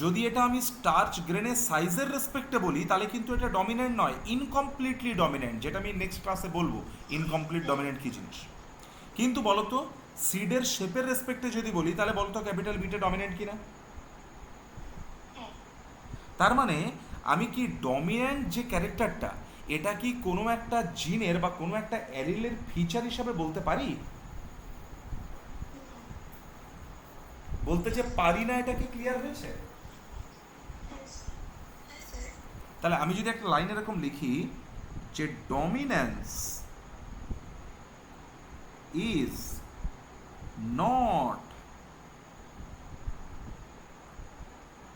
যদি এটা আমি স্টার্চ গ্রেনের সাইজের রেসপেক্টে বলি তাহলে কিন্তু এটা ডমিন্যান্ট নয়, ইনকমপ্লিটলি ডমিন্যান্ট, যেটা আমি নেক্সট ক্লাসে বলবো ইনকমপ্লিট ডমিন্যান্ট কি জিনিস। কিন্তু বলতো সিডের শেপের রেসপেক্টে যদি বলি তাহলে বলতো ক্যাপিটাল বিটা ডমিন্যান্ট কিনা? তার মানে আমি কি ডমিন্যান্ট যে ক্যারেক্টারটা, এটা কি কোনো একটা জিনের বা কোনো একটা অ্যালিলের ফিচার হিসাবে বলতে পারি? বলতে যে পারি না, এটা কি ক্লিয়ার হয়েছে? তাহলে আমি যদি একটা লাইন এরকম লিখি যে dominance is not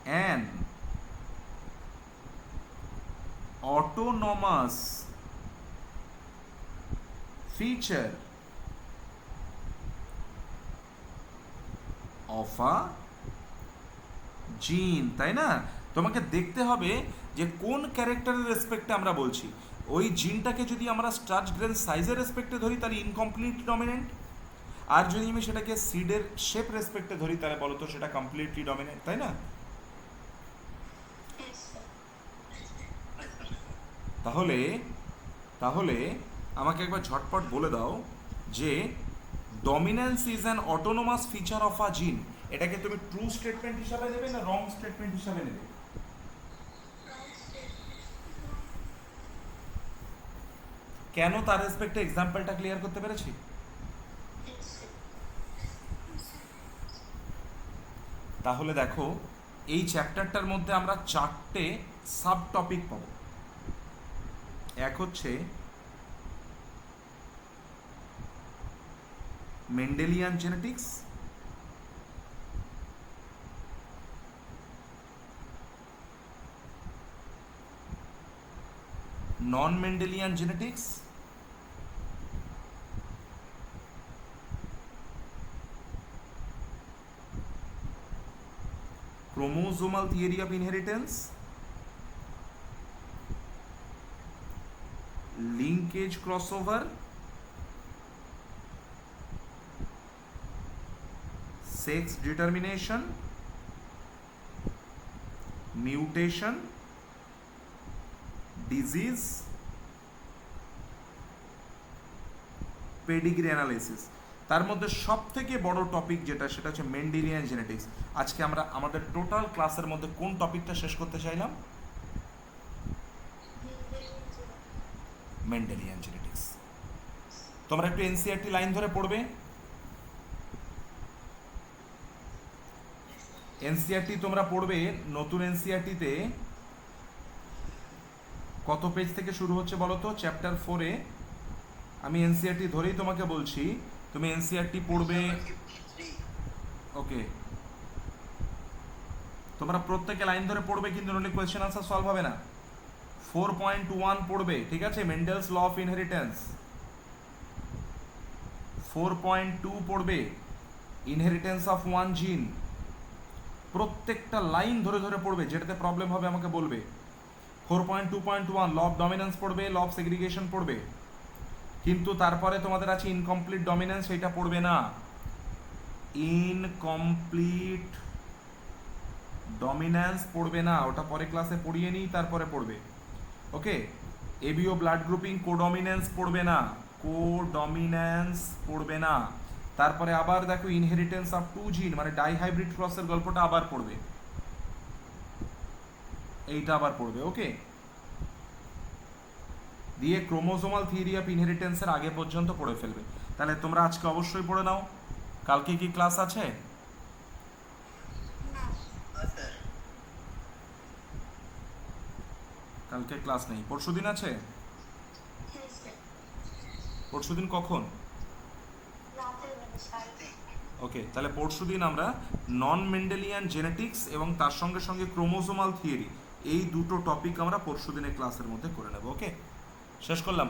an autonomous feature of a gene, তাই না? তোমাকে দেখতে হবে যে কোন ক্যারেক্টারের রেসপেক্টে আমরা বলছি। ওই জিনটাকে যদি আমরা স্টার্চ গ্রেন সাইজের রেসপেক্টে ধরি তাহলে ইনকমপ্লিট ডমিনেন্ট, আর যদি আমি সেটাকে সিডের শেপ রেসপেক্টে ধরি তাহলে বলো তো সেটা কমপ্লিটলি ডমিনেন্ট, তাই না? তাহলে তাহলে আমাকে একবার ঝটপট বলে দাও যে dominance is an autonomous feature of a জিন, এটাকে তুমি ট্রু স্টেটমেন্ট হিসাবে নেবে না রং স্টেটমেন্ট হিসাবে নেবে? কেন তার রেসপেক্টে এক্সাম্পলটা ক্লিয়ার করতে পেরেছি? তাহলে দেখো এই চ্যাপ্টারটার মধ্যে আমরা 4টে সাব টপিক পাবো। এক হচ্ছে Mendelian genetics, non Mendelian genetics, chromosomal theory of inheritance, linkage crossover, sex determination, mutation, disease, pedigree analysis. তার মধ্যে সব থেকে বড় টপিক যেটা সেটা হচ্ছে মেন্ডেলিয়ান জেনেটিক্স। আজকে আমরা আমাদের টোটাল ক্লাসের মধ্যে কোন টপিকটা শেষ করতে চাইলাম? Mendelian genetics. তোমরা একটু এনসিআরটি লাইন ধরে পড়বে। এনসিআরটি তোমরা পড়বে, নতুন এনসিআরটিতে কত পেজ থেকে শুরু হচ্ছে বলো তো? চ্যাপ্টার 4-এ। আমি এনসিআরটি ধরেই তোমাকে বলছি, তুমি এনসিআরটি পড়বে। ওকে, তোমরা প্রত্যেকে লাইন ধরে পড়বে, কিন্তু নইলে কোয়েশ্চেন আনসার সলভ হবে না। 4.1 পড়বে, ঠিক আছে? মেন্ডেলস ল অফ ইনহেরিটেন্স। 4.2 পড়বে, ইনহেরিটেন্স অফ ওয়ান জিন। প্রত্যেকটা লাইন ধরে ধরে পড়বে, যেটাতে প্রবলেম হবে আমাকে বলবে। 4.2.1 ল অফ ডমিনেন্স পড়বে, ল অফ সেগ্রিগেশন পড়বে, কিন্তু তারপরে তোমাদের আছে ইনকমপ্লিট ডমিনেন্স, এটা পড়বে না। ইনকমপ্লিট ডমিনেন্স পড়বে না, ওটা পরে ক্লাসে পড়িয়ে নিই, তারপরে পড়বে। ওকে, এবিও ব্লাড গ্রুপিং কোডমিনেন্স পড়বে না, কোডমিনেন্স পড়বে না। তারপরে আবার দেখো ইনহেরিটেন্স অফ টু জিন মানে ডাইহাইব্রিড ক্রসের গল্পটা আবার পড়বে, এইটা আবার পড়বে। ওকে, দিয়ে ক্রোমোজোমাল থিওরি অফ ইনহেরিটেন্সের আগে পর্যন্ত পড়ে ফেলবে। তাহলে তোমরা আজকে অবশ্যই পড়ে নাও। কালকে কি ক্লাস আছে? কালকে ক্লাস নেই। পরশুদিন আছে? পরশুদিন কখন? ওকে, তাহলে পরশুদিন আমরা নন মেন্ডেলিয়ান জেনেটিক্স এবং তার সঙ্গে সঙ্গে ক্রোমোজোমাল থিওরি, এই দুটো টপিক আমরা পরশুদিনের ক্লাসের মধ্যে করে নেব। ওকে, শেষ করলাম।